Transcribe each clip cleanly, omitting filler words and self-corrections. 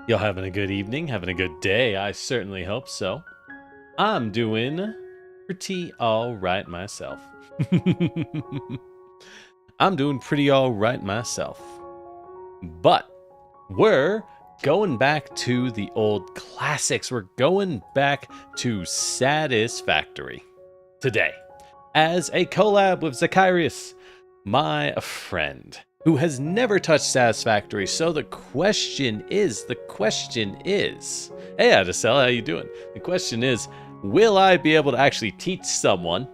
Y'all having a good evening, having a good day? I certainly hope so. I'm doing pretty alright myself. I'm doing pretty alright myself. But we're going back to the old classics. We're going back to Satisfactory today as a collab with Zakairius, my friend, who has never touched Satisfactory. So the question is, hey Adicel, how you doing? The question is, will I be able to actually teach someone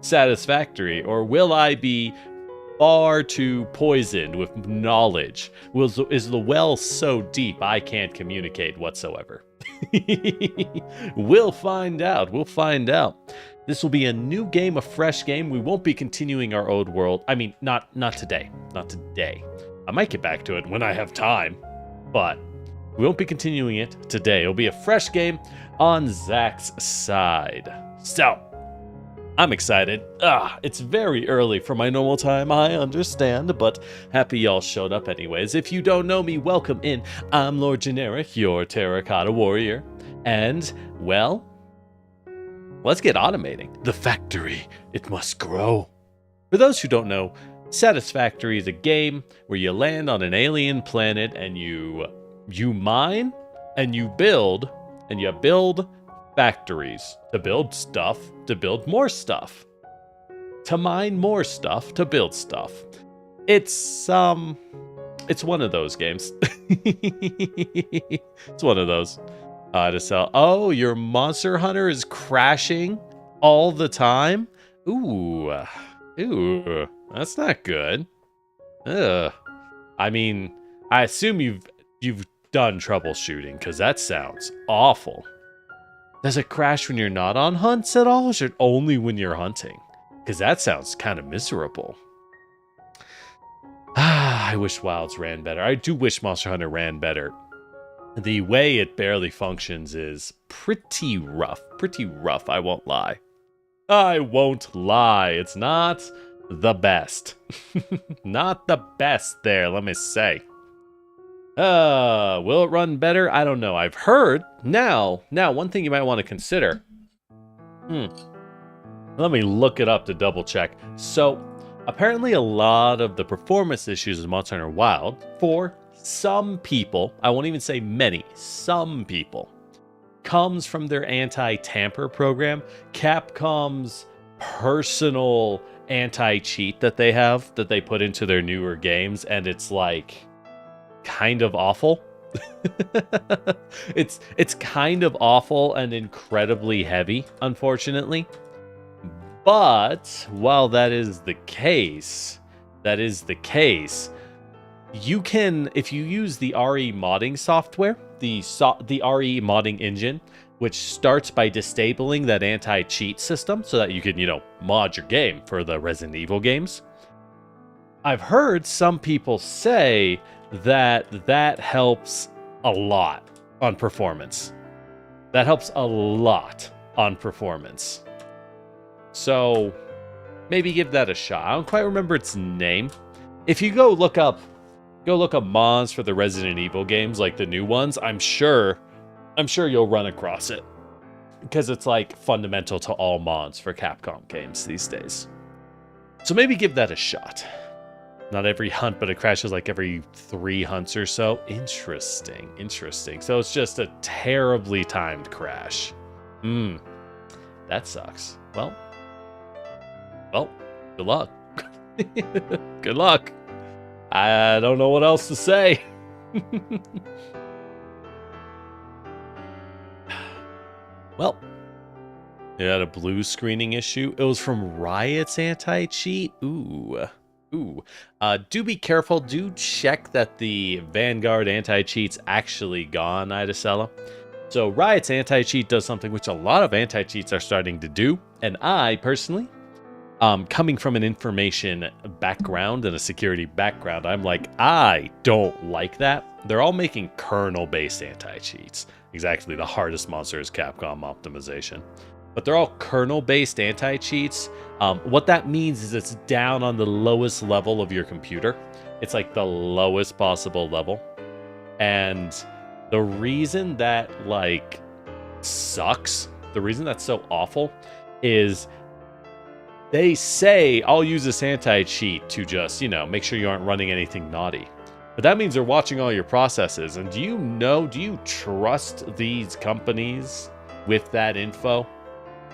Satisfactory, or will I be far too poisoned with knowledge? Is the well so deep I can't communicate whatsoever? We'll find out. This will be a new game, a fresh game. We won't be continuing our old world. I mean, not today. Not today. I might get back to it when I have time, but we won't be continuing it today. It'll be a fresh game on Zach's side. So, I'm excited. It's very early for my normal time, I understand, but happy y'all showed up anyways. If you don't know me, welcome in. I'm Lord Generic, your Terracotta Warrior, and, well, let's get automating. The factory, it must grow. For those who don't know, Satisfactory is a game where you land on an alien planet and you mine and you build factories to build stuff, to build more stuff, to mine more stuff, to build stuff. It's one of those games. It's one of those. To sell. Oh, your Monster Hunter is crashing all the time? Ooh, that's not good. Ugh. I mean, I assume you've done troubleshooting, because that sounds awful. Does it crash when you're not on hunts at all, or is it only when you're hunting? Because that sounds kind of miserable. I wish Wilds ran better. I do wish Monster Hunter ran better. The way it barely functions is pretty rough. I won't lie. It's not the best. Not the best there, let me say. Will it run better? I don't know. I've heard. Now, one thing you might want to consider. Let me look it up to double check. So, apparently a lot of the performance issues in Monster Hunter Wild, for some people, I won't even say many, some people, comes from their anti-tamper program, Capcom's personal anti-cheat that they have, that they put into their newer games, and it's like kind of awful. It's kind of awful and incredibly heavy, unfortunately. But while that is the case, you can, if you use the RE modding software, the RE modding engine, which starts by disabling that anti-cheat system so that you can, mod your game for the Resident Evil games. I've heard some people say that helps a lot on performance. So maybe give that a shot. I don't quite remember its name. If you go look up mods for the Resident Evil games, like the new ones, I'm sure you'll run across it, because it's like fundamental to all mods for Capcom games these days. So maybe give that a shot. Not every hunt, but it crashes like every 3 hunts or so. Interesting. So it's just a terribly timed crash. That sucks. Well, good luck. Good luck. I don't know what else to say. Well, you had a blue screening issue. It was from Riot's anti-cheat. Ooh. Do be careful. Do check that the Vanguard anti-cheat's actually gone, Idacella. So Riot's anti-cheat does something which a lot of anti-cheats are starting to do, and I personally, coming from an information background and a security background, I'm like, I don't like that. They're all making kernel-based anti-cheats. Exactly, the hardest monster is Capcom optimization. But they're all kernel-based anti-cheats. What that means is it's down on the lowest level of your computer. It's like the lowest possible level. And The reason that, like, sucks, the reason that's so awful is they say, I'll use this anti-cheat to just, make sure you aren't running anything naughty. But that means they're watching all your processes. And do you trust these companies with that info?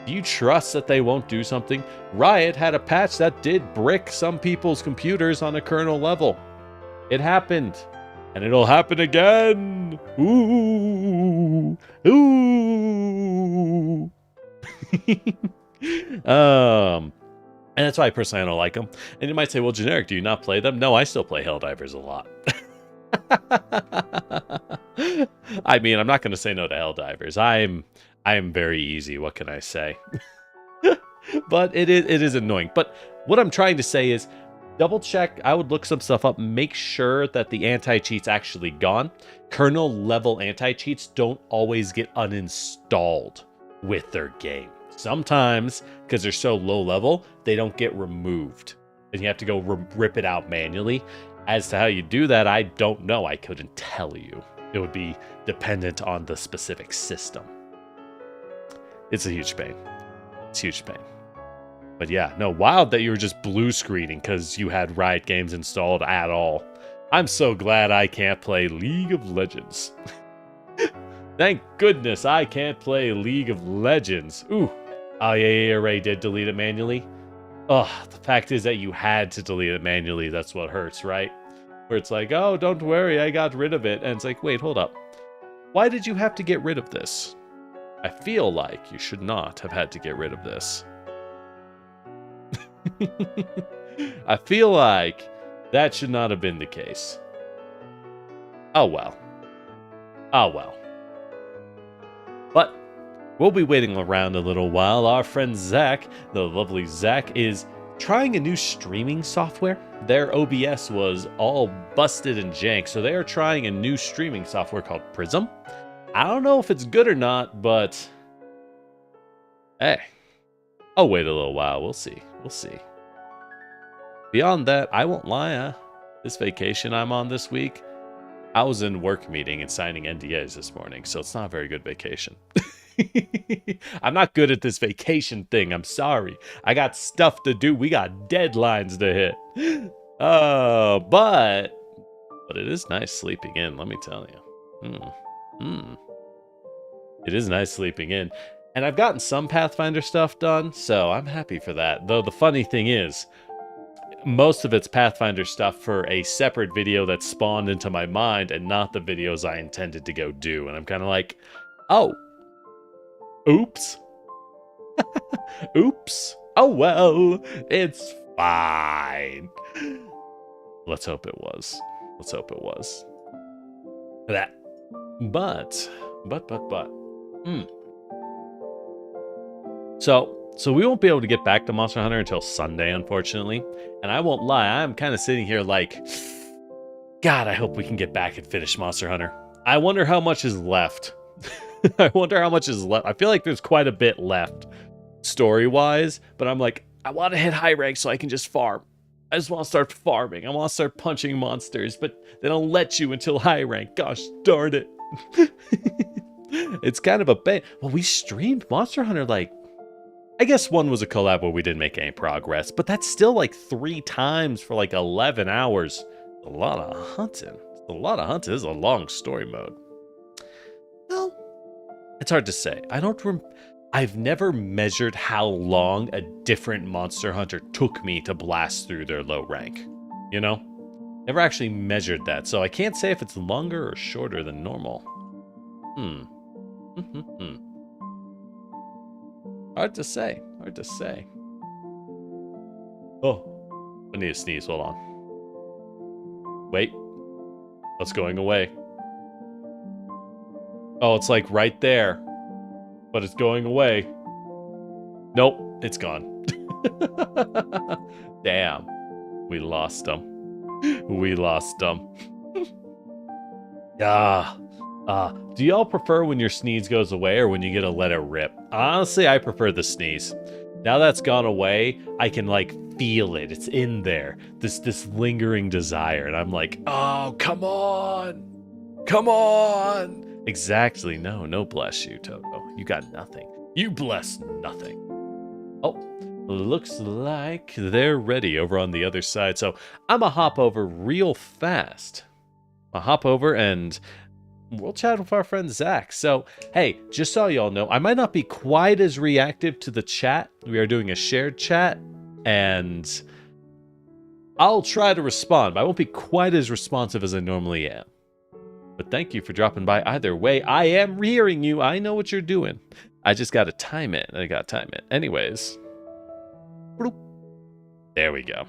Do you trust that they won't do something? Riot had a patch that did brick some people's computers on a kernel level. It happened. And it'll happen again. Ooh. Ooh. And that's why personally I don't like them. And you might say, well, Generic, do you not play them? No, I still play Helldivers a lot. I mean, I'm not going to say no to Helldivers. I am very easy. What can I say? But it is annoying. But what I'm trying to say is, double check. I would look some stuff up. Make sure that the anti-cheat's actually gone. Kernel level anti-cheats don't always get uninstalled with their game. Sometimes, because they're so low level, they don't get removed. And you have to go rip it out manually. As to how you do that, I don't know. I couldn't tell you. It would be dependent on the specific system. It's a huge pain. It's a huge pain. But yeah, no, wild that you were just blue screening because you had Riot games installed at all. I'm so glad I can't play League of Legends. Thank goodness I can't play League of Legends. Ooh. Oh, yeah, Ray did delete it manually. Oh, the fact is that you had to delete it manually. That's what hurts, right? Where it's like, oh, don't worry, I got rid of it. And it's like, wait, hold up. Why did you have to get rid of this? I feel like you should not have had to get rid of this. I feel like that should not have been the case. Oh, well. Oh, well. But we'll be waiting around a little while. Our friend Zach, the lovely Zach, is trying a new streaming software. Their OBS was all busted and jank, so they are trying a new streaming software called Prism. I don't know if it's good or not, but hey, I'll wait a little while. We'll see. We'll see. Beyond that, I won't lie. This vacation I'm on this week, I was in work meeting and signing NDAs this morning, so it's not a very good vacation. I'm not good at this vacation thing. I'm sorry. I got stuff to do. We got deadlines to hit. But it is nice sleeping in, let me tell you. It is nice sleeping in. And I've gotten some Pathfinder stuff done, so I'm happy for that. Though the funny thing is, most of it's Pathfinder stuff for a separate video that spawned into my mind and not the videos I intended to go do. And I'm kind of like, oh, oops. Oops. Oh, well, it's fine. Let's hope it was. Let's hope it was. That. But. So we won't be able to get back to Monster Hunter until Sunday, unfortunately. And I won't lie, I'm kind of sitting here like, God, I hope we can get back and finish Monster Hunter. I wonder how much is left. I wonder how much is left. I feel like there's quite a bit left story-wise, but I'm like, I want to hit high rank so I can just farm. I just want to start farming. I want to start punching monsters, but they don't let you until high rank. Gosh darn it. It's kind of a pain. Well, we streamed Monster Hunter like, I guess one was a collab where we didn't make any progress, but that's still like 3 times for like 11 hours. A lot of hunting. A lot of hunting. This is a long story mode. Well, it's hard to say. I've never measured how long a different Monster Hunter took me to blast through their low rank. You know? Never actually measured that, so I can't say if it's longer or shorter than normal. Hard to say. Hard to say. Oh, I need to sneeze. Hold on. Wait. What's going away? Oh, it's like right there. But it's going away. Nope, it's gone. Damn. We lost them. We lost them. Do y'all prefer when your sneeze goes away or when you get to let it rip? Honestly, I prefer the sneeze. Now that's gone away, I can like feel it. It's in there. This lingering desire. And I'm like, oh, come on. Come on. Exactly. No bless you, Toto. You got nothing. You bless nothing. Oh, looks like they're ready over on the other side. So I'm going to hop over real fast. I'll hop over and we'll chat with our friend Zach. So, hey, just so y'all know, I might not be quite as reactive to the chat. We are doing a shared chat, and I'll try to respond, but I won't be quite as responsive as I normally am. But thank you for dropping by either way. I am hearing you. I know what you're doing. I just got to time it. Anyways. Bloop. There we go.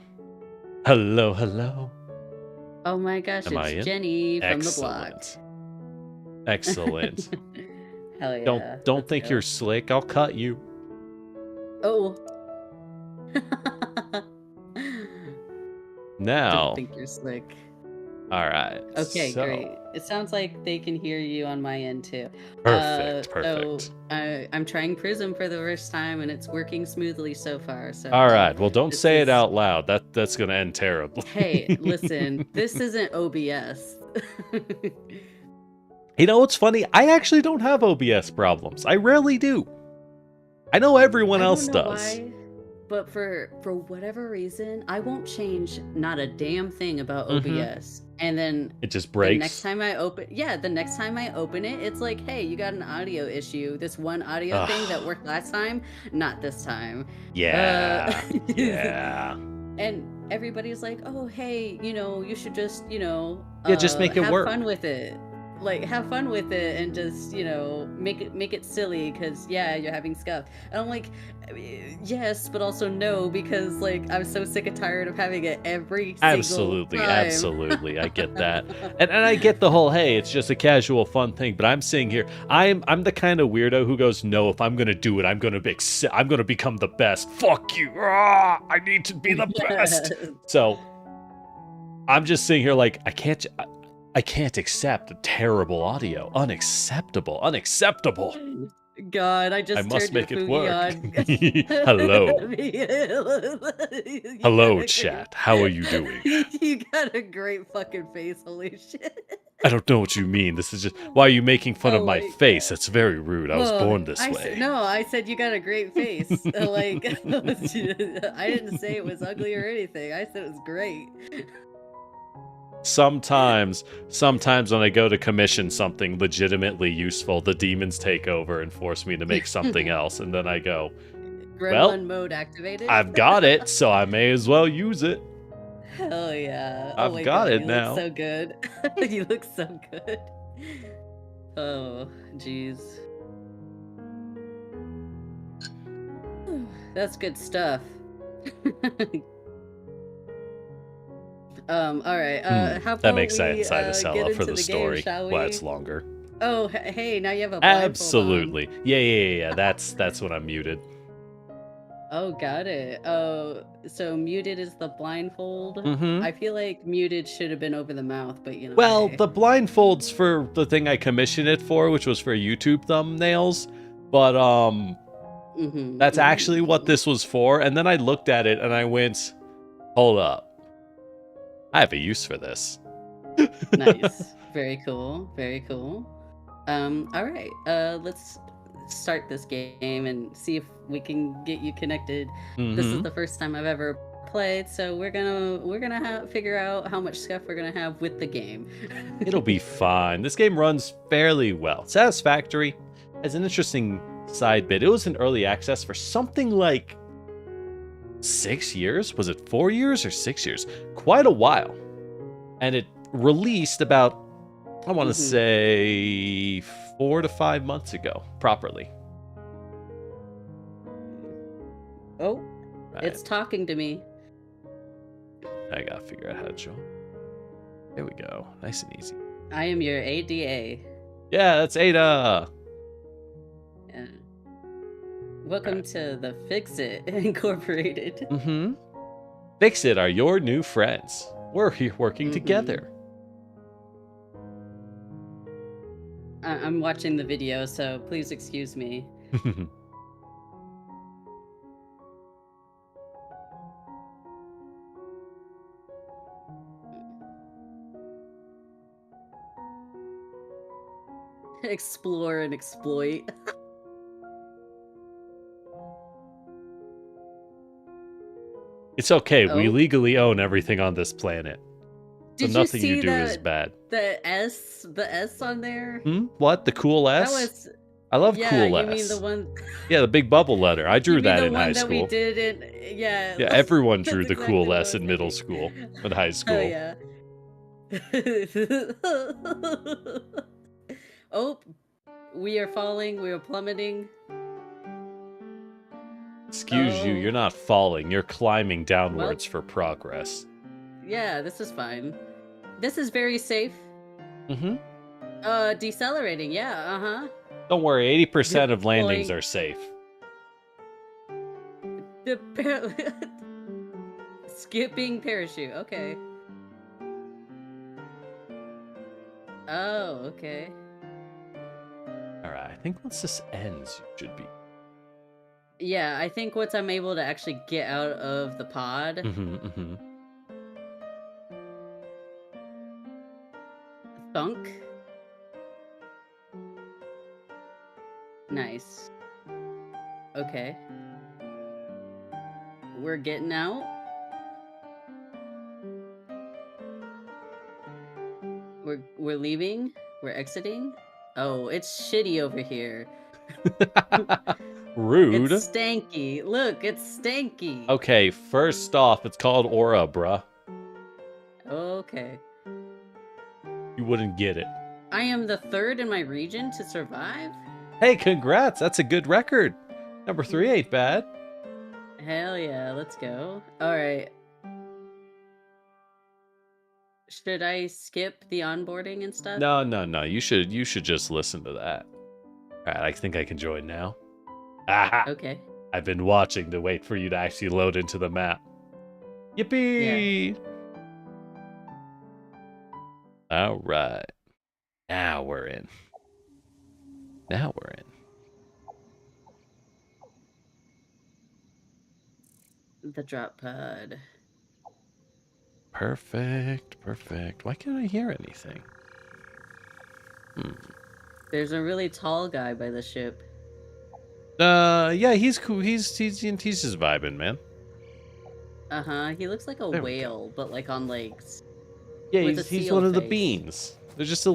Hello, hello. Oh my gosh, it's Jenny from the block. Excellent. Hell yeah. Don't think you're slick. I'll cut you. Oh. Now. Don't think you're slick. All right. Okay, great. It sounds like they can hear you on my end too. Perfect. So I'm trying Prism for the first time, and it's working smoothly so far. So all right. Well, don't say it out loud. That's gonna end terribly. Hey, listen, this isn't OBS. You know what's funny? I actually don't have OBS problems. I rarely do. I know everyone else does. Why, but for whatever reason, I won't change not a damn thing about OBS. And then it just breaks. The next time I open it, it's like, hey, you got an audio issue. This one audio thing that worked last time, not this time. Yeah. Yeah. And everybody's like, oh, hey, you should just, just make it work. Have fun with it. Like, have fun with it and just, make it silly because, yeah, you're having scuff. And I'm like, yes, but also no, because, like, I'm so sick and tired of having it every single time. Absolutely. I get that. And I get the whole, hey, it's just a casual, fun thing. But I'm saying here, I'm the kind of weirdo who goes, no, if I'm going to do it, I'm going to become the best. Fuck you. I need to be the best. So I'm just sitting here like, I can't accept terrible audio. Unacceptable. God, I must make it work. On. Hello. Hello, chat. How are you doing? You got a great fucking face. Holy shit. I don't know what you mean. This is just... Why are you making fun of my face? That's very rude. I was born this way. I said you got a great face. Like, I didn't say it was ugly or anything. I said it was great. Sometimes when I go to commission something legitimately useful, the demons take over and force me to make something else, and then I go, Gremlin mode activated? I've got it, so I may as well use it. Hell yeah. I've got it now. You look so good. You look so good. Oh, jeez. That's good stuff. All right. How about that makes sense. To sell up for the story. Game, Why it's longer. Oh, hey, now you have a blindfold Absolutely. On. Yeah. That's when I'm muted. Oh, got it. Oh, so muted is the blindfold. I feel like muted should have been over the mouth, but Well, hey. the blindfold's for the thing I commissioned it for, which was for YouTube thumbnails. But that's actually what this was for. And then I looked at it and I went, hold up. I have a use for this. Nice. Very cool. Very cool. All right. Let's start this game and see if we can get you connected. This is the first time I've ever played, so we're gonna figure out how much stuff we're gonna have with the game. It'll be fine. This game runs fairly well. Satisfactory has an interesting side bit. It was in early access for something like 6 years? Was it 4 years or 6 years? Quite a while. And it released about, I want to say, 4 to 5 months ago, properly. Oh, right. It's talking to me. I gotta figure out how to join. There we go. Nice and easy. I am your ADA. Yeah, that's Ada. Yeah. Welcome to the Fix It Incorporated. Fix It are your new friends. We're here working together. I'm watching the video, so please excuse me. Explore and exploit. It's okay. We Oh. legally own everything on this planet. So Did nothing you you see do is bad. the S on there? What? The cool S? That was I love yeah. cool You S. mean the one? Yeah, the big bubble letter. I drew You mean that the in one high that school. we did in yeah. Yeah, everyone drew That's the exactly cool what I S was in middle thinking. school and high school. Oh yeah. Oh, we are falling. We are plummeting. Excuse you, Oh. you're not falling. You're climbing downwards for progress. Yeah, this is fine. This is very safe. Mm-hmm. Decelerating. Yeah. Uh-huh. Don't worry, 80% of landings Deploying. are safe. Skipping parachute. Okay. Oh, okay. Alright, I think once this ends, you should be. Yeah, I think once I'm able to actually get out of the pod. Mm-hmm. Thunk. Nice. Okay. We're getting out. We're leaving. We're exiting. Oh, it's shitty over here. Rude. It's stanky. Look, it's stanky. Okay, first off, it's called Aura, bruh. Okay. You wouldn't get it. I am the third in my region to survive? Hey, congrats! That's a good record. Number 3 ain't bad. Hell yeah, let's go. Alright. Should I skip the onboarding and stuff? No. You should just listen to that. Alright, I think I can join now. Aha! Okay. I've been watching to wait for you to actually load into the map. Yippee! Yeah. Alright. Now we're in. The drop pod. Perfect. Why can't I hear anything? There's a really tall guy by the ship. Yeah, he's cool. He's just vibing, man. Uh-huh. He looks like a There we whale, but like on legs. Yeah, With a he's seal one of the face. beans. He's just a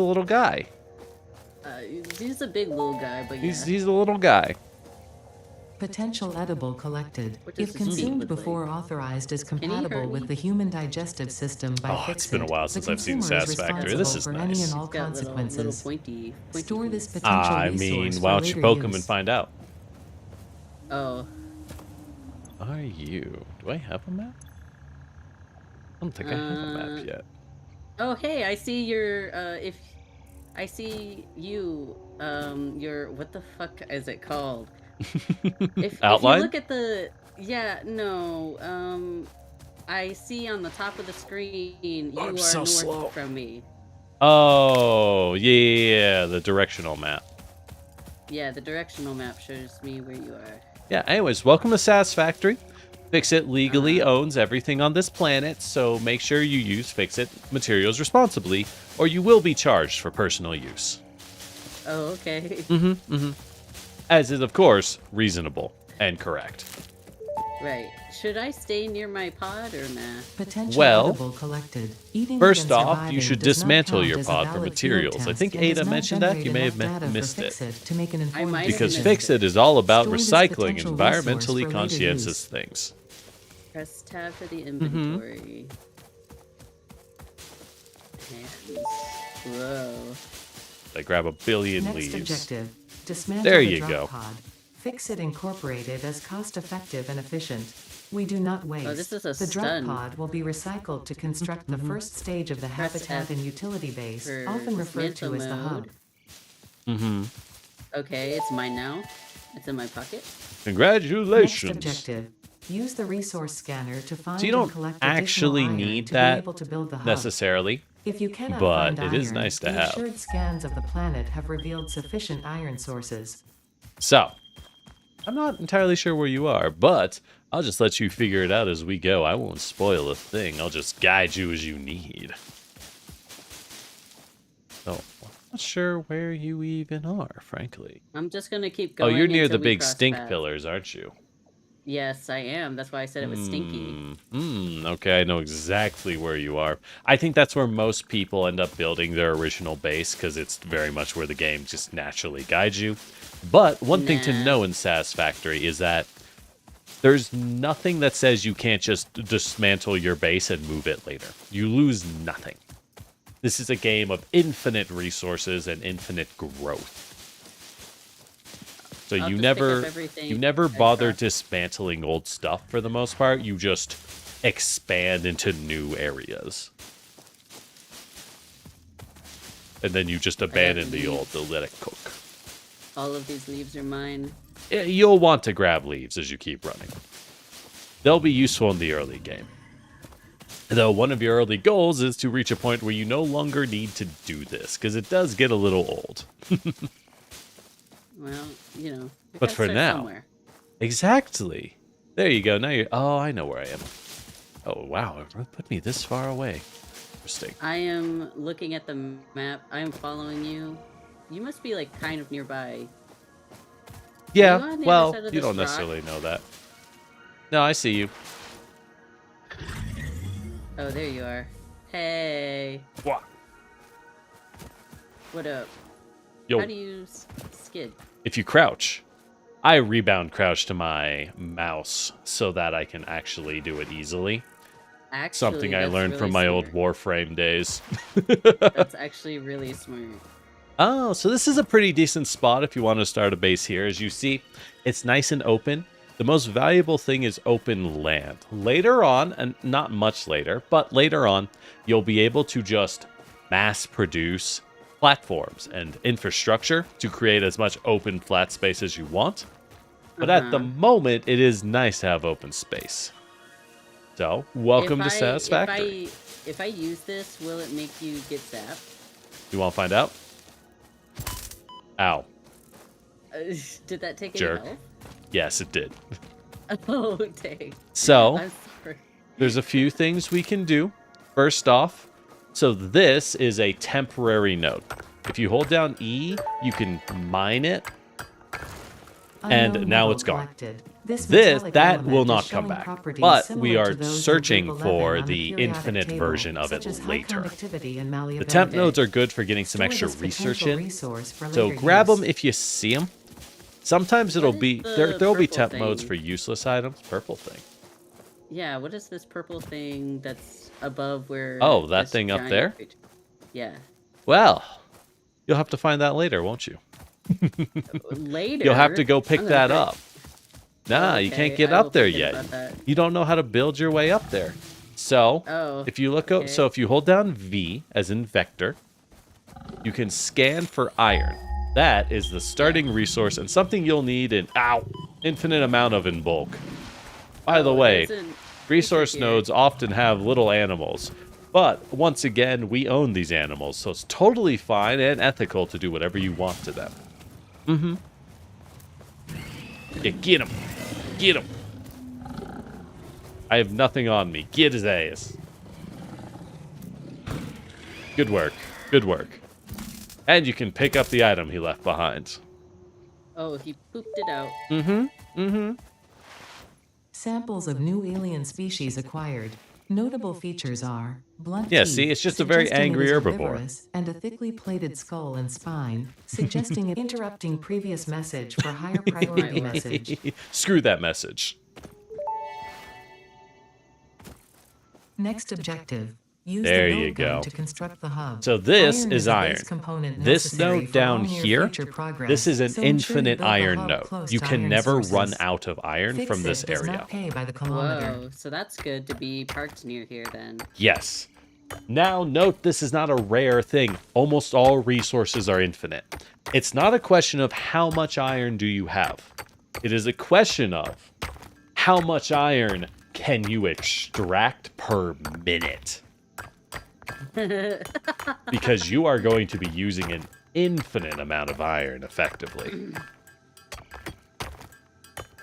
little guy. He's a big little guy, but yeah. He's a little guy. Potential edible collected. What does If this mean? consumed Like, before authorized is he compatible hurt with me? the human digestive system by Oh, it's been a Fixit, while the since I've seen consumer is Satisfactory. This is responsible for any nice. and all He's got little consequences. pointy Store this feet. potential I resource mean, for why don't you later poke him use. and find out? Oh. Are you? Do I have a map? I don't think I have a map yet. Oh, hey, I see your, if... I see you, your... What the fuck is it called? If Outline? you look at the... Yeah, no, I see on the top of the screen, you I'm are so north slow. from me. Oh, yeah, the directional map. Yeah, the directional map shows me where you are. Yeah, anyways, welcome to Satisfactory. Fixit legally owns everything on this planet, so make sure you use Fixit materials responsibly, or you will be charged for personal use. Oh, okay. As is, of course, reasonable and correct. Right. Should I stay near my pod or nah? Potential Well, edible collected. Eating first and off, surviving you should does not dismantle count your as a pod for valid materials. field I think test and Ada does not mentioned that. You generate may have enough data missed for it. Fixit to make an informed might have Because decision. missed Fixit is all about Store this recycling potential resource environmentally for later conscientious use. things. Press tab for the inventory. Hands. Whoa. I grab a billion Next leaves. objective. Dismantle There the you drop go. pod. Fixit Incorporated is cost-effective and efficient. We do not waste. Oh, this is a the drop stun. pod will be recycled to construct the first stage of the Press habitat F and utility base, for often referred to as the dismantle hub. Okay, it's mine now. It's in my pocket. Next Congratulations. objective. Use the resource scanner to find So you and don't collect actually additional iron need to that be able to build the hub. necessarily. If you cannot but find it is iron, nice to the have. assured scans of the planet have revealed sufficient iron sources. So, I'm not entirely sure where you are, but I'll just let you figure it out as we go. I won't spoil a thing. I'll just guide you as you need. Oh, Not sure where you even are, frankly. I'm just gonna keep Oh, going. you're near the until we big cross stink paths. pillars, aren't you? Yes, I am. That's why I said it was stinky. Okay, I know exactly where you are. I think that's where most people end up building their original base, because it's very much where the game just naturally guides you. But one thing to know in Satisfactory is that there's nothing that says you can't just dismantle your base and move it later. You lose nothing. This is a game of infinite resources and infinite growth. So you never bother dismantling old stuff for the most part. You just expand into new areas. And then you just abandon the old to let it cook. All of these leaves are mine. You'll want to grab leaves as you keep running. They'll be useful in the early game. Though one of your early goals is to reach a point where you no longer need to do this, because it does get a little old. Well, you know. But for now. Somewhere. Exactly. There you go. Now you're... Oh, I know where I am. Oh, wow. It put me this far away. Interesting. I am looking at the map. I am following you. You must be, like, kind of nearby. Yeah, well, you don't necessarily know that. No, I see you. Oh, there you are. Hey. What? What up? Yo. How do you skid? If you crouch, I rebound crouch to my mouse so that I can actually do it easily. Actually, something I learned from my old Warframe days. That's actually really smart. Oh, so this is a pretty decent spot if you want to start a base here. As you see, it's nice and open. The most valuable thing is open land. Later on, and not much later, but later on, you'll be able to just mass produce platforms and infrastructure to create as much open flat space as you want. But at the moment, it is nice to have open space. So, welcome to Satisfactory. If I use this, will it make you get zapped? You want to find out? Ow. Did that take Jerk. any health? Yes, it did. Oh, dang. So, I'm sorry. there's a few things we can do. First off, so this is a temporary node. If you hold down E, you can mine it, and now it's gone. That will not come back, but we are searching for the infinite version of it later. The temp nodes are good for getting some extra research in, so grab them if you see them. Sometimes it'll be there'll be temp modes for useless items. Purple thing. Yeah, what is this purple thing that's above where? Oh, that thing up there? Yeah. Well, you'll have to find that later, won't you? Later. You'll have to go pick that up. Nah, you can't get up there yet. You don't know how to build your way up there. So, if you look up, so if you hold down V as in vector, you can scan for iron. That is the starting resource and something you'll need in infinite amount of in bulk. By the way, resource nodes often have little animals, but once again, we own these animals, so it's totally fine and ethical to do whatever you want to them. Mm-hmm. Yeah, get him. Get him. I have nothing on me. Get his ass. Good work. Good work. And you can pick up the item he left behind. Oh, he pooped it out. Mm-hmm. Mm-hmm. Samples of new alien species acquired. Notable features are blunt Yeah, teeth, see, it's just a very angry herbivore. and a thickly plated skull and spine, suggesting interrupting previous message for higher priority message. Screw that message. Next objective. Use There the you node gun go. to construct the hub. So this Iron is a iron. base component This necessary node for down all near here, future progress, this is an so ensure you infinite build the iron hub node. close You to can iron never sources. run out of iron Fix from this it does area. not pay by the kilometer. Whoa, so that's good to be parked near here then. Yes. Now, note this is not a rare thing. Almost all resources are infinite. It's not a question of how much iron do you have. It is a question of how much iron can you extract per minute. Because you are going to be using an infinite amount of iron effectively.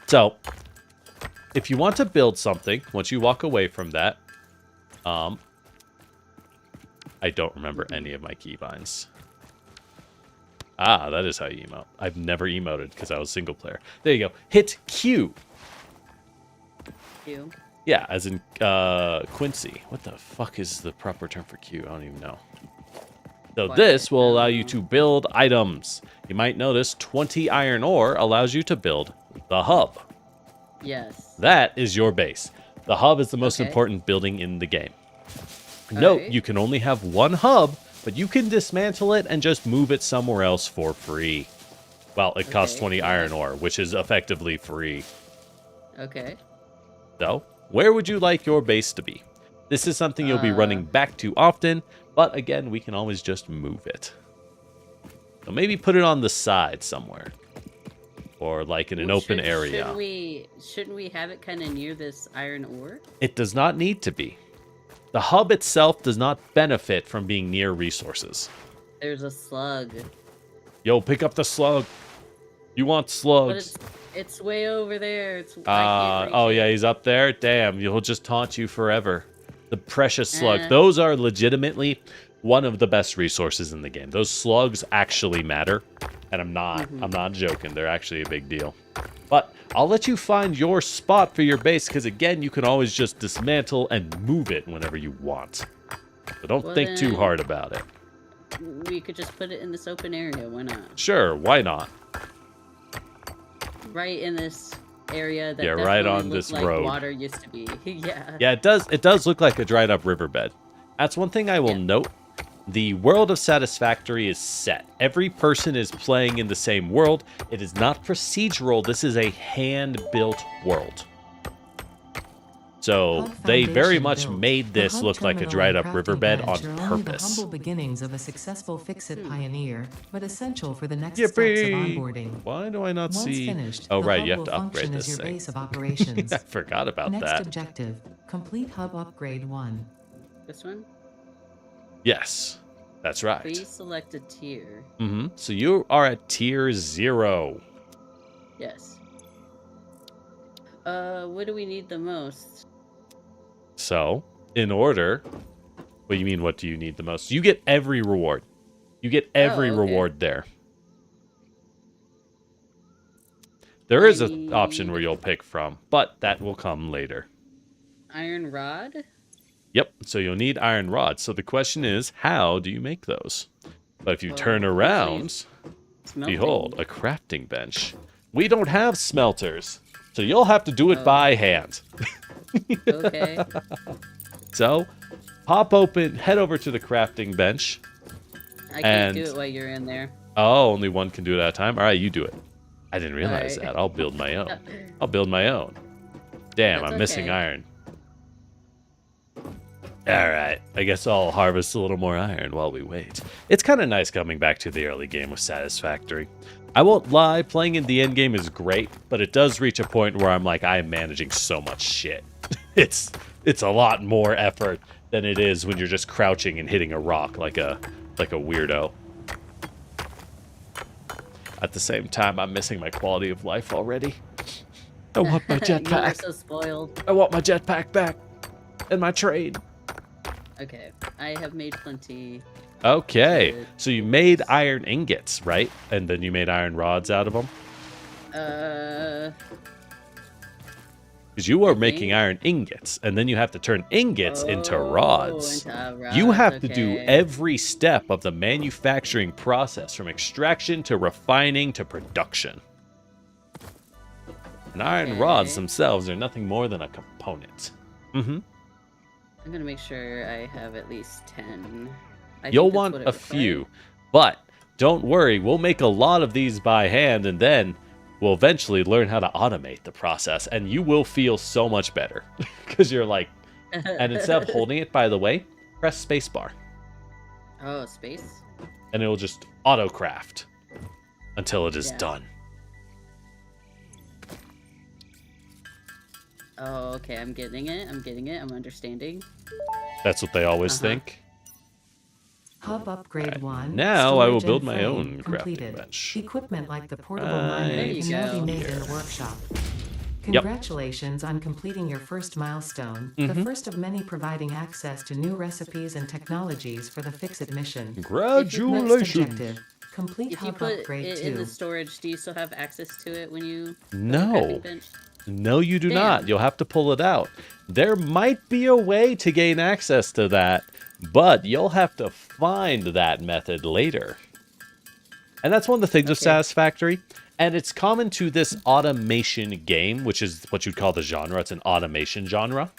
So, if you want to build something, once you walk away from that, I don't remember any of my keybinds. Ah, that is how you emote. I've never emoted because I was single player. There you go. Hit Q. Q. Yeah, as in Quincy. What the fuck is the proper term for Q? I don't even know. So this will allow you to build items. You might notice 20 iron ore allows you to build the hub. Yes. That is your base. The hub is the most Okay. important building in the game. Note, Alright. you can only have one hub, but you can dismantle it and just move it somewhere else for free. Well, it costs Okay, 20 yeah. iron ore, which is effectively free. Okay. So, where would you like your base to be? This is something you'll be running back to often, but again, we can always just move it. So maybe put it on the side somewhere. Or like in an open area. Shouldn't we have it kind of near this iron ore? It does not need to be. The hub itself does not benefit from being near resources. There's a slug. Yo, pick up the slug. You want But slugs. it's way over there. I can't Oh reach yeah, it. he's up there. Damn, he'll just taunt you forever. The precious slug. Eh. Those are legitimately one of the best resources in the game. Those slugs actually matter, and I'm not joking. They're actually a big deal. But I'll let you find your spot for your base because again, you can always just dismantle and move it whenever you want. So don't think too then- hard about it. We could just put it in this open area. Why not? Sure, why not? Right in this area that Yeah, right definitely on looked this like road. water used to be. Yeah. Yeah, it does look like a dried up riverbed. That's one thing I will note. The world of Satisfactory is set. Every person is playing in the same world. It is not procedural. This is a hand-built world. So Hub they very foundation much built. made The this hub look like a terminal dried and up crafting riverbed bench on are only the purpose. humble beginnings of a successful fix-it pioneer, but essential for the next steps of Yippee! onboarding. Why do I not Once see? finished, Oh the right, hub you have will to upgrade function as this your thing. base of operations. I forgot about Next that. objective: complete hub upgrade 1. This one? Yes, that's right. Please select a tier. So you are at tier 0. Yes. What do we need the most? So, in order, what do you mean, what do you need the most? You get every reward. You get every okay. reward there. There is I an option where you'll pick from, but that will come later. Iron rod? Yep, so you'll need iron rods. So the question is, how do you make those? But if you turn usually around, Smelting. behold, a crafting bench. We don't have smelters, so you'll have to do it by hand. Okay. So, head over to the crafting bench. I can't And- do it while you're in there. Oh, only one can do it at a time? All right, you do it. I didn't realize Alright. that. I'll build my own. I'll build my own. Damn, That's I'm missing okay. iron. All right, I guess I'll harvest a little more iron while we wait. It's kind of nice coming back to the early game with Satisfactory. I won't lie, playing in the end game is great, but it does reach a point where I'm like, I am managing so much shit. It's a lot more effort than it is when you're just crouching and hitting a rock like a weirdo. At the same time, I'm missing my quality of life already. I want my You are jetpack. so spoiled. I want my jetpack back. And my train. Okay, I have made plenty. Okay, Good. so you made iron ingots, right? And then you made iron rods out of them? Because you are making think. iron ingots, and then you have to turn ingots into rods. Into You rods, have to do okay. every step of the manufacturing process, from extraction to refining to production. And iron rods Okay. themselves are nothing more than a component. I'm gonna make sure I have at least 10. I You'll think that's want what it a looks few, like. but don't worry, we'll make a lot of these by hand, and then we'll eventually learn how to automate the process, and you will feel so much better. Because you're like, and instead of holding it, by the way, press spacebar, Oh, space? and it will just auto-craft until it is Yeah. done. Oh, okay, I'm getting it. I'm understanding. That's what they always think. Hub upgrade 1. Now I will storage build and my frame own crafting completed. bench. Equipment like the portable Right miner There you can now be go. made in the workshop. Congratulations on completing your first milestone, the first of many providing access to new recipes and technologies for the Fix-It mission. Next Congratulations! objective, Complete If you hub put upgrade it in the 2. storage, do you still have access to it when you go to the No. crafting bench? No, you do Damn. not. You'll have to pull it out. There might be a way to gain access to that, but you'll have to find that method later. And that's one of the things of Okay. Satisfactory. And it's common to this automation game, which is what you'd call the genre. It's an automation genre.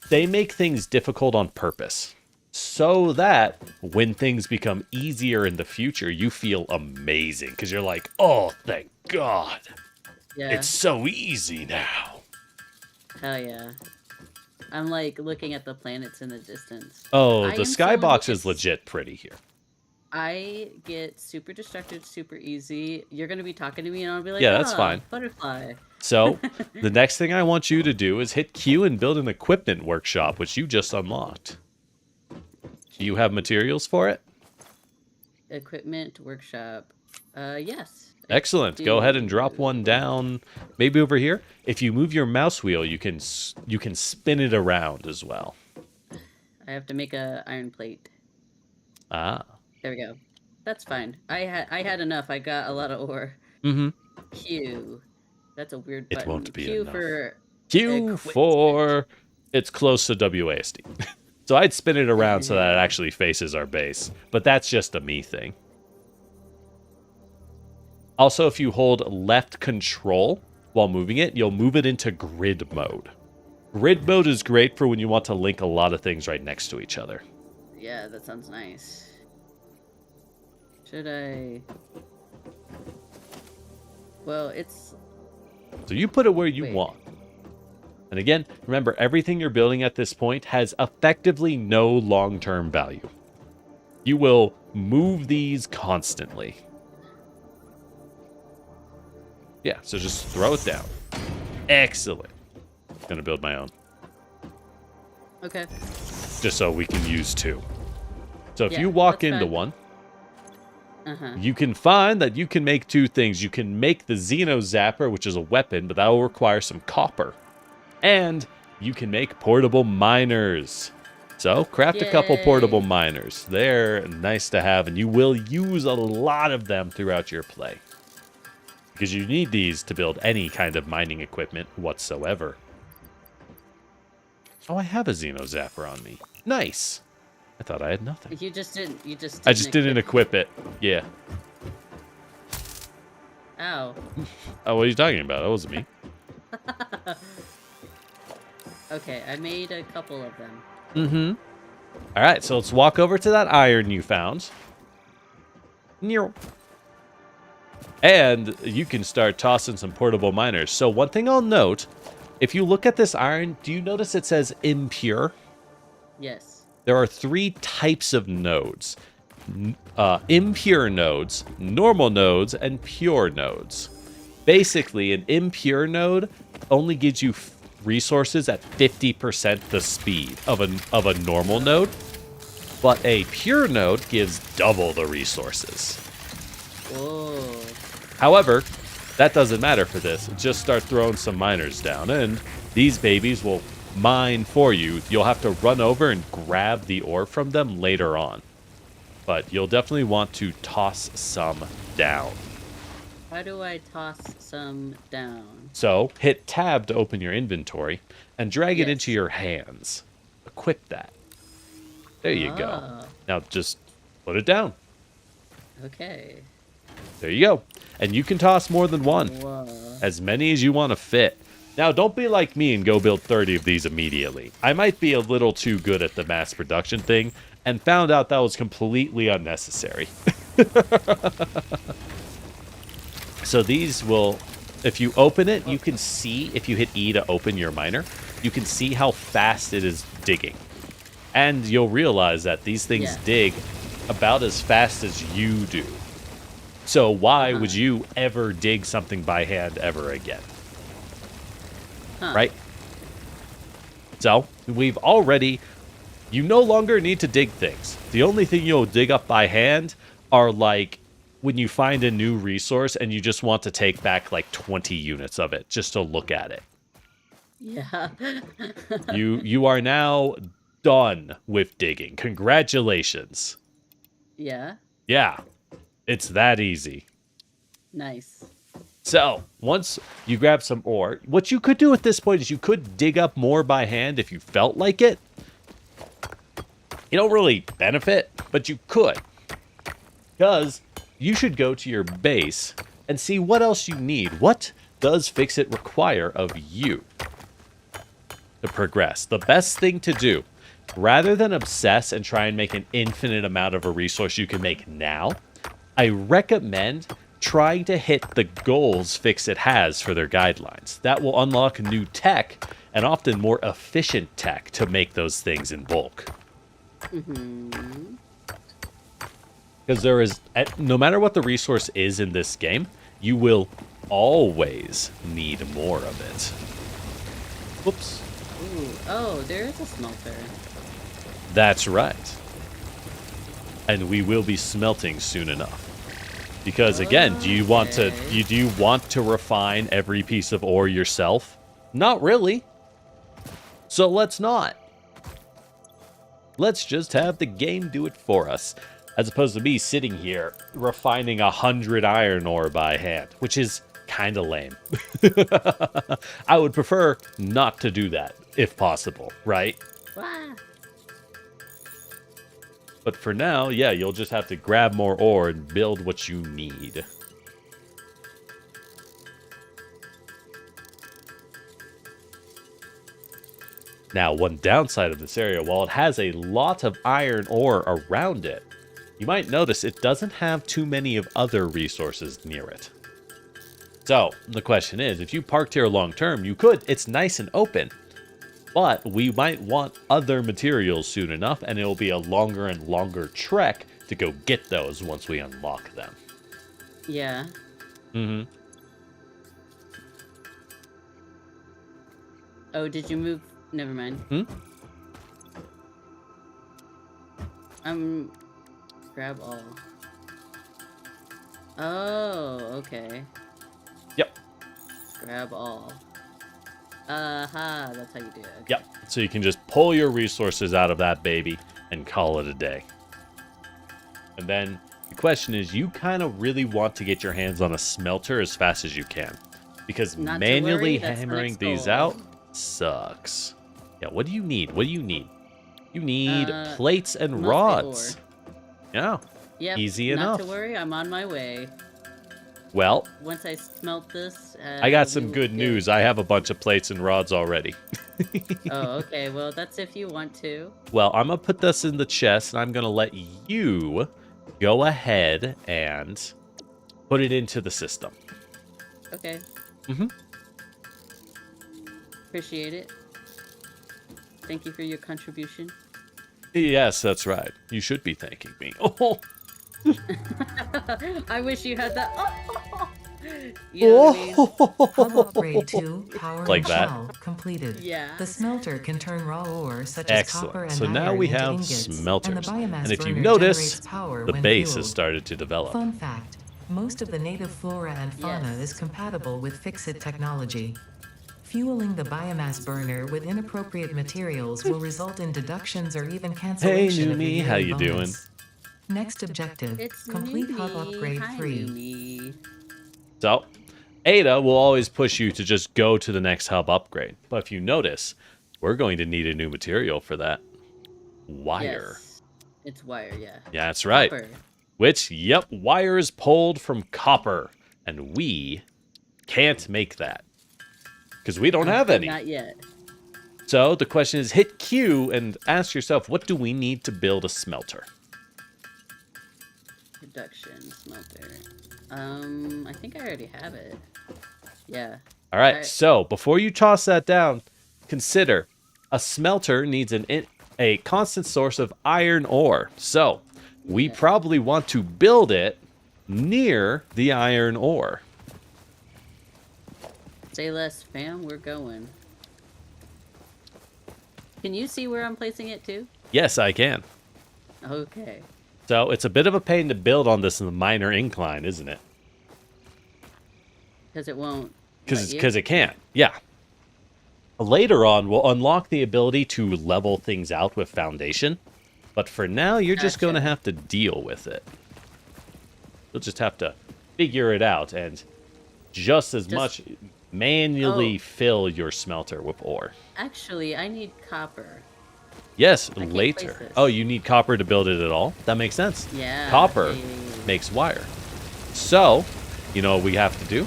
They make things difficult on purpose, so that when things become easier in the future, you feel amazing. Because you're like, oh, thank God. Yeah. It's so easy now. Hell yeah. I'm like looking at the planets in the distance. Oh, I the am skybox someone is who gets- legit pretty here. I get super distracted super easy. You're gonna be talking to me and I'll be like, Yeah, that's "Ah, fine. butterfly." So, the next thing I want you to do is hit Q and build an equipment workshop, which you just unlocked. Do you have materials for it? Equipment workshop. Yes. Excellent. Go ahead and drop do. one down, maybe over here. If you move your mouse wheel, you can spin it around as well. I have to make a iron plate. Ah. There we go. That's fine. I had enough. I got a lot of ore. Mm-hmm. Q. That's a weird It button. won't be Q enough. for Q equipment. for it's close to WASD. So I'd spin it around so that it actually faces our base. But that's just a me thing. Also, if you hold left control while moving it, you'll move it into grid mode. Grid mode is great for when you want to link a lot of things right next to each other. Yeah, that sounds nice. Should I? Well, it's So you put it where you Wait. want. And again, remember, everything you're building at this point has effectively no long-term value. You will move these constantly. Yeah, so just throw it down. Excellent. Gonna build my own, okay. just so we can use two. So if Yeah, you walk that's into fine. one, Uh-huh. you can find that you can make two things. You can make the Xeno Zapper, which is a weapon, but that will require some copper. And you can make portable miners. So craft a couple Yay. portable miners. They're nice to have, and you will use a lot of them throughout your play. Because you need these to build any kind of mining equipment whatsoever. Oh, I have a Xeno Zapper on me. Nice. I thought I had nothing. You just didn't. You just. I just didn't equip it. Yeah. Ow. Oh, what are you talking about? That wasn't me. Okay, I made a couple of them. Mm-hmm. All right, so let's walk over to that iron you found. And you can start tossing some portable miners. So one thing I'll note, if you look at this iron, do you notice it says impure? Yes. There are 3 types of nodes. Impure nodes, normal nodes, and pure nodes. Basically, an impure node only gives you resources at 50% the speed of a normal node, but a pure node gives double the resources. Whoa. However, that doesn't matter for this. Just start throwing some miners down, and these babies will mine for you. You'll have to run over and grab the ore from them later on. But you'll definitely want to toss some down. How do I toss some down? So, hit tab to open your inventory, and drag it Yes. into your hands. Equip that. There you go. Ah. Now just put it down. Okay. There you go. And you can toss more than one. Whoa. As many as you want to fit. Now, don't be like me and go build 30 of these immediately. I might be a little too good at the mass production thing, and found out that was completely unnecessary. So these will, if you open it, you can see, if you hit E to open your miner, you can see how fast it is digging. And you'll realize that these things Yeah. dig about as fast as you do. So why would you ever dig something by hand ever again? Huh. Right? So, we've already... You no longer need to dig things. The only thing you'll dig up by hand are, like, when you find a new resource and you just want to take back, like, 20 units of it just to look at it. Yeah. You are now done with digging. Congratulations. Yeah. Yeah. It's that easy. Nice. So, once you grab some ore, what you could do at this point is you could dig up more by hand if you felt like it. You don't really benefit, but you could. Because you should go to your base and see what else you need. What does Fix-It require of you to progress? The best thing to do, rather than obsess and try and make an infinite amount of a resource you can make now, I recommend trying to hit the goals Fix-It has for their guidelines. That will unlock new tech and often more efficient tech to make those things in bulk. Because there is, no matter what the resource is in this game, you will always need more of it. Whoops. Ooh, oh, there is a smelter. That's right. And we will be smelting soon enough. Because again, do you want to refine every piece of ore yourself? Not really. So let's not. Let's just have the game do it for us, as opposed to me sitting here refining 100 iron ore by hand, which is kind of lame. I would prefer not to do that, if possible, right? Wah. But for now, yeah, you'll just have to grab more ore and build what you need. Now, one downside of this area, while it has a lot of iron ore around it, you might notice it doesn't have too many of other resources near it. So, the question is, if you parked here long term, you could. It's nice and open. But we might want other materials soon enough, and it will be a longer and longer trek to go get those once we unlock them. Yeah. Mm-hmm. Oh, did you move? Never mind. Grab all. Oh, okay. Yep. Grab all. That's how you do it. Okay. Yep. So you can just pull your resources out of that baby and call it a day. And then the question is, you kind of really want to get your hands on a smelter as fast as you can. Because Not to manually worry, that's the hammering next these goal. out sucks. Yeah, what do you need? What do you need? You need plates and mostly rods. Yeah. Yep, Easy not enough. to worry, I'm on my way. Well, Once I smelt this, I got we some will good get- news. I have a bunch of plates and rods already. Oh, okay. Well, that's if you want to. Well, I'm going to put this in the chest, and I'm going to let you go ahead and put it into the system. Okay. Mm-hmm. Appreciate it. Thank you for your contribution. Yes, that's right. You should be thanking me. Oh, I wish you had that. Oh, you know what I mean? Hub upgrade 2, power Like and that. shell, completed. Yeah. The smelter can turn raw ore such as copper excellent. and So now iron we into have ingots, smelters. and the biomass And if you burner notice, generates power the when base fueled. has started to develop. Fun fact, most of the native flora and fauna Yes. is compatible with Fix-It technology. Fueling the biomass burner with inappropriate materials will result in deductions or even cancellation of your Numi, how yearly you doing? bonus. Next objective, It's complete hub Numi. upgrade Hi, 3. Numi. So, Ada will always push you to just go to the next hub upgrade. But if you notice, we're going to need a new material for that. Wire. Yes. It's wire, yeah. Yeah, that's right. Copper. Which, yep, wire is pulled from copper. And we can't make that. Because we don't have any. Not yet. So the question is, hit Q and ask yourself, what do we need to build a smelter? Production smelter. I think I already have it. Yeah. All right, Alright. so before you toss that down, consider a smelter needs a constant source of iron ore. So we Yeah. probably want to build it near the iron ore. Say less, fam. We're going. Can you see where I'm placing it too? Yes, I can. Okay. So it's a bit of a pain to build on this minor incline, isn't it? Because it won't. Because let you? it can't. Yeah. Later on, we'll unlock the ability to level things out with foundation. But for now, you're just going to Gotcha. have to deal with it. You'll just have to figure it out and just as much manually fill your smelter with ore. Actually, I need copper. Yes, I can't later. place this. Oh, you need copper to build it at all? That makes sense. Yeah. Copper makes wire. So, you know what we have to do?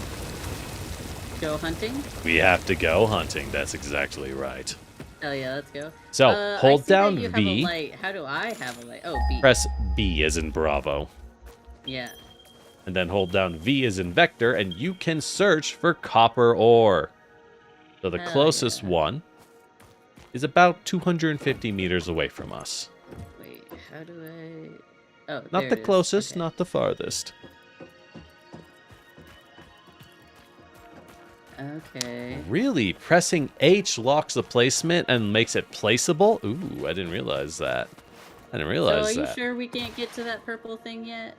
Go hunting? We have to go hunting. That's exactly right. Hell yeah, let's go. So, hold down you V. Have a light. How do I have a light? Oh, B. Press B as in Bravo. Yeah. And then hold down V as in Vector, and you can search for copper ore. So the closest one is about 250 meters away from us. Wait, how do I... Oh, Not there the it is. closest, Okay. not the farthest. Okay. Really? Pressing H locks the placement and makes it placeable? Ooh, I didn't realize that. I didn't realize So are that. you sure we can't get to that purple thing yet?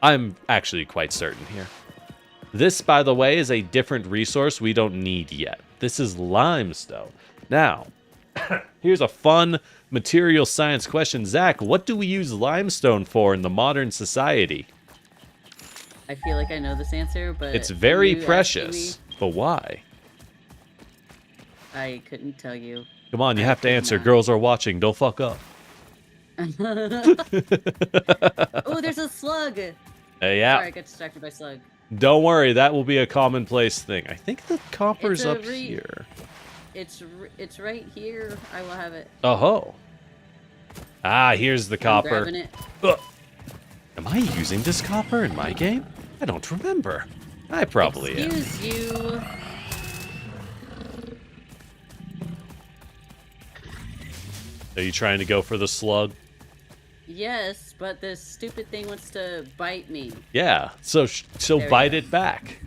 I'm actually quite certain here. This, by the way, is a different resource we don't need yet. This is limestone. Now, here's a fun material science question. Zach, what do we use limestone for in the modern society? I feel like I know this answer, but... It's very you asking precious. But why? me, I couldn't tell you. Come on, you have to could answer. not. Girls are watching. Don't fuck up. Oh, there's a slug! Yeah. Sorry, I got distracted by slug. Don't worry, that will be a commonplace thing. I think the copper's It's a up here. It's right here. I will have it. Oh ho. Ah, here's the I'm copper. grabbing it. Ugh. Am I using this copper in my game? I don't remember. I probably am. Excuse you. Are you trying to go for the slug? Yes, but this stupid thing wants to bite me. Yeah, so There we bite go. it back.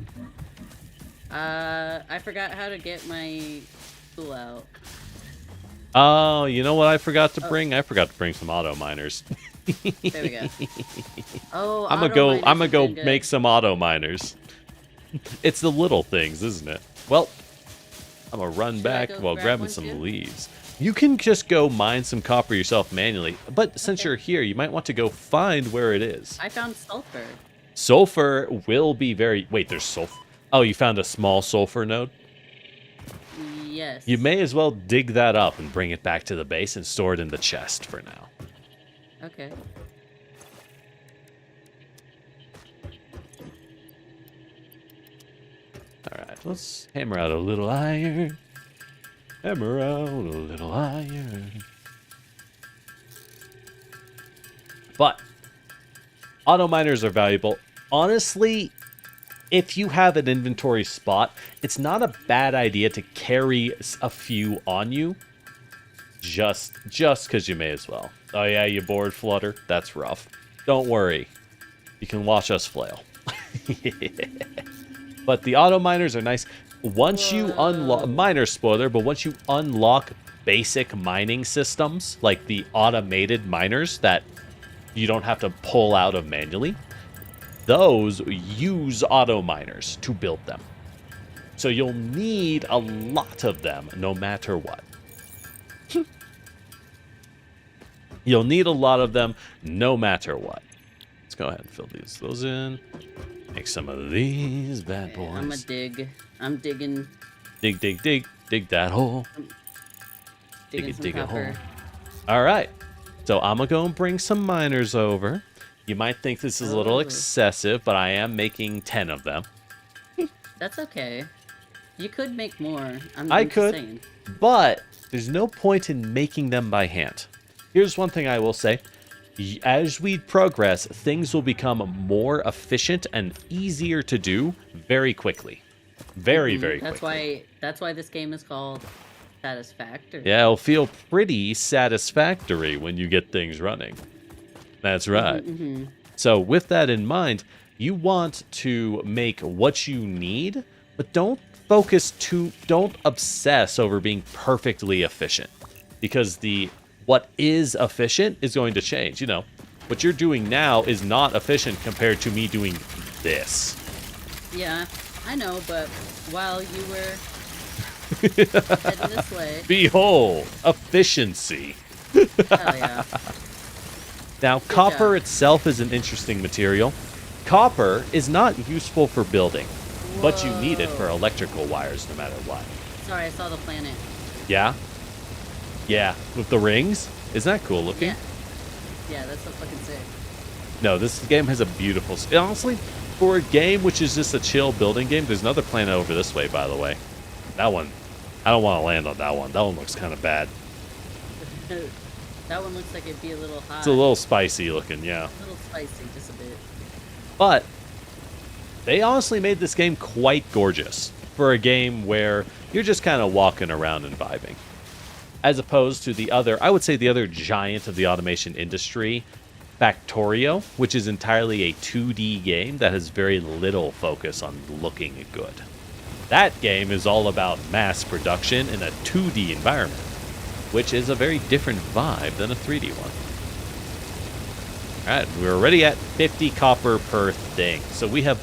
I forgot how to get my tool out. Oh, you know what I forgot to bring? I forgot to bring some auto miners. There we go. Oh, I'm gonna go make some auto miners. It's the little things, isn't it? Well, I'm gonna run Should I back go while grab grabbing one some too? leaves. You can just go mine some copper yourself manually, but since Okay. you're here, you might want to go find where it is. I found sulfur. Sulfur will be very... Wait, there's sulfur. Oh, you found a small sulfur node? Yes. You may as well dig that up and bring it back to the base and store it in the chest for now. Okay. Alright, let's hammer out a little iron. Hammer out a little iron. But auto miners are valuable. Honestly, if you have an inventory spot, it's not a bad idea to carry a few on you. Just because you may as well. Oh yeah, you bored, Flutter? That's rough. Don't worry. You can watch us flail. But the auto miners are nice. Once you unlock... Miner spoiler, but once you unlock basic mining systems, like the automated miners that you don't have to pull out of manually, those use auto miners to build them. So you'll need a lot of them no matter what. You'll need a lot of them no matter what. Let's go ahead and fill those in. Make some of these bad boys. I'm a dig. I'm digging. Dig, dig, dig. Dig that hole. Digging some dig a copper. hole. All right. So I'm going to go and bring some miners over. You might think this is a little Oh. excessive, but I am making 10 of them. That's okay. You could make more. I'm I just could. saying. But there's no point in making them by hand. Here's one thing I will say. As we progress, things will become more efficient and easier to do very quickly. Very, very quickly. That's why this game is called Satisfactory. Yeah, it'll feel pretty satisfactory when you get things running. That's right. Mm-hmm. So with that in mind, you want to make what you need, but don't don't obsess over being perfectly efficient. Because what is efficient is going to change. You know, what you're doing now is not efficient compared to me doing this. Yeah, I know, but while you were heading this way, Behold, efficiency. hell yeah. Now, copper itself is an interesting material. Copper is not useful for building, but you need it for electrical wires no matter what. Sorry, I saw the planet. Yeah? Yeah, with the rings? Isn't that cool looking? Yeah. Yeah, that's so fucking sick. No, this game has a beautiful... Honestly, for a game which is just a chill building game, there's another planet over this way, by the way. That one, I don't want to land on that one. That one looks kind of bad. That one looks like it'd be a little hot. It's a little spicy looking, yeah. A little spicy, just a bit. But they honestly made this game quite gorgeous for a game where you're just kind of walking around and vibing. As opposed to the other, I would say the other giant of the automation industry, Factorio, which is entirely a 2D game that has very little focus on looking good. That game is all about mass production in a 2D environment, which is a very different vibe than a 3D one. Alright, we're already at 50 copper per thing, so we have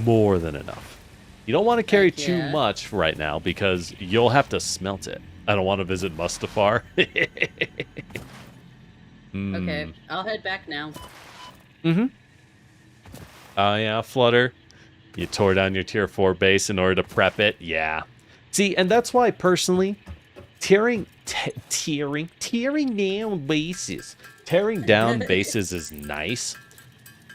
more than enough. You don't want to carry too much right now because you'll have to smelt it. I don't want to visit Mustafar. Okay, I'll head back now. Oh yeah, Flutter. You tore down your tier 4 base in order to prep it. Yeah. See, and that's why personally, tearing down bases. Tearing down bases is nice.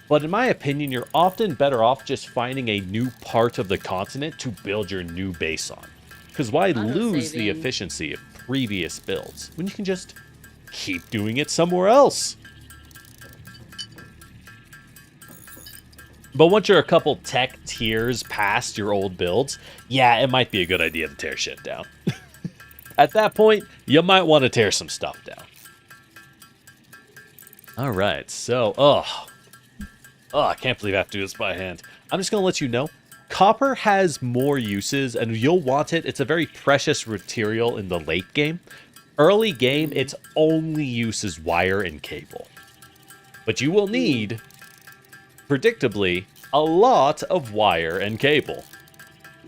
But in my opinion, you're often better off just finding a new part of the continent to build your new base on. Because why lose the efficiency of previous builds when you can just keep doing it somewhere else? But once you're a couple tech tiers past your old builds, yeah, it might be a good idea to tear shit down. At that point, you might want to tear some stuff down. All right, so, I can't believe I have to do this by hand. I'm just going to let you know, copper has more uses, and you'll want it. It's a very precious material in the late game. Early game, its only use is wire and cable. But you will need, predictably, a lot of wire and cable.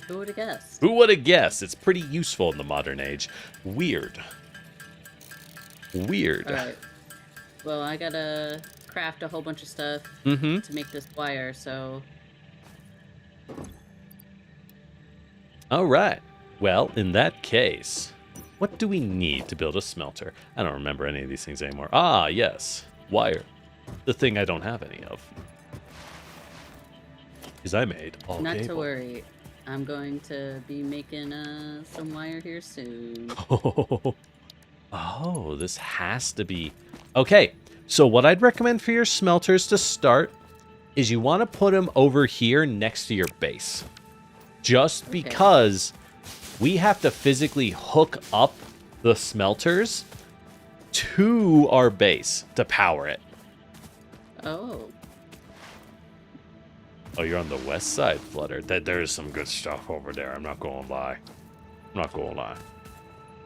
Who would have guessed? Who would have guessed? It's pretty useful in the modern age. Weird. Weird. All right. Well, I gotta craft a whole bunch of stuff Mm-hmm. to make this wire, so... All right. Well, in that case, what do we need to build a smelter? I don't remember any of these things anymore. Ah, yes. Wire. The thing I don't have any of. Because I made all Not cable. to worry. I'm going to be making some wire here soon. Oh, this has to be... Okay, so what I'd recommend for your smelters to start is you want to put them over here next to your base. Just because we have to physically hook up the smelters to our base to power it. Oh. Oh, you're on the west side, Flutter. There's some good stuff over there. I'm not going to lie.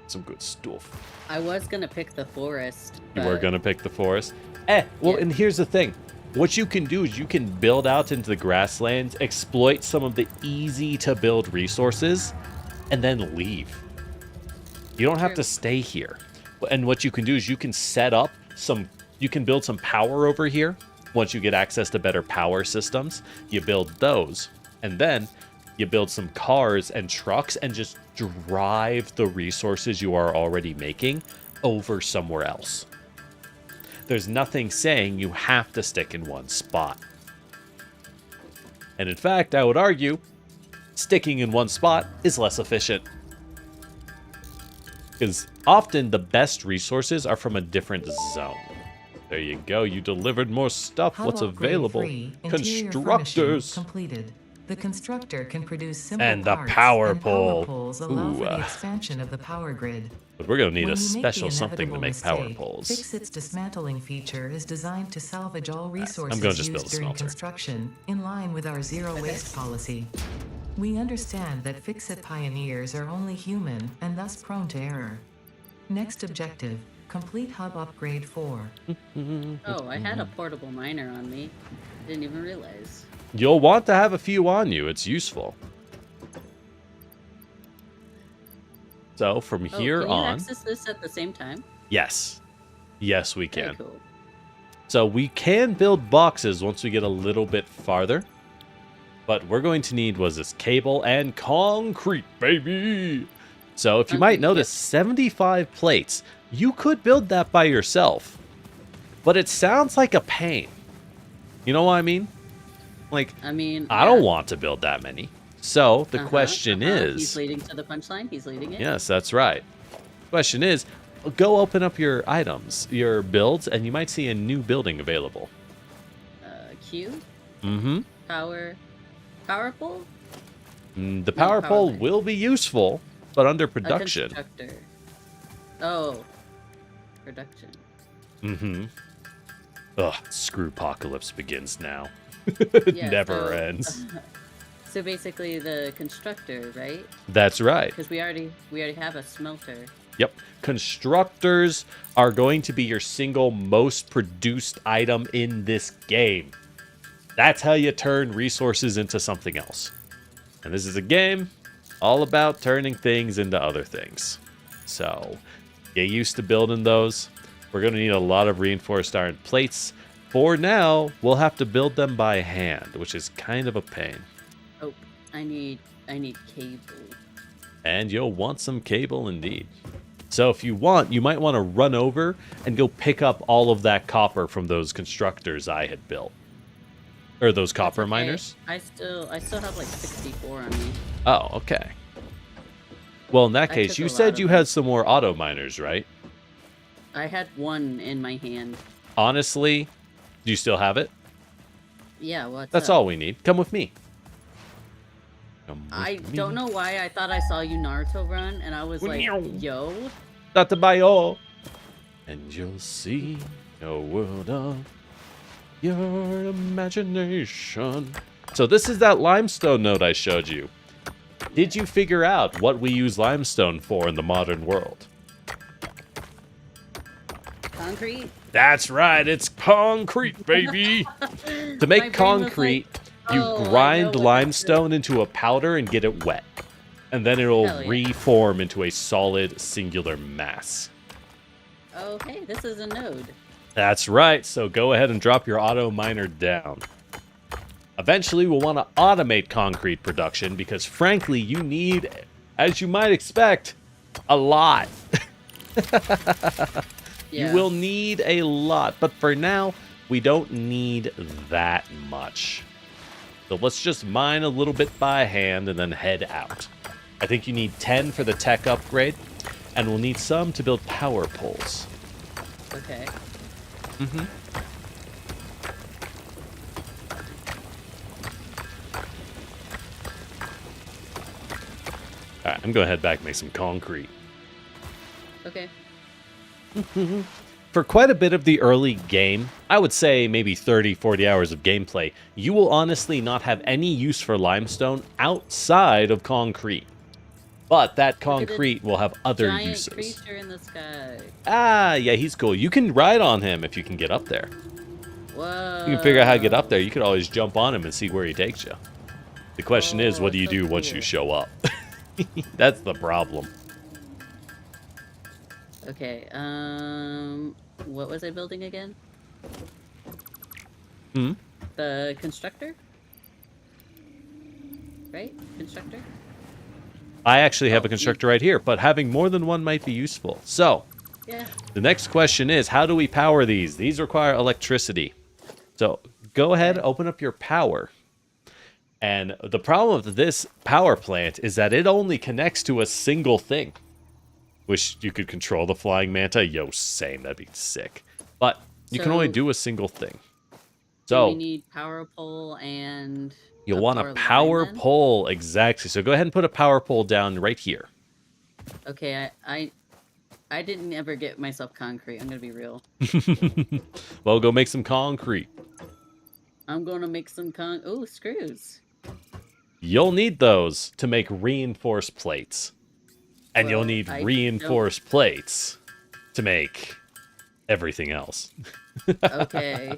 Some good stuff. I was gonna pick the forest. You were but- going to pick the forest? Well, Yeah. and here's the thing. What you can do is you can build out into the grasslands, exploit some of the easy-to-build resources, and then leave. You don't have True. to stay here. And what you can do is you can set up some... You can build some power over here. Once you get access to better power systems, you build those. And then you build some cars and trucks and just drive the resources you are already making over somewhere else. There's nothing saying you have to stick in one spot. And in fact, I would argue, sticking in one spot is less efficient. Because often the best resources are from a different zone. There you go, you delivered more stuff. Hub What's upgrade available? free, interior furnishing Constructors! completed. The constructor can produce simple And the parts, power and pole. power poles allow for Ooh, the expansion of the power grid. But we're going to need When a you make special the something to inevitable make power mistake, poles. Fix-It's dismantling feature is designed to salvage all resources gonna just build used a during smelter. construction, in line with our zero waste policy. We understand that Fix-It pioneers are only human and thus prone to error. Next objective, complete hub upgrade 4. Oh, I had a portable miner on me. Didn't even realize. You'll want to have a few on you. It's useful. So from here can you on... access this at the same time? Yes. Yes, we Very can. cool. So we can build boxes once we get a little bit farther. But we're going to need was this cable and concrete, baby. So if you might notice, 75 plates. You could build that by yourself. But it sounds like a pain. You know what I mean? Like, I don't want to build that many. So the question is... He's leading to the punchline. He's leading it. Yes, that's right. Question is, go open up your items, your builds, and you might see a new building available. Q? Mm-hmm. Power pole? The power pole will be useful, but under production. A constructor. Oh. Production. Mm-hmm. Ugh, screw apocalypse begins now. Yeah, Never ends. So basically the constructor, right? That's right. Because we already have a smelter. Yep. Constructors are going to be your single most produced item in this game. That's how you turn resources into something else. And this is a game all about turning things into other things. So get used to building those. We're going to need a lot of reinforced iron plates. For now, we'll have to build them by hand, which is kind of a pain. Oh, I need cable. And you'll want some cable indeed. So if you want, you might want to run over and go pick up all of that copper from those constructors I had built. Or those copper miners. I still have like 64 on me. Oh, okay. Well, in that case, you said you had some more auto miners, right? I had one in my hand. Honestly, do you still have it? Yeah, what's That's up? all we need. Come with me. I don't know why I thought I saw you Naruto run, and I was like, yo. Tatabayo. And you'll see a world of your imagination. So this is that limestone node I showed you. Did you figure out what we use limestone for in the modern world? Concrete? That's right, it's concrete, baby. To make concrete, you grind limestone into a powder and get it wet. And then it'll reform into a solid, singular mass. Okay, this is a node. That's right, so go ahead and drop your auto miner down. Eventually, we'll want to automate concrete production because, frankly, you need, as you might expect, a lot. You will need a lot, but for now, we don't need that much. So let's just mine a little bit by hand and then head out. I think you need 10 for the tech upgrade, and we'll need some to build power poles. Okay. Mm-hmm. Alright, I'm going to head back and make some concrete. Okay. For quite a bit of the early game, I would say maybe 30, 40 hours of gameplay, you will honestly not have any use for limestone outside of concrete. But that concrete will have other uses. Giant creature in the sky. Ah, yeah, he's cool. You can ride on him if you can get up there. Whoa. You can figure out how to get up there. You could always jump on him and see where he takes you. The question is, what do you do once you show up? That's the problem. Okay, what was I building again? The constructor? Right? Constructor? I actually have a constructor right here, but having more than one might be useful. So, the next question is, how do we power these? These require electricity. So, go ahead, open up your power. And the problem with this power plant is that it only connects to a single thing. Wish you could control the flying manta. Yo, same. That'd be sick. But you can only do a single thing. So we need power pole and... You'll want a power pole. Exactly. So go ahead and put a power pole down right here. Okay, I didn't ever get myself concrete. I'm going to be real. Well, go make some concrete. I'm going to make some Ooh, screws. You'll need those to make reinforced plates. And you'll need reinforced plates to make everything else. Okay.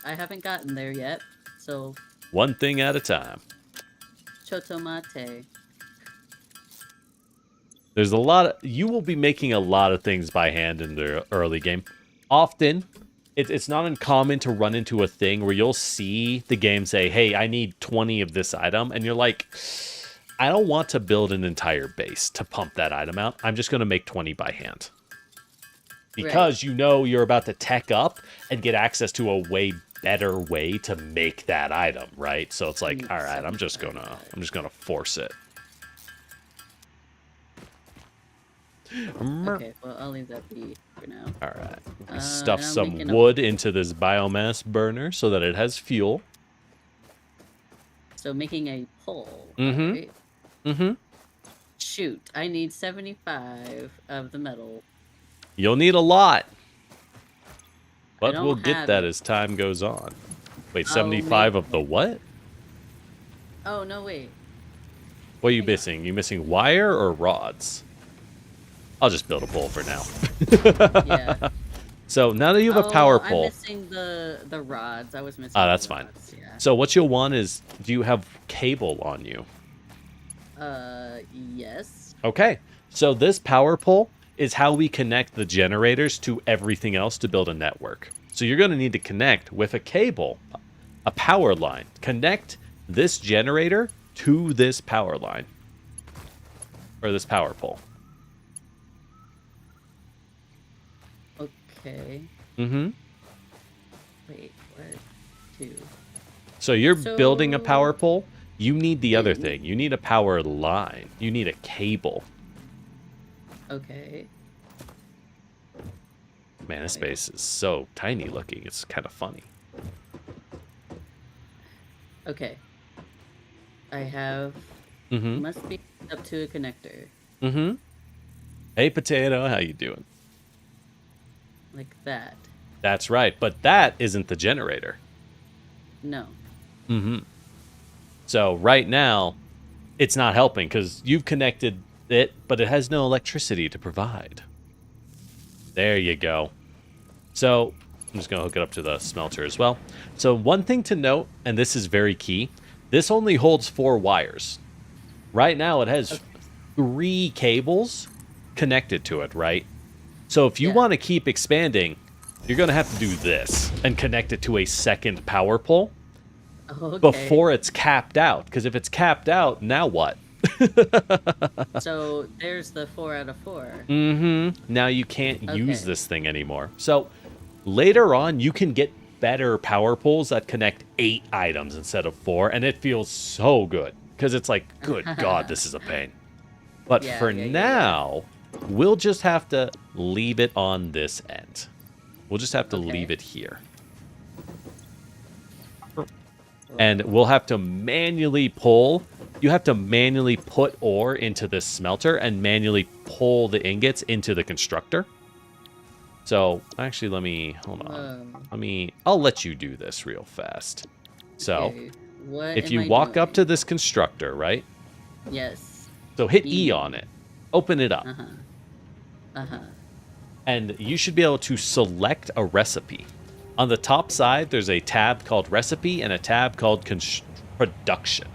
I haven't gotten there yet, so... One thing at a time. Chotomate. There's a lot of... You will be making a lot of things by hand in the early game. Often, it's not uncommon to run into a thing where you'll see the game say, hey, I need 20 of this item. And you're like, I don't want to build an entire base to pump that item out. I'm just going to make 20 by hand. Because you know you're about to tech up and get access to a way better way to make that item, right? So it's like, all right, I'm just gonna force it. Okay, well, I'll leave that be for now. All right. Stuff some making wood into this biomass burner so that it has fuel. So making a pole. Mm-hmm. Right? Mm-hmm. Shoot, I need 75 of the metal. You'll need a lot. But don't we'll get have that it. as time goes on. Wait, Oh, 75 maybe. of the what? Oh, no, wait. What are you missing? You missing wire or rods? I'll just build a pole for now. Yeah. So now that you have a power I'm pole. missing the rods. I was missing Ah, the that's fine. rods, yeah. So what you'll want is, do you have cable on you? Yes. Okay. So this power pole is how we connect the generators to everything else to build a network. So you're going to need to connect with a cable, a power line. Connect this generator to this power line. Or this power pole. Okay. Mm-hmm. Wait, what? 2. So you're building a power So- pole. You need the other Yeah. thing. You need a power line. You need a cable. Okay. Man, this space is so tiny looking. It's kind of funny. Okay. I have... Mm-hmm. Must be up to a connector. Mm-hmm. Hey, Potato, how you doing? Like that. That's right, but that isn't the generator. No. Mm-hmm. So right now, it's not helping because you've connected it, but it has no electricity to provide. There you go. So I'm just going to hook it up to the smelter as well. So one thing to note, and this is very key, this only holds 4 wires. Right now it has 3 cables connected to it, right? So if you Yeah. want to keep expanding, you're going to have to do this and connect it to a second power pole Okay. before it's capped out. Because if it's capped out, now what? So there's the 4 out of 4. Mm-hmm. Now you can't use Okay. this thing anymore. So later on, you can get better power poles that connect 8 items instead of 4, and it feels so good. Because it's like, good God, this is a pain. But Yeah, for yeah. now, we'll just have to leave it on this end. We'll just have to Okay. leave it here. And we'll have to manually pull. You have to manually put ore into this smelter and manually pull the ingots into the constructor. So, actually, hold on. I'll let you do this real fast. So, Okay. What if am you I walk up to doing? this constructor, right? Yes. So hit E E. on it. Open it up. Uh-huh. Uh-huh. And you should be able to select a recipe. On the top side, there's a tab called recipe and a tab called production.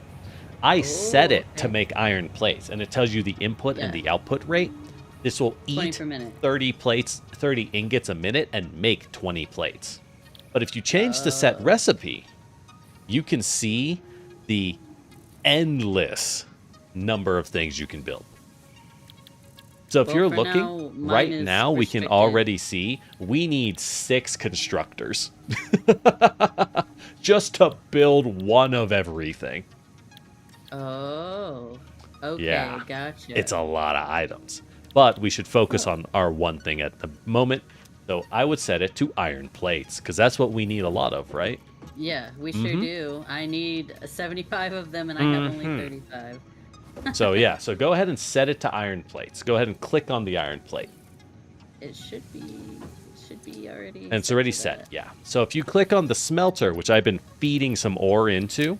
I set it to okay. make iron plates, and it tells you the input and Yeah. the output rate. This will 20 eat per minute. 30 plates, 30 ingots a minute, and make 20 plates. But if you change to set recipe, you can see the endless number of things you can build. So if Well, you're for looking, now, mine right is now we can restricted. already see we need 6 constructors just to build one of everything. Oh. Okay, Yeah. gotcha. It's a lot of items. But we should focus on our one thing at the moment. So I would set it to iron plates, because that's what we need a lot of, right? Yeah, we sure do. I need 75 of them, and I have only 35. So yeah, so go ahead and set it to iron plates. Go ahead and click on the iron plate. It should be already. And it's already to set, that. yeah. So if you click on the smelter, which I've been feeding some ore into,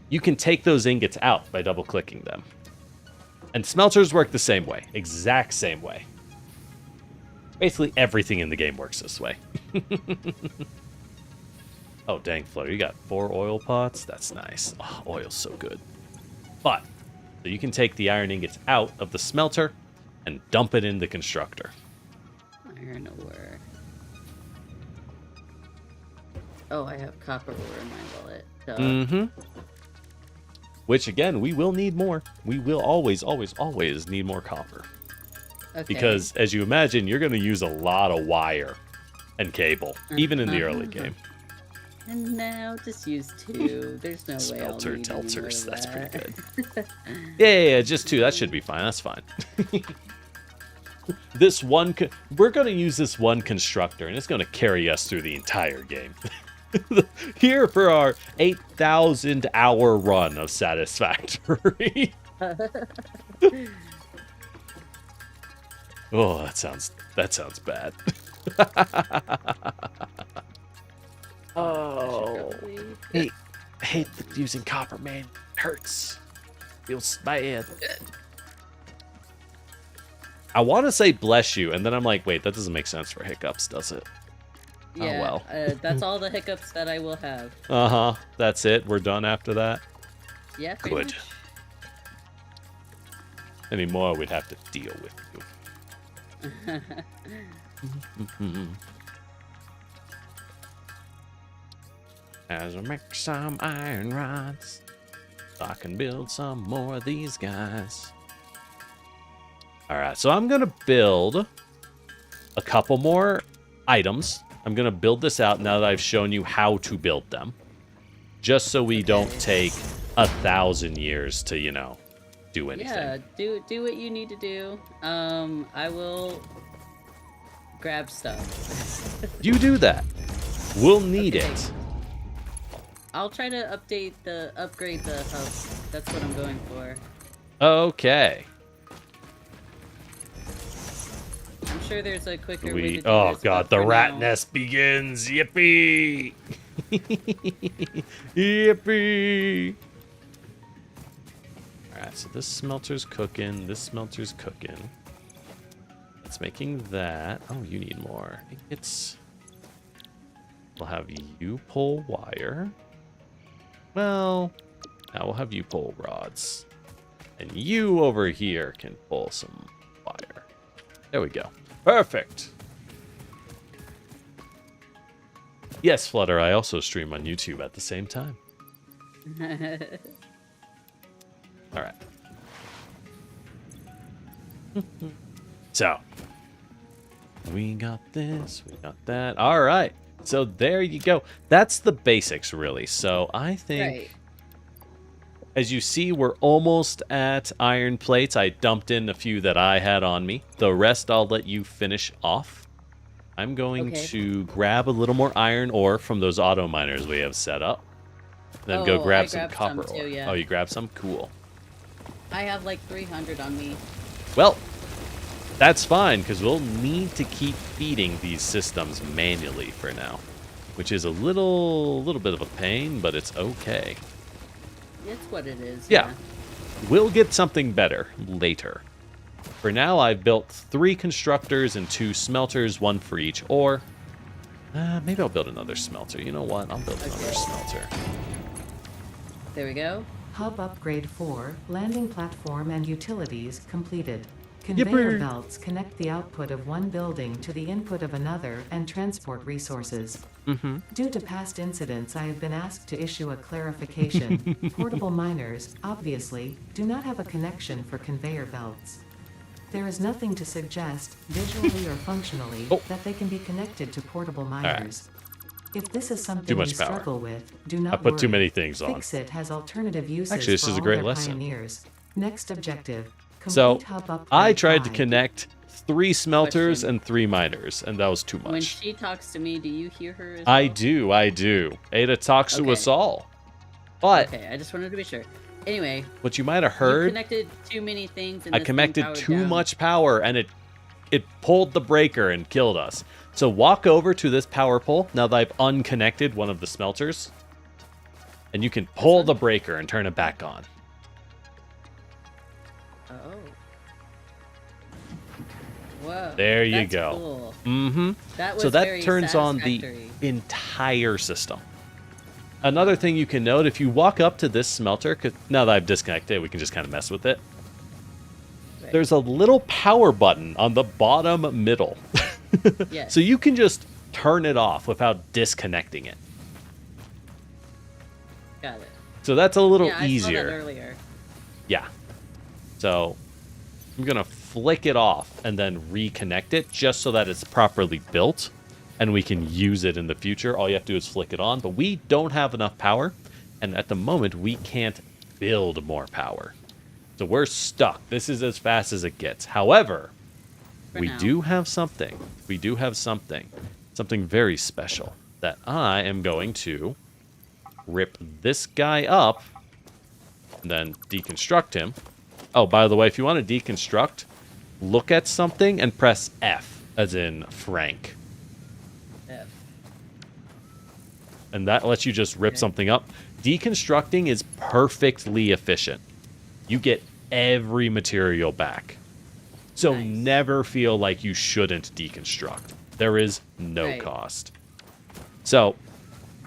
you can take those ingots out by double-clicking them. And smelters work the same way, exact same way. Basically everything in the game works this way. Oh, dang, Flo, you got 4 oil pots? That's nice. Oh, oil's so good. But, so you can take the iron ingots out of the smelter and dump it in the constructor. Iron ore. Oh, I have copper ore in my wallet. Duh. Mm-hmm. Which, again, we will need more. We will always, always, always need more copper. Okay. Because, as you imagine, you're going to use a lot of wire and cable, even in the early game. And now just use 2. There's no way I'll Smelter need any more telters, of that's that. pretty good. Yeah, just 2. That should be fine. That's fine. This one, we're going to use this one constructor, and it's going to carry us through the entire game. Here for our 8,000 hour run of Satisfactory. Oh, that sounds bad. Oh, hate using copper, man. Hurts. Feels bad. I want to say bless you, and then I'm like, wait, that doesn't make sense for hiccups, does it? Yeah, oh well. That's all the hiccups that I will have. Uh-huh. That's it. We're done after that. Yeah, pretty Good. much. Any more, we'd have to deal with you. As I make some iron rods, so I can build some more of these guys. Alright, so I'm going to build a couple more items. I'm going to build this out now that I've shown you how to build them. Just so we don't take 1,000 years to, do anything. Yeah, do what you need to do. I will grab stuff. You do that. We'll need it. I'll try to upgrade the hub. That's what I'm going for. Okay. I'm sure there's a quicker way to do Oh this, god, but the for rat now- nest begins. Yippee! Yippee! Alright, so this smelter's cooking. This smelter's cooking. It's making that. Oh, you need more. I think it's... We'll have you pull wire. Well, now we'll have you pull rods. And you over here can pull some wire. There we go. Perfect. Yes, Flutter, I also stream on YouTube at the same time. All right. So, we got this, we got that. All right. So there you go. That's the basics, really. So I think... Right. As you see, we're almost at iron plates. I dumped in a few that I had on me. The rest I'll let you finish off. I'm going to grab a little more iron ore from those auto miners we have set up. Then go grab some copper ore. Too, yeah. Oh, you grabbed some? Cool. I have like 300 on me. Well, that's fine, because we'll need to keep feeding these systems manually for now. Which is a little bit of a pain, but it's okay. It's what it is. Yeah. We'll get something better later. For now, I've built 3 constructors and 2 smelters, 1 for each ore. Maybe I'll build another smelter. You know what? I'll build another smelter. There we go. Hub upgrade 4, landing platform and utilities completed. Conveyor belts connect the output of one building to the input of another and transport resources. Due to past incidents, I have been asked to issue a clarification. Portable miners, obviously, do not have a connection for conveyor belts. There is nothing to suggest, visually or functionally, that they can be connected to portable miners. If this is something you struggle with, do not I put too many things on. Fix-It has alternative uses Actually, this for is a all great their lesson. pioneers. Next objective. So, Complete hub upgrade I tried to 5. connect 3 smelters Question. and 3 miners, and that was too When much. she talks to me, do you hear her as I well? do. Ada talks to us all. But Okay, I just wanted to be sure. Anyway, what you might have you heard, connected too many things and I this thing connected powered too down. much power, and it pulled the breaker and killed us. So walk over to this power pole, now that I've unconnected one of the smelters, and you can pull the breaker and turn it back on. Oh. Whoa. There you that's go. Cool. Mm-hmm. That was So that very turns on the satisfactory. entire system. Another thing you can note, if you walk up to this smelter, 'cause now that I've disconnected, we can just kind of mess with it. Right. There's a little power button on the bottom middle. Yes. So you can just turn it off without disconnecting it. Got it. So that's a little yeah, I easier. saw that earlier. Yeah. So I'm going to flick it off and then reconnect it just so that it's properly built and we can use it in the future. All you have to do is flick it on, but we don't have enough power, and at the moment we can't build more power. So we're stuck. This is as fast as it gets. However, we do have something. We do have something very special that I am going to rip this guy up and then deconstruct him. Oh, by the way, if you want to deconstruct, look at something and press F, as in Frank. F. And that lets you just rip something up. Deconstructing is perfectly efficient. You get every material back. So never feel like you shouldn't deconstruct. There is no cost. So,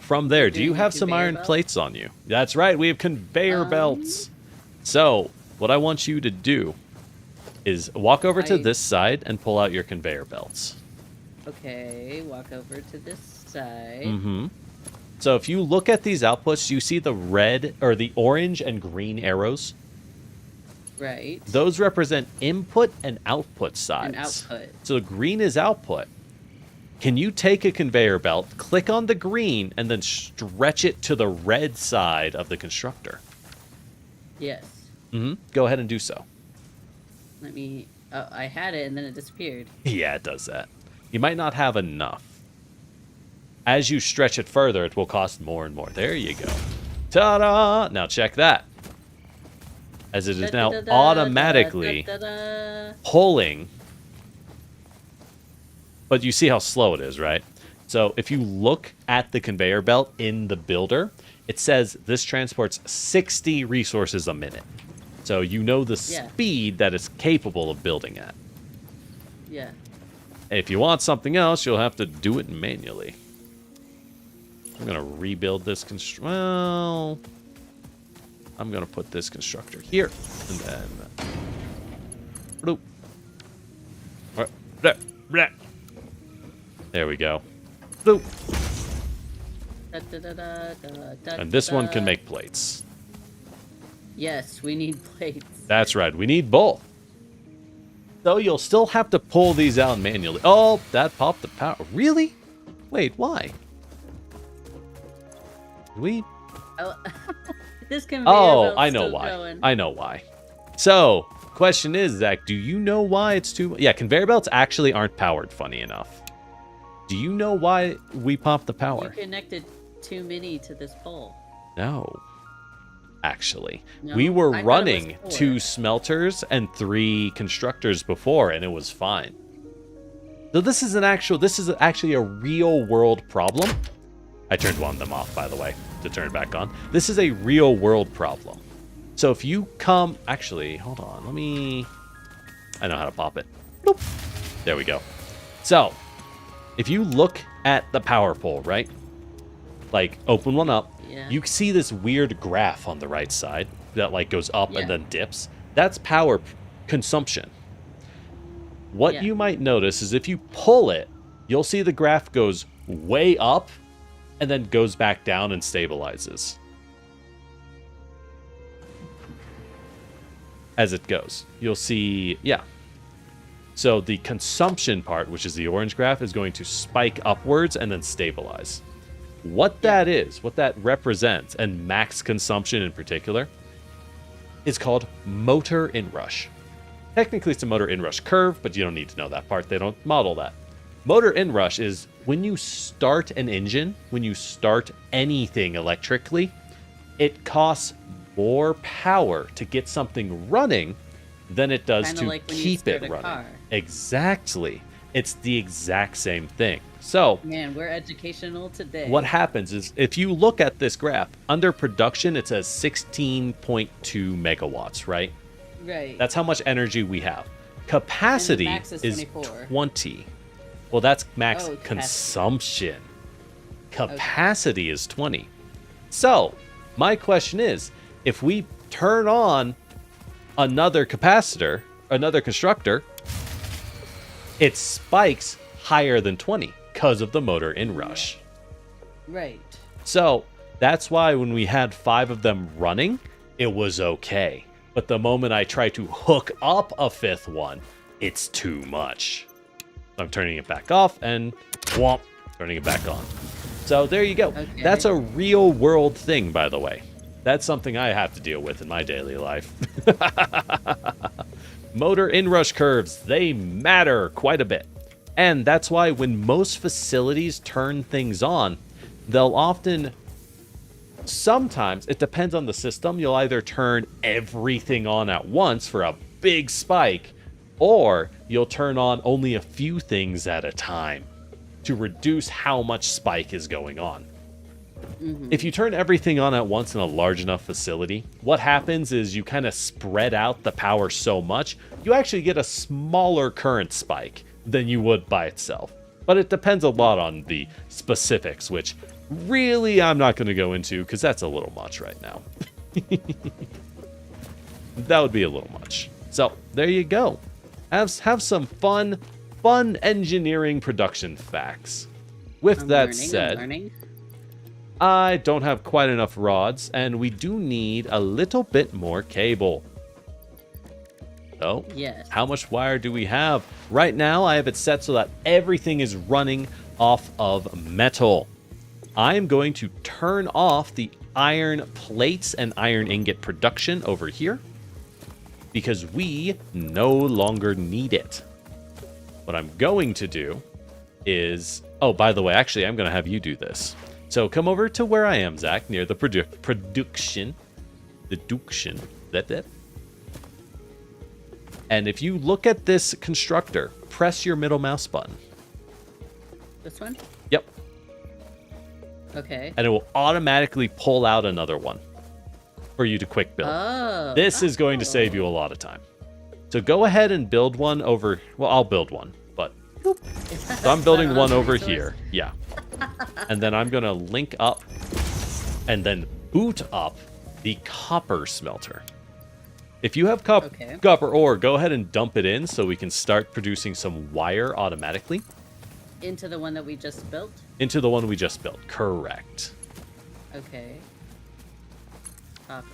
from there, do you have some iron plates on you? That's right, we have conveyor belts. So, what I want you to do is walk over to this side and pull out your conveyor belts. Okay, walk over to this side. Mm-hmm. So if you look at these outputs, you see the red, or the orange and green arrows? Right. Those represent input and output sides. And output. So green is output. Can you take a conveyor belt, click on the green, and then stretch it to the red side of the constructor? Yes. Mm-hmm. Go ahead and do so. Let me... Oh, I had it and then it disappeared. Yeah, it does that. You might not have enough. As you stretch it further, it will cost more and more. There you go. Ta-da! Now check that. As it is now automatically pulling. But you see how slow it is, right? So if you look at the conveyor belt in the builder, it says this transports 60 resources a minute. So you know the speed that it's capable of building at. Yeah. If you want something else, you'll have to do it manually. I'm going to rebuild this well, I'm going to put this constructor here. And then... bloop. There we go. Bloop. And this one can make plates. Yes, we need plates. That's right. We need both. So you'll still have to pull these out manually. Oh, that popped the power. Really? Wait, why? We... Oh, this conveyor I know why. going. I know why. So, question is, Zach, do you know why it's too... Yeah, conveyor belts actually aren't powered, funny enough. Do you know why we popped the power? You connected too many to this pole. No. Actually. No? We were I running 2 smelters and 3 constructors before, and it was fine. So this is actually a real world problem. I turned one of them off, by the way, to turn it back on. This is a real world problem. So if you come... Actually, hold on. I know how to pop it. Boop. There we go. So, if you look at the power pole, right? Like, open one up. Yeah. You see this weird graph on the right side that, like, goes up and then dips. That's power consumption. What you might notice is if you pull it, you'll see the graph goes way up and then goes back down and stabilizes as it goes. You'll see, so the consumption part, which is the orange graph, is going to spike upwards and then stabilize. What that is, what that represents, and max consumption in particular, is called motor inrush. Technically it's a motor inrush curve, but you don't need to know that part. They don't model that. Motor inrush is when you start an engine, when you start anything electrically, it costs more power to get something running than it does Kinda to like when you keep start it a running. car. Exactly. It's the exact same thing. So, man, we're educational today. what happens is if you look at this graph, under production it says 16.2 megawatts, right? Right. That's how much energy we have. Capacity max is is 24. 20. Well, that's max Oh, capacity. consumption. Capacity is 20. So, my question is, if we turn on another capacitor, another constructor, it spikes higher than 20 because of the motor inrush. Right. So, That's why when we had 5 of them running, it was okay. But the moment I try to hook up a 5th one, it's too much. I'm turning it back off and whomp, turning it back on. So there you go. Okay. That's a real world thing, by the way. That's something I have to deal with in my daily life. Motor inrush curves, they matter quite a bit. And that's why when most facilities turn things on, they'll often, sometimes, it depends on the system, you'll either turn everything on at once for a big spike, or you'll turn on only a few things at a time to reduce how much spike is going on. Mm-hmm. If you turn everything on at once in a large enough facility, what happens is you kind of spread out the power so much, you actually get a smaller current spike than you would by itself. But it depends a lot on the specifics, which really I'm not going to go into because that's a little much right now. That would be a little much. So there you go. Have some fun engineering production facts. With that said, I don't have quite enough rods, and we do need a little bit more cable. So, yes. How much wire do we have? Right now, I have it set so that everything is running off of metal. I am going to turn off the iron plates and iron ingot production over here because we no longer need it. What I'm going to do is... Oh, by the way, actually, I'm going to have you do this. So come over to where I am, Zach, near the production. And if you look at this constructor, press your middle mouse button. This one? Yep. Okay. And it will automatically pull out another one for you to quick build. Oh. This is going to save you a lot of time. So go ahead and build one over... Well, I'll build one, but... So I'm building one over here. Yeah. And then I'm going to link up and then boot up the copper smelter. If you have copper ore, go ahead and dump it in so we can start producing some wire automatically. Into the one that we just built? Into the one we just built, correct. Okay. Copper.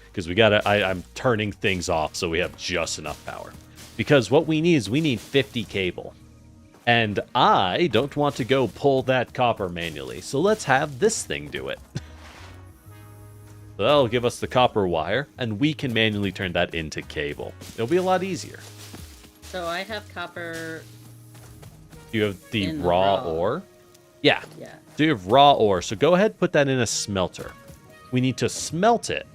Because we gotta, I'm turning things off so we have just enough power. Because what we need is we need 50 cable. And I don't want to go pull that copper manually, so let's have this thing do it. So that'll give us the copper wire, and we can manually turn that into cable. It'll be a lot easier. So I have copper... You have the raw ore? Yeah. Yeah. So you have raw ore, so go ahead and put that in a smelter. We need to smelt it.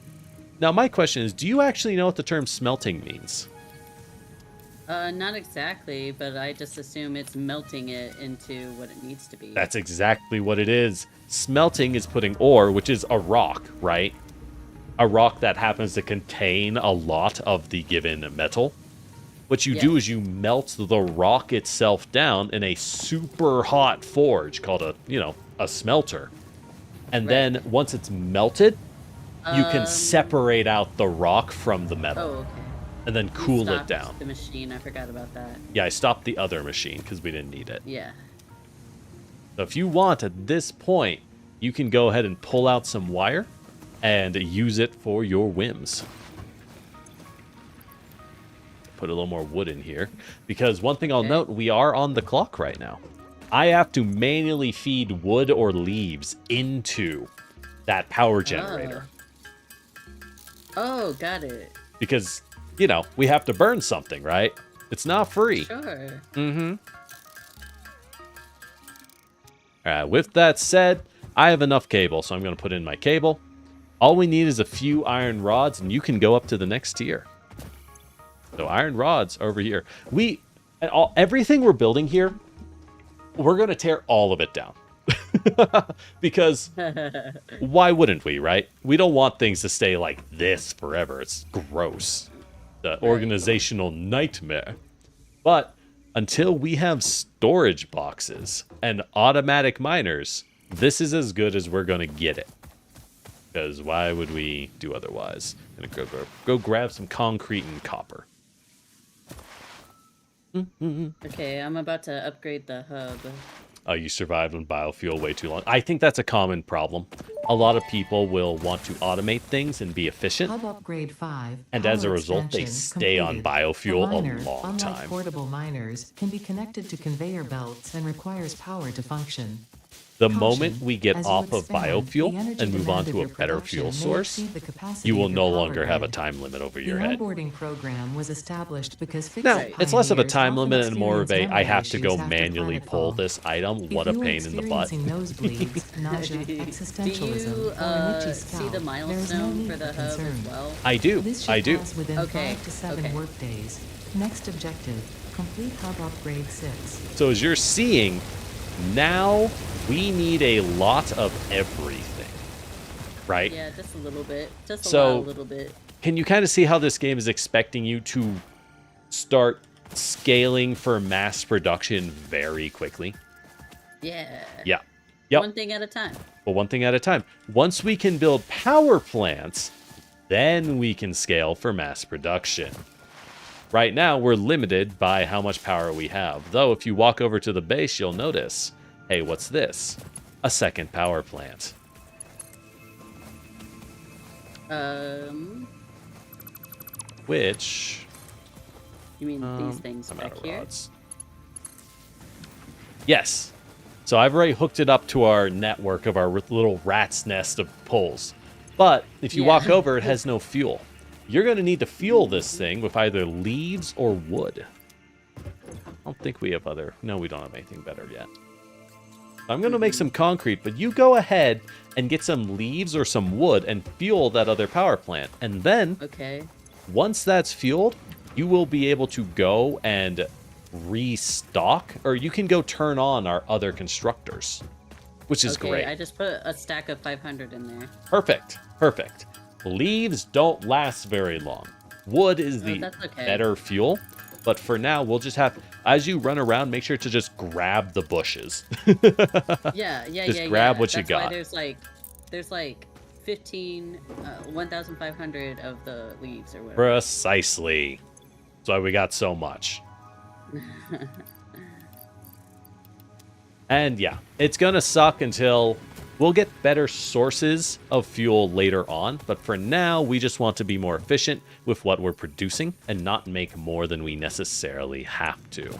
Now my question is, do you actually know what the term smelting means? Not exactly, but I just assume it's melting it into what it needs to be. That's exactly what it is. Smelting is putting ore, which is a rock, right? A rock that happens to contain a lot of the given metal. What you do is you melt the rock itself down in a super hot forge called a smelter. And then once it's melted, you can separate out the rock from the metal. Oh, okay. And then cool it down. The machine, I forgot about that. Yeah, I stopped the other machine because we didn't need it. Yeah. So if you want, at this point, you can go ahead and pull out some wire and use it for your whims. Put a little more wood in here. Because one thing I'll note, we are on the clock right now. I have to manually feed wood or leaves into that power generator. Oh, got it. Because... we have to burn something, right? It's not free. Sure. Mm-hmm. All right, with that said, I have enough cable, so I'm going to put in my cable. All we need is a few iron rods, and you can go up to the next tier. So iron rods over here. Everything we're building here, we're going to tear all of it down. Because why wouldn't we, right? We don't want things to stay like this forever. It's gross. The organizational nightmare. But until we have storage boxes and automatic miners, this is as good as we're going to get it. Because why would we do otherwise? I'm going to go grab some concrete and copper. Okay, I'm about to upgrade the hub. You survived on biofuel way too long. I think that's a common problem. A lot of people will want to automate things and be efficient. Hub upgrade 5. And as a power result, they expansion stay on completed. biofuel The miner, a long unlike time. portable miners, can be connected to conveyor belts and requires power to function. The Caution, moment we get as you off of expand, biofuel the energy and move on demand of to a your better production fuel may source, exceed the capacity you will of your no power longer have a grid. time limit over your The head. onboarding program was established because Now, Fix-It it's less of a pioneers time often limit and more of a, experience I have to memory go issues after manually pull planetfall. this item. If What a you are pain in the butt. experiencing nosebleeds, nausea, Do you existentialism, or an itchy see scalp, the there is no milestone need for the hub concern. as well? I do. This should I do. pass within Okay, 5 to 7 okay. work days. Next objective, complete hub upgrade 6. So as you're seeing, now we need a lot of everything, right? Yeah, just a little bit. Just So- a little bit. Can you kind of see how this game is expecting you to start scaling for mass production very quickly? Yeah. Yeah. Yep. One thing at a time. But one thing at a time. Once we can build power plants, then we can scale for mass production. Right now, we're limited by how much power we have. Though, if you walk over to the base, you'll notice, hey, what's this? A second power plant. Which... You mean these things I'm back out of here? rods. Yes. So I've already hooked it up to our network of our little rat's nest of poles. But if you Yeah. walk over, it has no fuel. You're going to need to fuel this thing with either leaves or wood. I don't think we have other... No, we don't have anything better yet. I'm going to make some concrete, but you go ahead and get some leaves or some wood and fuel that other power plant. And then, Okay. once that's fueled, you will be able to go and restock, or you can go turn on our other constructors, which is Okay, great. I just put a stack of 500 in there. Perfect. Perfect. Leaves don't last very long. Wood is the that's okay. better fuel, but for now, we'll just have, as you run around, make sure to just grab the bushes. Yeah, Just grab what you That's why got. there's like 1,500 of the leaves or whatever. Precisely. That's why we got so much. And yeah, it's gonna suck until we'll get better sources of fuel later on, but for now, we just want to be more efficient with what we're producing and not make more than we necessarily have to.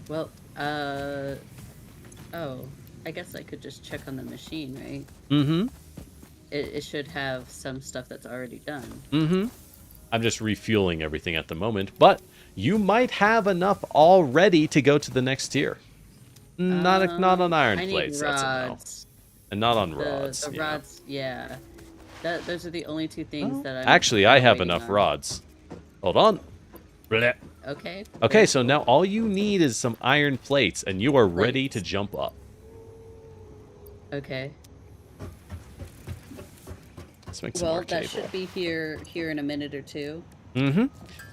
Well, oh, I guess I could just check on the machine, right? Mm-hmm. It should have some stuff that's already done. Mm-hmm. I'm just refueling everything at the moment, but you might have enough already to go to the next tier. Not on iron I need plates, that's a no. rods. And not on The rods. yeah. rods, yeah. Those are the only two things that I'm Actually, I have waiting enough on. rods. Hold on. Blech. Okay. Okay, so now all you need is some iron plates, and you are ready to Plates. jump up. Okay. Let's make some Well, more that cable. should be here in a minute or two. Mm-hmm.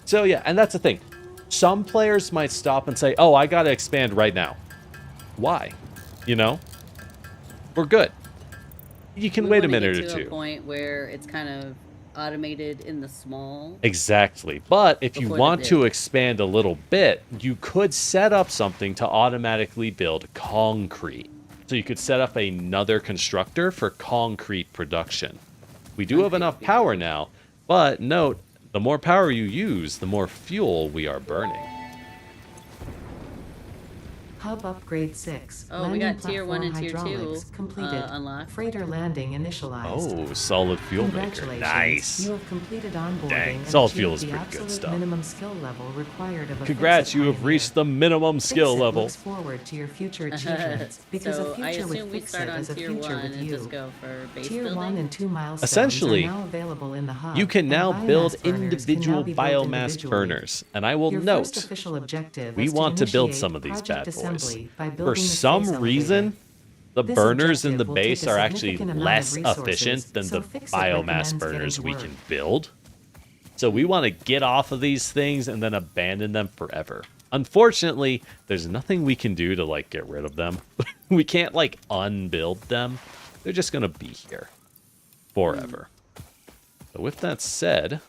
So yeah, and that's the thing. Some players might stop and say, "Oh, I gotta expand right now." Why? You know, we're good. You can We wait a wanna minute get or to a two. point where it's kind of automated in the small. Exactly. But if you Before the want to big. expand a little bit, you could set up something to automatically build concrete. So you could set up another constructor for concrete production. We do have Concrete enough would be power good. now, but note, the more power you use, the more fuel we are burning. Hub upgrade 6. Oh, we Landing got tier 1 and platform tier 2 hydraulics completed. unlocked. Freighter landing initialized. Oh, solid fuel maker. Congratulations. Nice. You have completed onboarding Dang, and solid achieved fuel is the pretty good absolute stuff. minimum skill level required of a Congrats, Fix-It you have pioneer. reached the minimum skill Fix-It level. looks forward to your future achievements because So a I future assume with we Fix-It start on is a tier future 1 with and you. just go for base Tier building. 1 and 2 milestones Essentially, are now available in the hub, You can and now biomass build burners can individual now be built biomass individually. burners. And I will Your note, first official objective we is want to build initiate some of these bad project boys. assembly by For building the some space reason, elevator. the This burners in the objective will take base a are actually significant amount of less resources, efficient than so the Fix-It biomass recommends burners getting we to can work. build. So we want to get off of these things and then abandon them forever. Unfortunately, there's nothing we can do to like get rid of them. We can't like unbuild them. They're just going to be here forever. So with that said,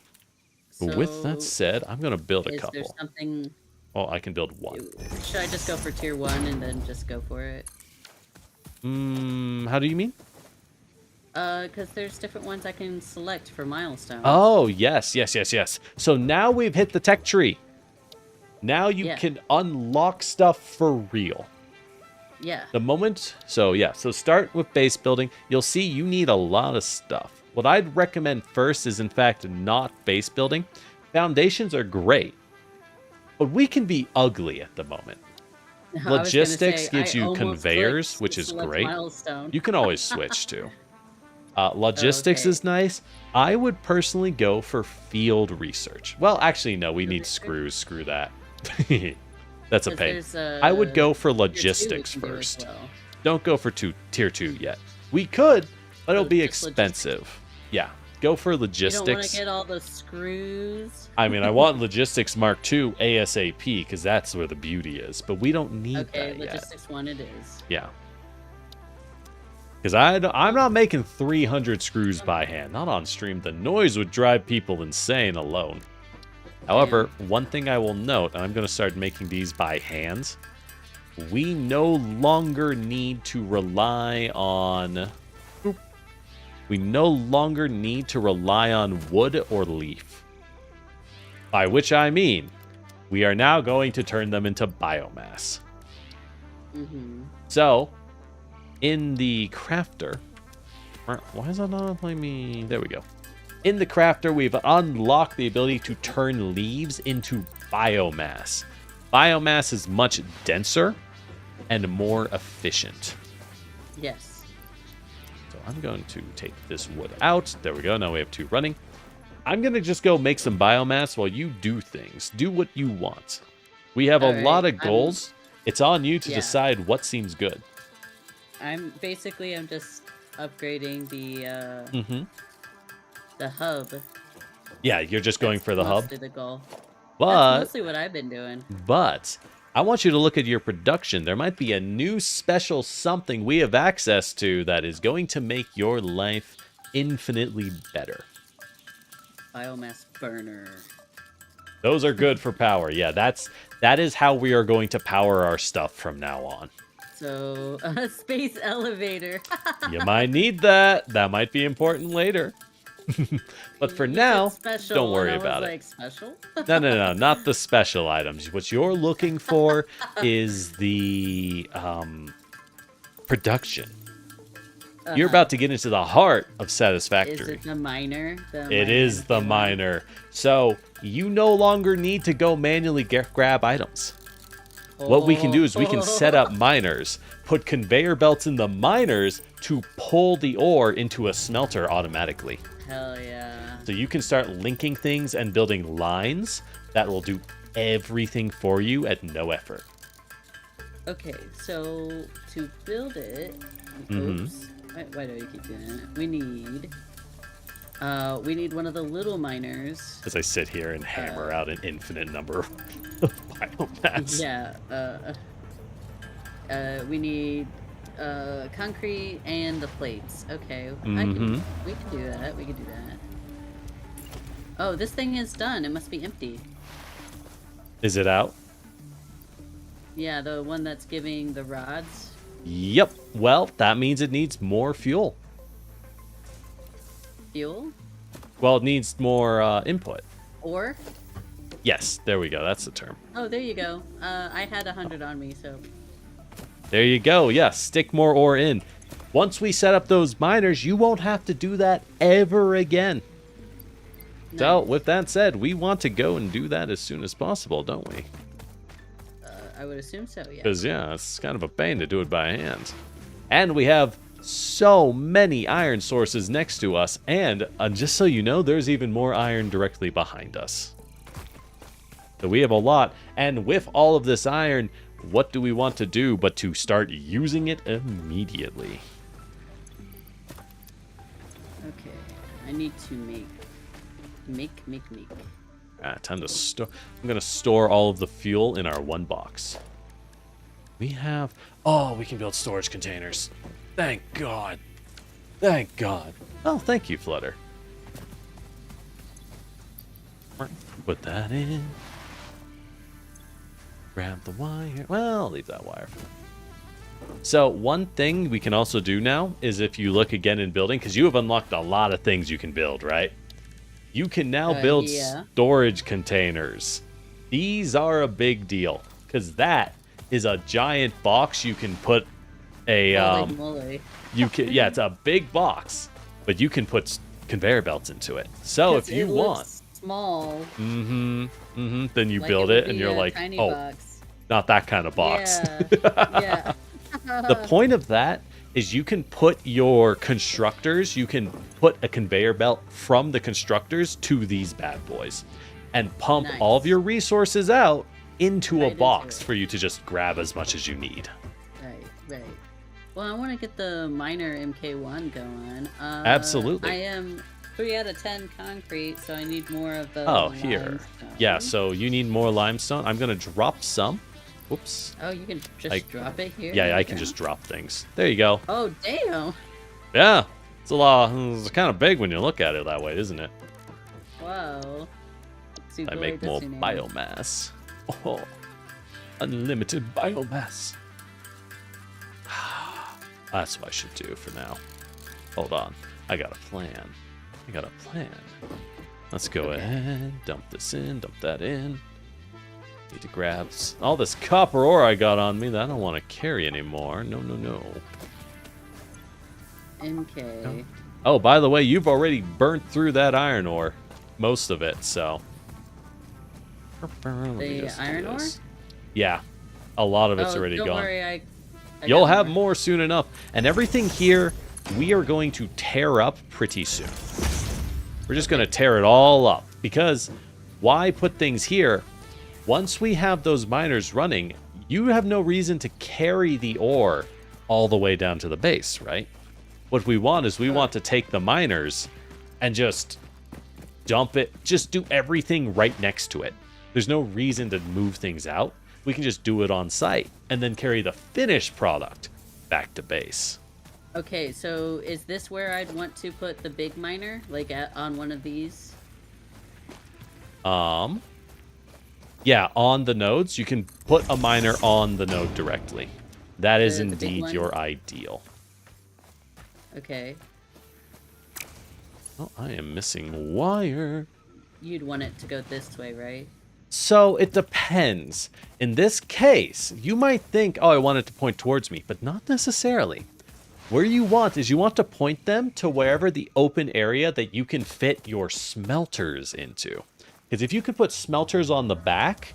With that said, I'm going to build a is couple. there something... Oh, I can build one. Should I just go for tier 1 and then just go for it? How do you mean? Because there's different ones I can select for milestones. Oh, yes. So now we've hit the tech tree. Now you can unlock stuff for real. Yeah. The moment... So start with base building. You'll see you need a lot of stuff. What I'd recommend first is, in fact, not base building. Foundations are great, but we can be ugly at the moment. Logistics gives you conveyors, which is great. Milestone. You can always switch to. Logistics is nice. I would personally go for field research. Well, actually, no, we need screws. Screw that. That's a pain. I would go for logistics first. Don't go for tier 2 yet. We could, but it'll be expensive. Yeah, go for logistics. You don't want to get all the screws? I mean, I want logistics Mark II ASAP, because that's where the beauty is. But we don't need that yet. Okay, logistics 1 it is. Yeah. Because I'm not making 300 screws by hand. Not on stream. The noise would drive people insane alone. However, one thing I will note, and I'm going to start making these by hand, we no longer need to rely on... We no longer need to rely on wood or leaf. By which I mean, we are now going to turn them into biomass. So, in the crafter... Why is that not letting me... There we go. In the crafter, we've unlocked the ability to turn leaves into biomass. Biomass is much denser and more efficient. Yes. So I'm going to take this wood out. There we go. Now we have 2 running. I'm going to just go make some biomass while you do things. Do what you want. We have a lot of goals. It's on you to decide what seems good. I'm just upgrading the hub. Yeah, you're just going for the hub. That's the goal. But that's mostly what I've been doing. But I want you to look at your production. There might be a new special something we have access to that is going to make your life infinitely better. Biomass burner. Those are good for power. Yeah, that is how we are going to power our stuff from now on. So, a space elevator. You might need that. That might be important later. But for now, don't worry about it. Special? No, not the special items. What you're looking for is the production. You're about to get into the heart of Satisfactory. Is it the miner? It is the miner. So you no longer need to go manually grab items. What we can do is we can set up miners, put conveyor belts in the miners to pull the ore into a smelter automatically. Hell yeah. So you can start linking things and building lines that will do everything for you at no effort. Okay, so to build it, oops, why do you keep doing that? We need one of the little miners. As I sit here and hammer out an infinite number of biomass. Yeah. We need concrete and the plates. Okay, we can do that. We can do that. Oh, this thing is done. It must be empty. Is it out? Yeah, the one that's giving the rods. Yep. Well, that means it needs more fuel. Fuel? Well, it needs more input. Ore? Yes, there we go. That's the term. Oh, there you go. I had 100 on me, so... There you go. Yes, stick more ore in. Once we set up those miners, you won't have to do that ever again. Nice. So, with that said, we want to go and do that as soon as possible, don't we? I would assume so, yeah. Because, yeah, it's kind of a pain to do it by hand. And we have so many iron sources next to us, and just so you know, there's even more iron directly behind us. So we have a lot, and with all of this iron, what do we want to do but to start using it immediately? Okay, I need to make. Time to store. I'm going to store all of the fuel in our one box. We have... Oh, we can build storage containers. Thank God. Thank God. Oh, thank you, Flutter. Put that in. Grab the wire. Well, I'll leave that wire for now. So one thing we can also do now is if you look again in building, because you have unlocked a lot of things you can build, right? You can now build storage containers. These are a big deal because that is a giant box you can put a yeah, it's a big box, but you can put conveyor belts into it. So if you want small, then you build it and you're like, oh, box. Not that kind of box. Yeah. The point of that is you can put your constructors, you can put a conveyor belt from the constructors to these bad boys and pump all of your resources out into a box for you to just grab as much as you need. Right. Well, I want to get the miner MK1 going. Absolutely. I am 3 out of 10 concrete, so I need more of the here. limestone. Yeah, so you need more limestone. I'm going to drop some. Whoops. Oh, you can just drop it here? Yeah, I can just drop things. There you go. Oh, damn. Yeah. It's it's kind of big when you look at it that way, isn't it? Wow. I make more biomass. Oh, unlimited biomass. That's what I should do for now. Hold on. I got a plan. Let's go ahead. Dump this in. Dump that in. Need to grab all this copper ore I got on me that I don't want to carry anymore. No. MK. No. Oh, by the way, you've already burnt through that iron ore. Most of it, so. The iron ore? Yeah. A lot of it's already gone. Don't worry, I You'll have more soon enough. And everything here, we are going to tear up pretty soon. We're just going to tear it all up. Because why put things here? Once we have those miners running, you have no reason to carry the ore all the way down to the base, right? What we want is we want to take the miners and just dump it, just do everything right next to it. There's no reason to move things out. We can just do it on site and then carry the finished product back to base. Okay, so is this where I'd want to put the big miner, like on one of these? Yeah, on the nodes, you can put a miner on the node directly. That is indeed your ideal. Okay. Oh, I am missing wire. You'd want it to go this way, right? So it depends. In this case, you might think, oh, I want it to point towards me, but not necessarily. Where you want is you want to point them to wherever the open area that you can fit your smelters into. Because if you could put smelters on the back,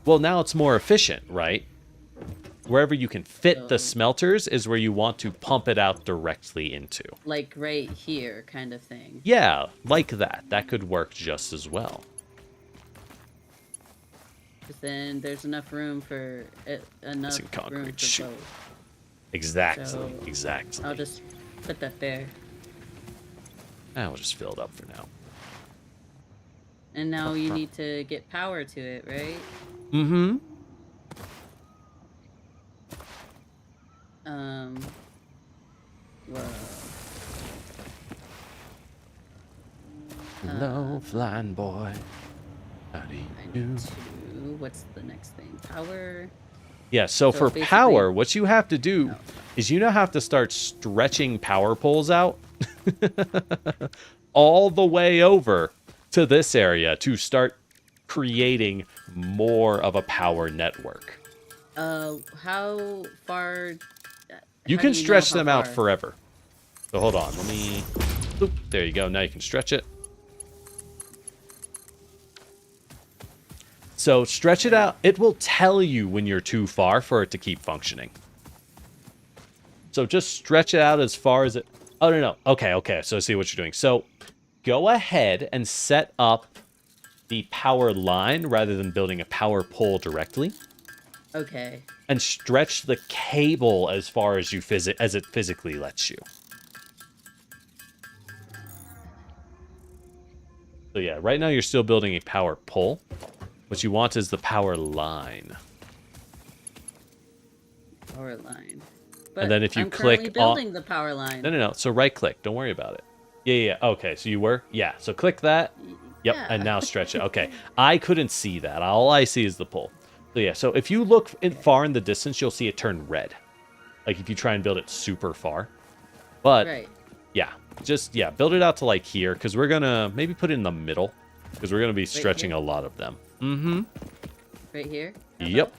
well, now it's more efficient, right? Wherever you can fit the smelters is where you want to pump it out directly into. Like right here kind of thing. Yeah, like that. That could work just as well. Because then there's enough room for room for both. Exactly, So exactly. I'll just put that there. We'll just fill it up for now. And now you need to get power to it, right? Mm-hmm. Whoa. Hello, flying boy. How do you do? What's the next thing? Power. Yeah, so for power, what you have to do is you now have to start stretching power poles out all the way over to this area to start creating more of a power network. How far? You can stretch them out forever. So hold on, let me... Oop, there you go, now you can stretch it. So stretch it out. It will tell you when you're too far for it to keep functioning. So just stretch it out as far as it... Oh, no. Okay. So I see what you're doing. So go ahead and set up the power line rather than building a power pole directly. Okay. And stretch the cable as far as as it physically lets you. So yeah, right now you're still building a power pole. What you want is the power line. Power line. But and then if you I'm click building the power line. No. So right click. Don't worry about it. Yeah. Okay. So you were? Yeah. So click that. Yep, Yeah. and now stretch it. Okay, I couldn't see that. All I see is the pole. So yeah, so if you look far in the distance, you'll see it turn red. Like if you try and build it super far. But Right. yeah, just build it out to like here, because we're gonna maybe put it in the middle, because we're gonna be stretching here? a lot of them. Mm-hmm. Right here? How Yep. about?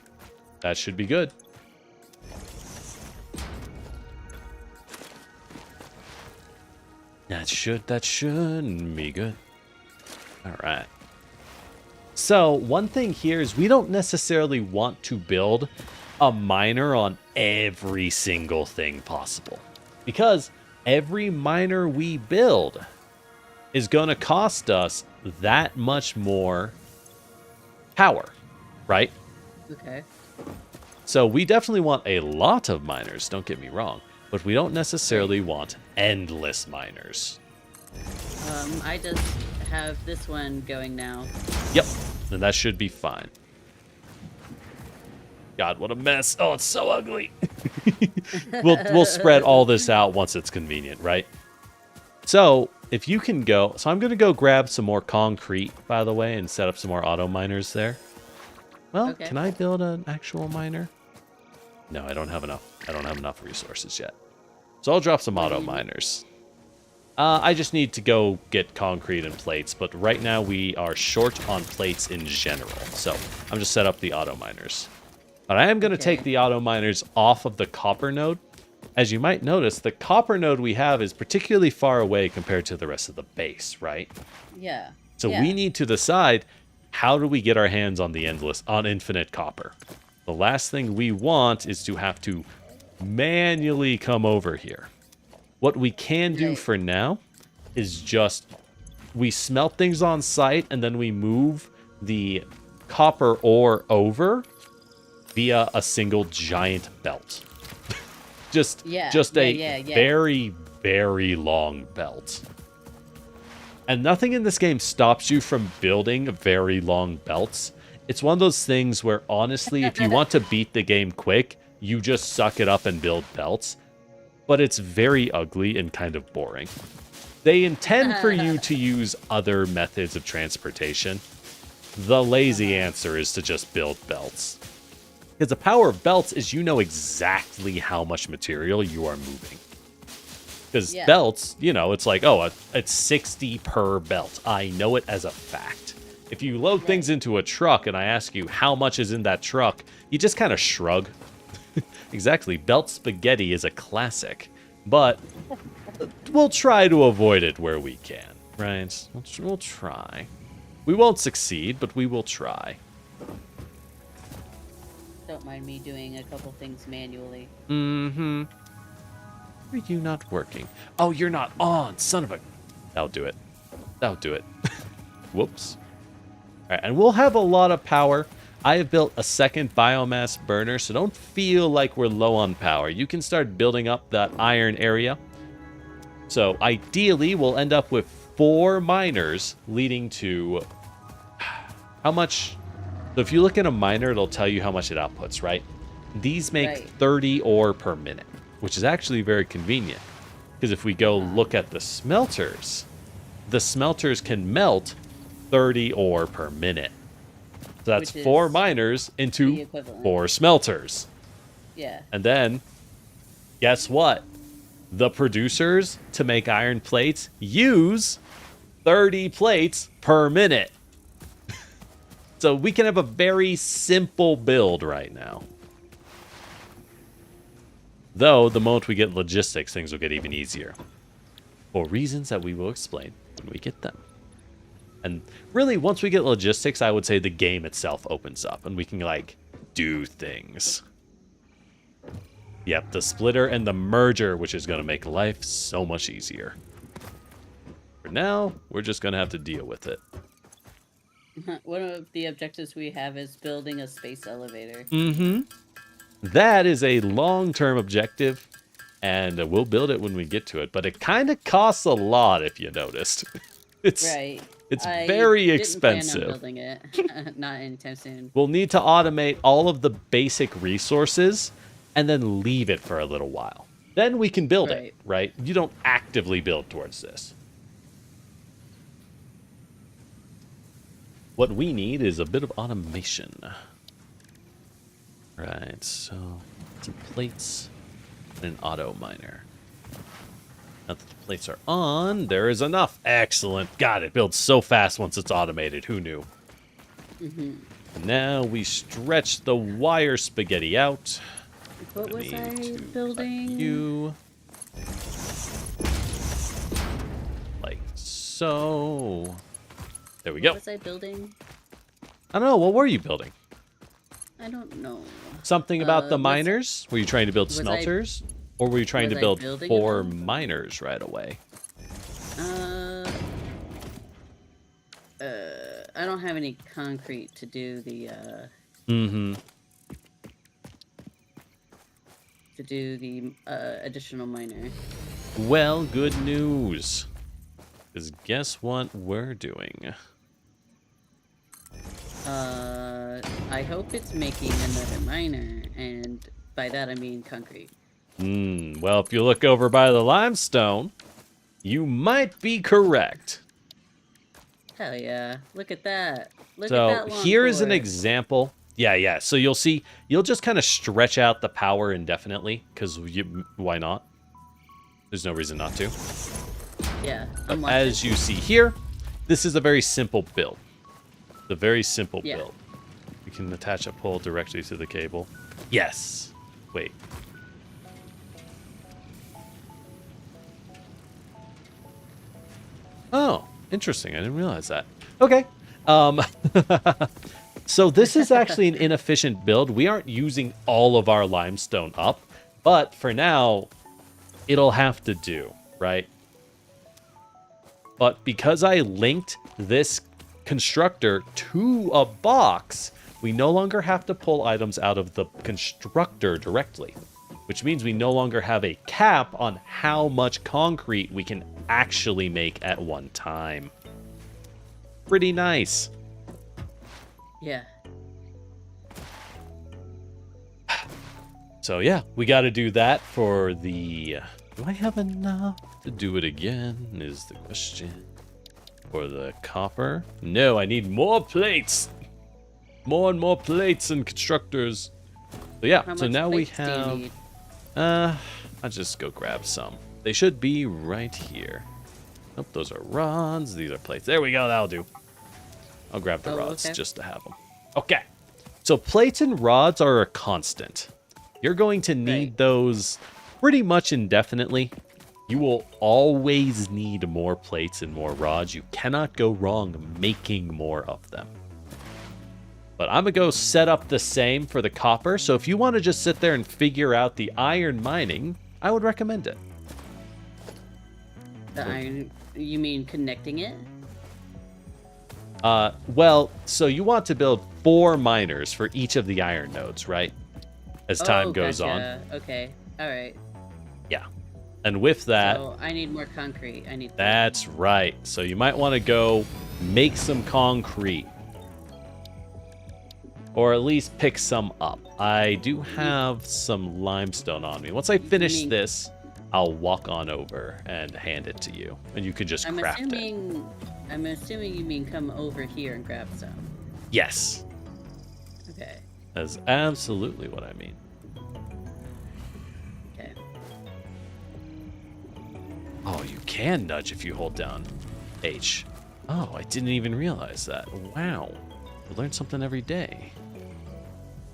That should be good. That should be good. All right. So one thing here is we don't necessarily want to build a miner on every single thing possible, because every miner we build is going to cost us that much more power, right? Okay. So we definitely want a lot of miners, don't get me wrong, but we don't necessarily want endless miners. I just have this one going now. Yep, and that should be fine. God, what a mess. Oh, it's so ugly. We'll spread all this out once it's convenient, right? So if you can go, so I'm going to go grab some more concrete, by the way, and set up some more auto miners there. Well, Okay. Can I build an actual miner? No, I don't have enough. I don't have enough resources yet. So I'll drop some auto miners. I just need to go get concrete and plates, but right now we are short on plates in general. So I'm just set up the auto miners. But I am going to take the auto miners off of the copper node. As you might notice, the copper node we have is particularly far away compared to the rest of the base, right? Yeah. So we need to decide, how do we get our hands on the infinite copper? The last thing we want is to have to manually come over here. What we can do for now is just, we smelt things on site and then we move the copper ore over via a single giant belt. just a very, very long belt. And nothing in this game stops you from building very long belts. It's one of those things where, honestly, if you want to beat the game quick, you just suck it up and build belts. But it's very ugly and kind of boring. They intend for you to use other methods of transportation. The lazy answer is to just build belts. Because the power of belts is you know exactly how much material you are moving. Because belts, it's like, oh, it's 60 per belt. I know it as a fact. If you load things into a truck and I ask you how much is in that truck, you just kind of shrug. Exactly. Belt spaghetti is a classic. But we'll try to avoid it where we can, right? We'll try. We won't succeed, but we will try. Don't mind me doing a couple things manually. Mm-hmm. Are you not working? Oh, you're not on, son of a... That'll do it. That'll do it. Whoops. All right, and we'll have a lot of power. I have built a second biomass burner, so don't feel like we're low on power. You can start building up that iron area. So ideally, we'll end up with 4 miners, leading to... How much... So if you look at a miner, it'll tell you how much it outputs, right? These make 30 ore per minute, which is actually very convenient. Because if we go look at the smelters can melt 30 ore per minute. So that's 4 miners into 4 smelters. Yeah. And then, guess what? The producers, to make iron plates, use 30 plates per minute. So we can have a very simple build right now. Though, the moment we get logistics, things will get even easier. For reasons that we will explain when we get them. And really, once we get logistics, I would say the game itself opens up and we can, do things. Yep, the splitter and the merger, which is going to make life so much easier. For now, we're just going to have to deal with it. One of the objectives we have is building a space elevator. Mm-hmm. That is a long-term objective, and we'll build it when we get to it. But it kind of costs a lot, if you noticed. It's very expensive. I didn't plan on building it. Not anytime soon. We'll need to automate all of the basic resources and then leave it for a little while. Then we can build it, right? You don't actively build towards this. what we need is a bit of automation. Right, so some plates and an auto miner. Now that the plates are on, there is enough. Excellent. God, it builds so fast once it's automated. Who knew? Mm-hmm. Now we stretch the wire spaghetti out. What was I building? You. Like so. There we go. What was I building? I don't know. What were you building? I don't know. Something about the miners? Were you trying to build smelters? Or were you trying to build 4 miners right away? I don't have any concrete to do the additional miner. Well, good news. Because guess what we're doing? I hope it's making another miner, and by that I mean concrete. Well, if you look over by the limestone, you might be correct. Hell yeah. Look at that. Look So at that long here's an cord. example. Yeah. So you'll see, you'll just kind of stretch out the power indefinitely, because why not? There's no reason not to. Yeah. But as you see here, this is a very simple build. It's a very simple build. We can attach a pole directly to the cable. Yes. Wait. Oh, interesting. I didn't realize that. Okay. So this is actually an inefficient build. We aren't using all of our limestone up, but for now, it'll have to do, right? But because I linked this constructor to a box, we no longer have to pull items out of the constructor directly, which means we no longer have a cap on how much concrete we can actually make at one time. Pretty nice. Yeah. So yeah, we got to do that for the... Do I have enough to do it again, is the question. For the copper? No, I need more plates. More and more plates and constructors. So yeah, so now we have... I'll just go grab some. They should be right here. Nope, those are rods. These are plates. There we go, that'll do. I'll grab the rods just to have them. Okay, so plates and rods are a constant. You're going to need those pretty much indefinitely. You will always need more plates and more rods. You cannot go wrong making more of them. But I'm going to go set up the same for the copper. So if you want to just sit there and figure out the iron mining, I would recommend it. The iron, you mean connecting it? Well, so you want to build 4 miners for each of the iron nodes, right? As time goes on. Okay, all right. Yeah. And with that... So I need more concrete. I need... That's right. So you might want to go make some concrete. Or at least pick some up. I do have some limestone on me. Once I finish this, I'll walk on over and hand it to you. And you can just craft it. I'm assuming you mean come over here and grab some. Yes. Okay. That's absolutely what I mean. Okay. Oh, you can nudge if you hold down H. Oh, I didn't even realize that. Wow. I learn something every day.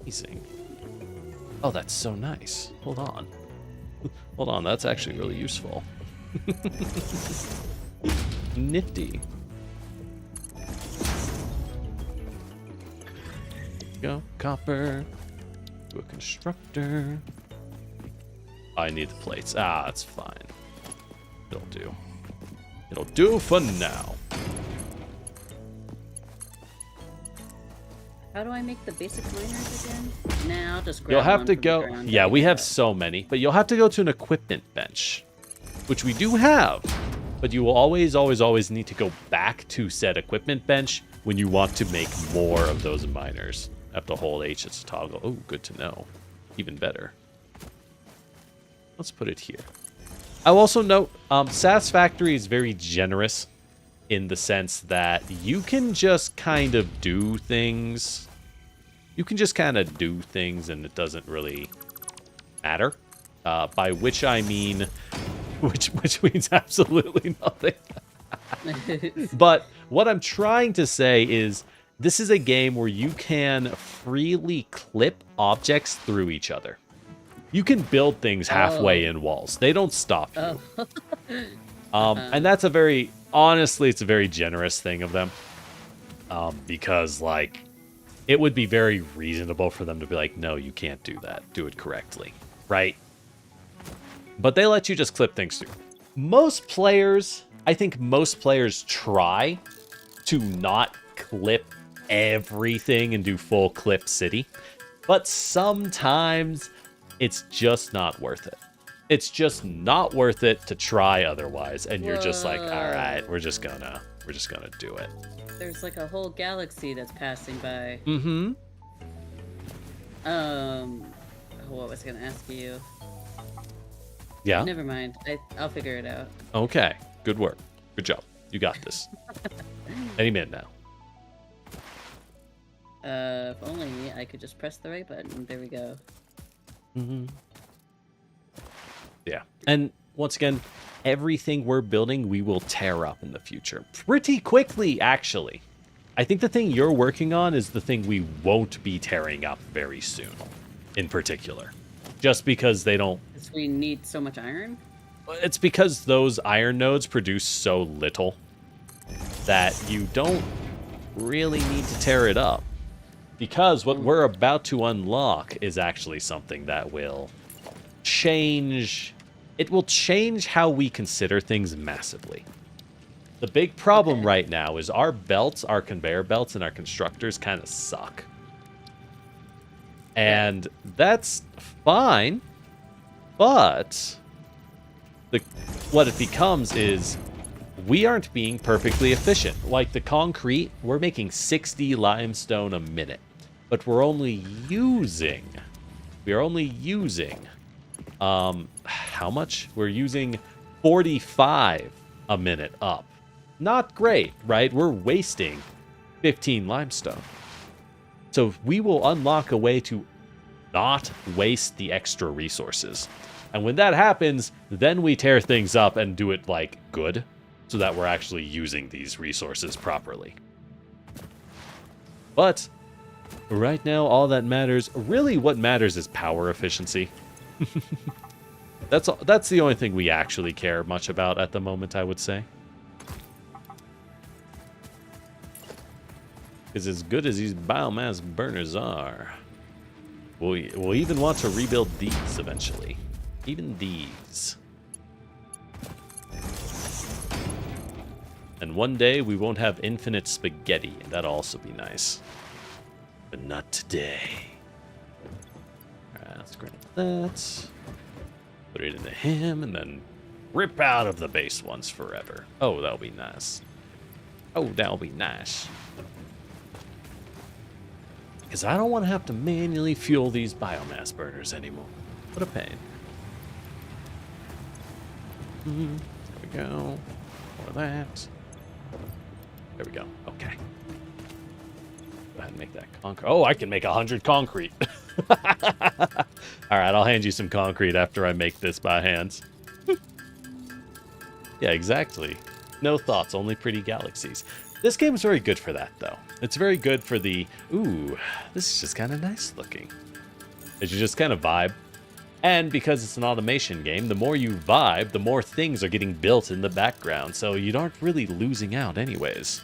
Amazing. Oh, that's so nice. Hold on. Hold on, that's actually really useful. Nifty. Go, copper. To a constructor. I need the plates. Ah, that's fine. It'll do. It'll do for now. How do I make the basic miners again? Nah, I'll just grab You'll have one to from the go. ground. Yeah, we have so many, but you'll have to go to an equipment bench, which we do have. But you will always, always, always need to go back to said equipment bench when you want to make more of those miners. Have to hold H as a toggle. Oh, good to know. Even better. Let's put it here. I'll also note, Satisfactory is very generous in the sense that you can just kind of do things. You can just kind of do things and it doesn't really matter. By which I mean, which means absolutely nothing. But what I'm trying to say is this is a game where you can freely clip objects through each other. You can build things halfway in walls. They don't stop you. And that's a very, honestly, it's a very generous thing of them. Because, like, it would be very reasonable for them to be like, no, you can't do that. Do it correctly. Right? But they let you just clip things through. I think most players try to not clip everything and do full clip city. But sometimes it's just not worth it. It's just not worth it to try otherwise. And you're just like, all right, we're just gonna do it. There's like a whole galaxy that's passing by. Mm-hmm. What was I gonna ask you? Yeah. Never mind. I'll figure it out. Okay. Good work. Good job. You got this. Any minute now. If only I could just press the right button. There we go. Mm-hmm. Yeah. And once again, everything we're building, we will tear up in the future. Pretty quickly, actually. I think the thing you're working on is the thing we won't be tearing up very soon, in particular. Just because they don't... Because we need so much iron? It's because those iron nodes produce so little that you don't really need to tear it up. Because what we're about to unlock is actually something that will change... It will change how we consider things massively. The big problem right now is our belts, our conveyor belts, and our constructors kind of suck. And that's fine, but what it becomes is we aren't being perfectly efficient. Like the concrete, we're making 60 limestone a minute, but we're only using how much? We're using 45 a minute up. Not great, right? We're wasting 15 limestone. So we will unlock a way to not waste the extra resources. And when that happens, then we tear things up and do it, like, good, so that we're actually using these resources properly. But right now, all that matters, really what matters is power efficiency. That's the only thing we actually care much about at the moment, I would say. Because as good as these biomass burners are, we'll even want to rebuild these eventually. Even these. And one day we won't have infinite spaghetti, and that'll also be nice. But not today. Alright, let's grab that. Put it into him, and then rip out of the base ones forever. Oh, that'll be nice. Oh, that'll be nice. Because I don't want to have to manually fuel these biomass burners anymore. What a pain. There we go. More of that. There we go. Okay. Go ahead and make that concrete. Oh, I can make 100 concrete. All right, I'll hand you some concrete after I make this by hands. Yeah, exactly. No thoughts, only pretty galaxies. This game is very good for that, though. It's very good for the, ooh, this is just kind of nice looking. As you just kind of vibe. And because it's an automation game, the more you vibe, the more things are getting built in the background, so you aren't really losing out anyways.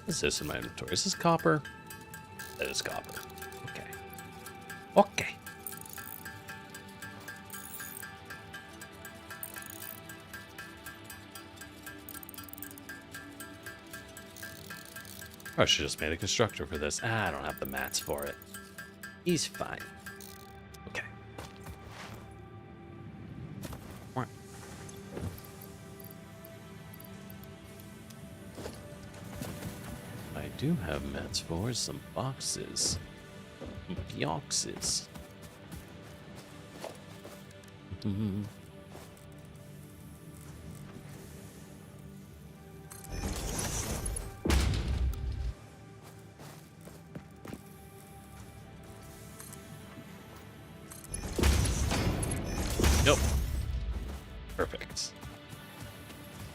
What is this in my inventory? Is this copper? That is copper. Okay. Okay. I should just made a constructor for this. I don't have the mats for it. He's fine. Okay. I do have mats for some boxes. Some boxes. Yep. Perfect.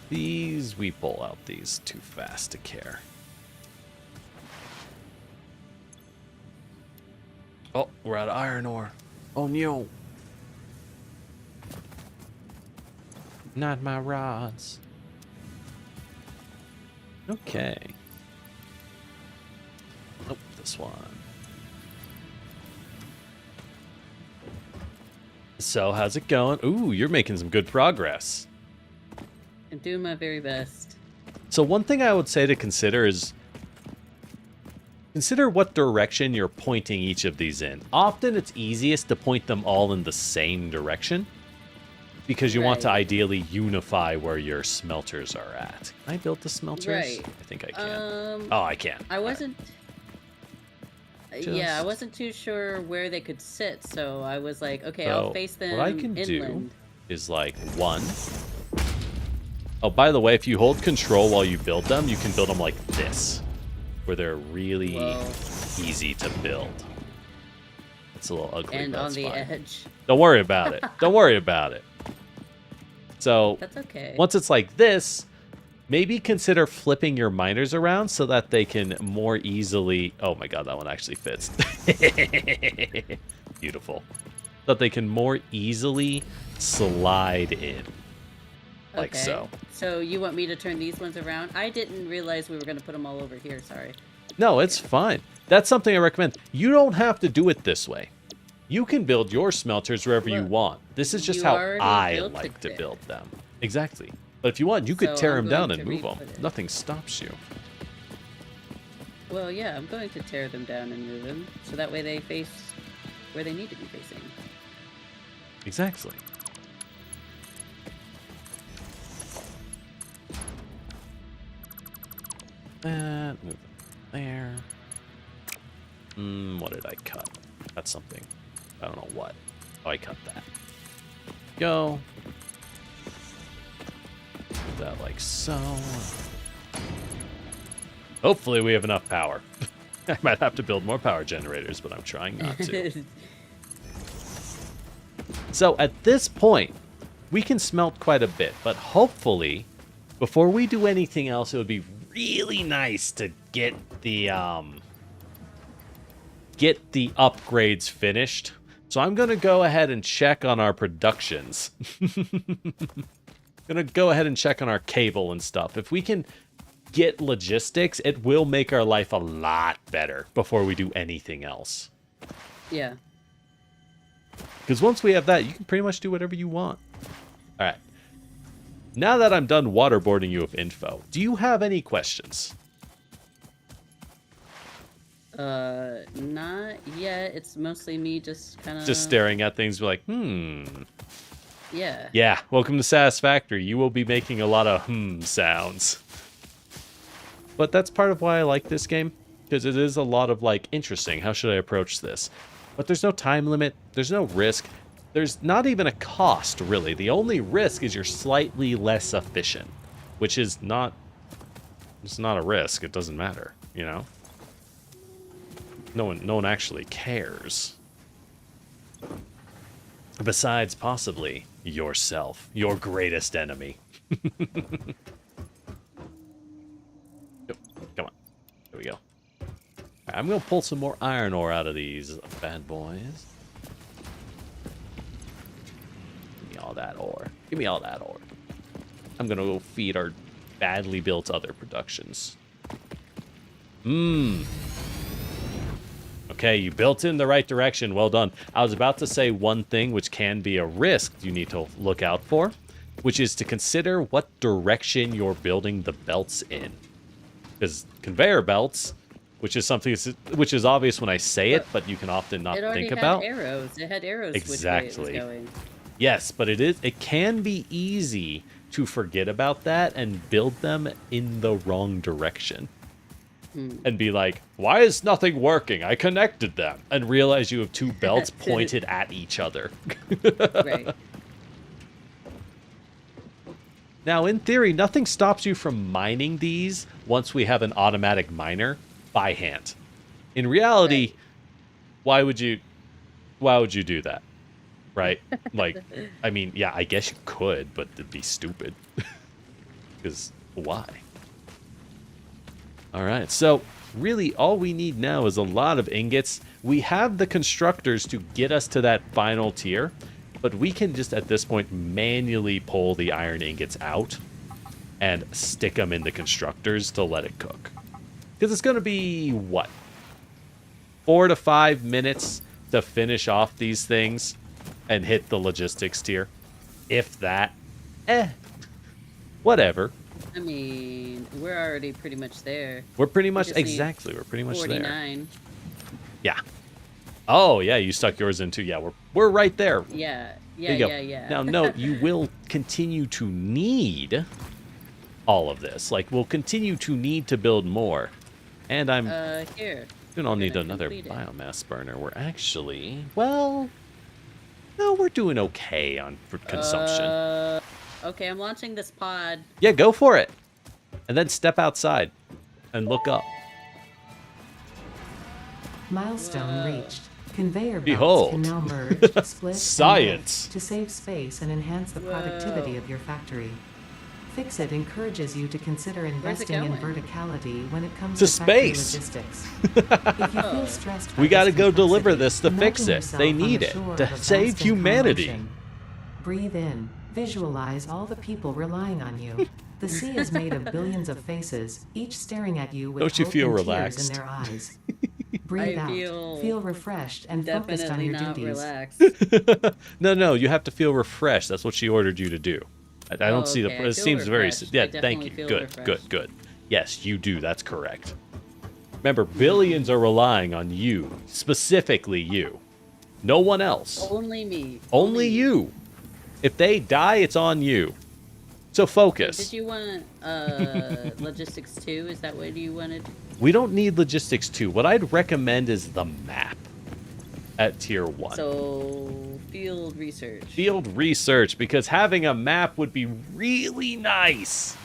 These, we pull out these too fast to care. Oh, we're out of iron ore. Oh no. Not my rods. Okay. Nope, this one. So, how's it going? Ooh, you're making some good progress. I'm doing my very best. So one thing I would say to consider is consider what direction you're pointing each of these in. Often it's easiest to point them all in the same direction because you want to ideally unify where your smelters are at. Can I build the smelters? Right. I think I can. Oh, I can. I wasn't... Yeah, I wasn't too sure where they could sit, so I was like, okay, So I'll face them what I can inland. do is like one. Oh, by the way, if you hold control while you build them, you can build them like this, where they're really easy to build. It's a little ugly, And but on it's the fine. edge. Don't worry about it. Don't worry about it. So That's okay. once it's like this, maybe consider flipping your miners around so that they can more easily... Oh my god, that one actually fits. Beautiful. So that they can more easily slide in. Like okay. so. So you want me to turn these ones around? I didn't realize we were going to put them all over here, sorry. No, it's fine. That's something I recommend. You don't have to do it this way. You can build your smelters wherever you want. This is just you how already I built like it to there. build them. Exactly. But if you want, you could So tear I'm them down going and to move them. re-put it. Nothing stops you. Well, yeah, I'm going to tear them down and move them, so that way they face where they need to be facing. Exactly. That, move it there. What did I cut? Cut something. I don't know what. Oh, I cut that. Go. Do that like so. Hopefully we have enough power. I might have to build more power generators, but I'm trying not to. So at this point, we can smelt quite a bit, but hopefully, before we do anything else, it would be really nice to get the upgrades finished. So I'm going to go ahead and check on our productions. Gonna go ahead and check on our cable and stuff. If we can get logistics, it will make our life a lot better before we do anything else. Yeah. Because once we have that, you can pretty much do whatever you want. All right. Now that I'm done waterboarding you with info, do you have any questions? Not yet. It's mostly me just kind of... Just staring at things like, Yeah. Yeah, welcome to Satisfactory. You will be making a lot of sounds. But that's part of why I like this game, because it is a lot of, like, interesting. How should I approach this? But there's no time limit. There's no risk. There's not even a cost, really. The only risk is you're slightly less efficient, which is not... It's not a risk. It doesn't matter, you know? No one actually cares. Besides, possibly, yourself. Your greatest enemy. Come on. There we go. Right, I'm going to pull some more iron ore out of these bad boys. Give me all that ore. Give me all that ore. I'm going to go feed our badly built other productions. Okay, you built in the right direction. Well done. I was about to say one thing which can be a risk you need to look out for, which is to consider what direction you're building the belts in. Because conveyor belts, which is something which is obvious when I say it, but you can often not think about. It already had arrows. It had arrows Exactly. which way it was going. Yes, but it can be easy to forget about that and build them in the wrong direction. And be like, why is nothing working? I connected them. And realize you have two belts pointed at each other. Right. Now, in theory, nothing stops you from mining these once we have an automatic miner by hand. In reality, why would you do that? Right? Like, I mean, yeah, I guess you could, but it'd be stupid. Because why? All right, so really all we need now is a lot of ingots. We have the constructors to get us to that final tier, but we can just at this point manually pull the iron ingots out and stick them in the constructors to let it cook. Because it's going to be, what, 4 to 5 minutes to finish off these things and hit the logistics tier. If that. Whatever. I mean, we're already pretty much there. We're pretty much, exactly, we're pretty much 49. There. Yeah. Oh, yeah, you stuck yours in too. Yeah, we're right there. Yeah. Now, note, you will continue to need all of this. Like, we'll continue to need to build more. And I'm... here. I'll need another biomass burner. We're actually... Well... No, we're doing okay on for consumption. Okay, I'm launching this pod. Yeah, go for it. And then step outside and look up. Milestone reached. Conveyor belts Behold. can now merge, split, Science. and to save space and enhance the productivity of your factory. Fix-It encourages you to consider investing in verticality when it comes to factory space. logistics. If you feel stressed by We got to this go deliver complexity, this to fix imagine it. yourself They on the need it shore to of a save vast and calm humanity. ocean. Breathe in. Visualize all the people relying on you. The sea is made of billions of faces, each staring at you with Don't you hope feel and relaxed? tears in their eyes. Breathe I out. Feel refreshed and focused on definitely your not duties. relaxed. No, you have to feel refreshed. That's what she ordered you to do. I don't see okay. I it feel seems very... refreshed. Yeah, I thank you. definitely feel Good. refreshed. Yes, you do. That's correct. Remember, billions are relying on you. Specifically you. No one else. Only me. Only you. If they die, it's on you. So focus. Did you want logistics 2? Is that what you wanted? We don't need logistics 2. What I'd recommend is the map at tier 1. So, field research. Field research, because having a map would be really nice.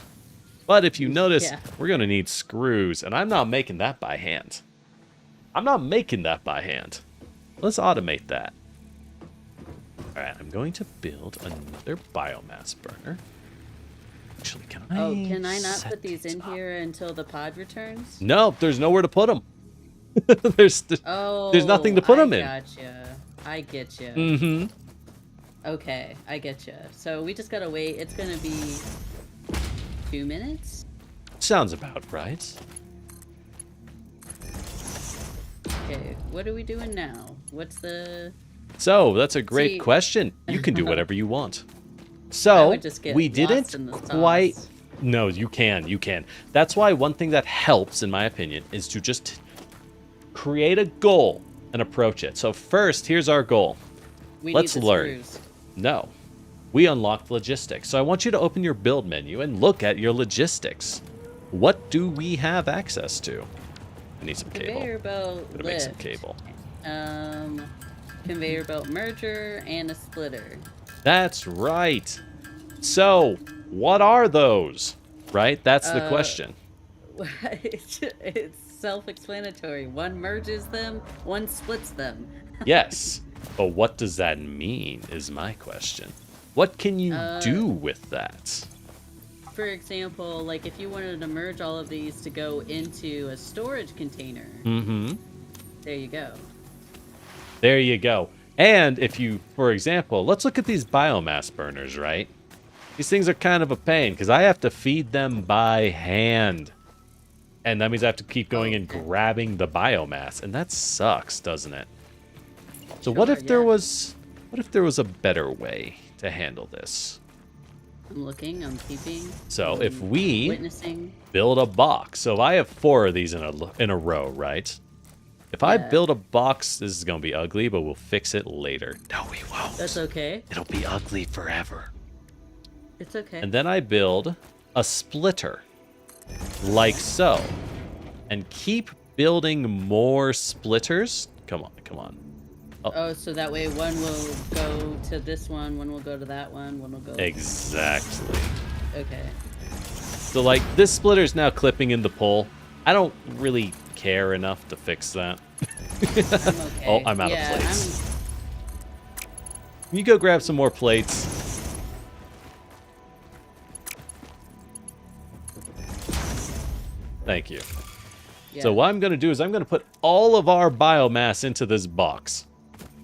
But if you notice, we're going to need screws, and I'm not making that by hand. Let's automate that. All right, I'm going to build another biomass burner. Actually, can I not put these in here until the pod returns? No, there's nowhere to put them. there's nothing to put them in. I get you. Mm-hmm. Okay, I get you. So we just gotta wait. It's gonna be 2 minutes? Sounds about right. Okay, what are we doing now? What's the... So, that's a great question. You can do whatever you want. So, we didn't quite... No, you can. That's why one thing that helps, in my opinion, is to just create a goal and approach it. So first, here's our goal. Let's learn. No. We unlocked logistics. So I want you to open your build menu and look at your logistics. What do we have access to? I need some cable. Conveyor belt Gotta make some cable. Conveyor belt merger and a splitter. That's right. So, what are those? Right? That's the question. It's self-explanatory. One merges them, one splits them. Yes. But what does that mean is my question. What can you do with that? For example, like if you wanted to merge all of these to go into a storage container. Mm-hmm. There you go. There you go. And if you, for example, let's look at these biomass burners, right? These things are kind of a pain because I have to feed them by hand. And that means I have to keep going and grabbing the biomass. And that sucks, doesn't it? So what if there was a better way to handle this? I'm looking, I'm keeping. So if we witnessing. Build a box. So if I have 4 of these in a row, right? If I build a box, this is going to be ugly, but we'll fix it later. No, we won't. That's okay. It'll be ugly forever. It's okay. And then I build a splitter. Like so. And keep building more splitters. Come on. Oh, so that way one will go to this one will go to that one will go... Exactly. Okay. So, like, this splitter is now clipping in the pole. I don't really care enough to fix that. I'm okay. Oh, I'm out of plates. You go grab some more plates. Thank you. Yeah. So what I'm going to do is I'm going to put all of our biomass into this box.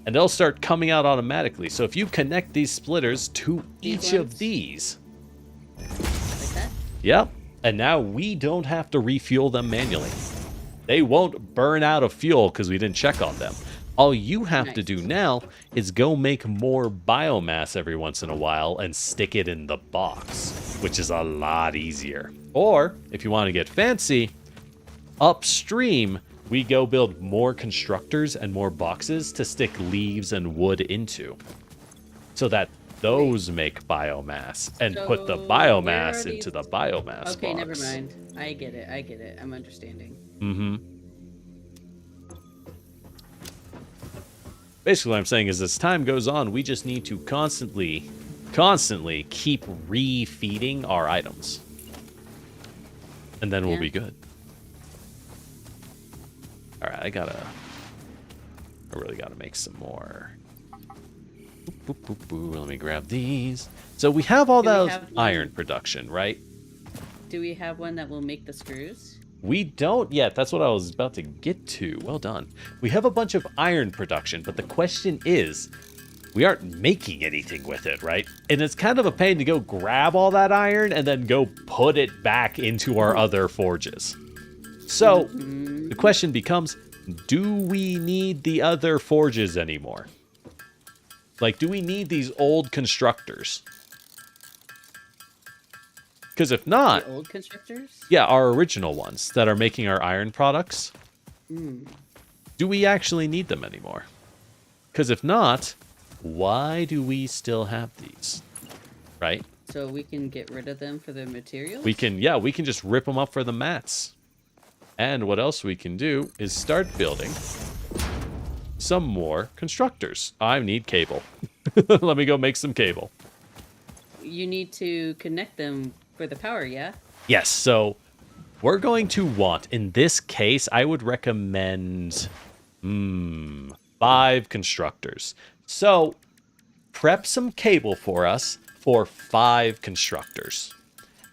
And they'll start coming out automatically. So if you connect these splitters to each of these. Like that? Yep. And now we don't have to refuel them manually. They won't burn out of fuel because we didn't check on them. All you have to do now is go make more biomass every once in a while and stick it in the box, which is a lot easier. Or, if you want to get fancy, upstream, we go build more constructors and more boxes to stick leaves and wood into, so that those make biomass and put the biomass into the biomass box. Okay, never mind. I get it. I'm understanding. Mm-hmm. Basically, what I'm saying is as time goes on, we just need to constantly keep refeeding our items. And then we'll be good. Alright, I really gotta make some more. Boop, boop, boop, boop. Let me grab these. So we have all that iron production, right? Do we have one that will make the screws? We don't yet. That's what I was about to get to. Well done. We have a bunch of iron production, but the question is, we aren't making anything with it, right? And it's kind of a pain to go grab all that iron and then go put it back into our other forges. So, the question becomes, do we need the other forges anymore? Like, do we need these old constructors? Because if not... The old constructors? Yeah, our original ones that are making our iron products. Do we actually need them anymore? Because if not, why do we still have these? Right? So we can get rid of them for the materials? We can just rip them up for the mats. And what else we can do is start building some more constructors. I need cable. Let me go make some cable. You need to connect them for the power, yeah? Yes, so we're going to want, in this case, I would recommend 5 constructors. So prep some cable for us for 5 constructors.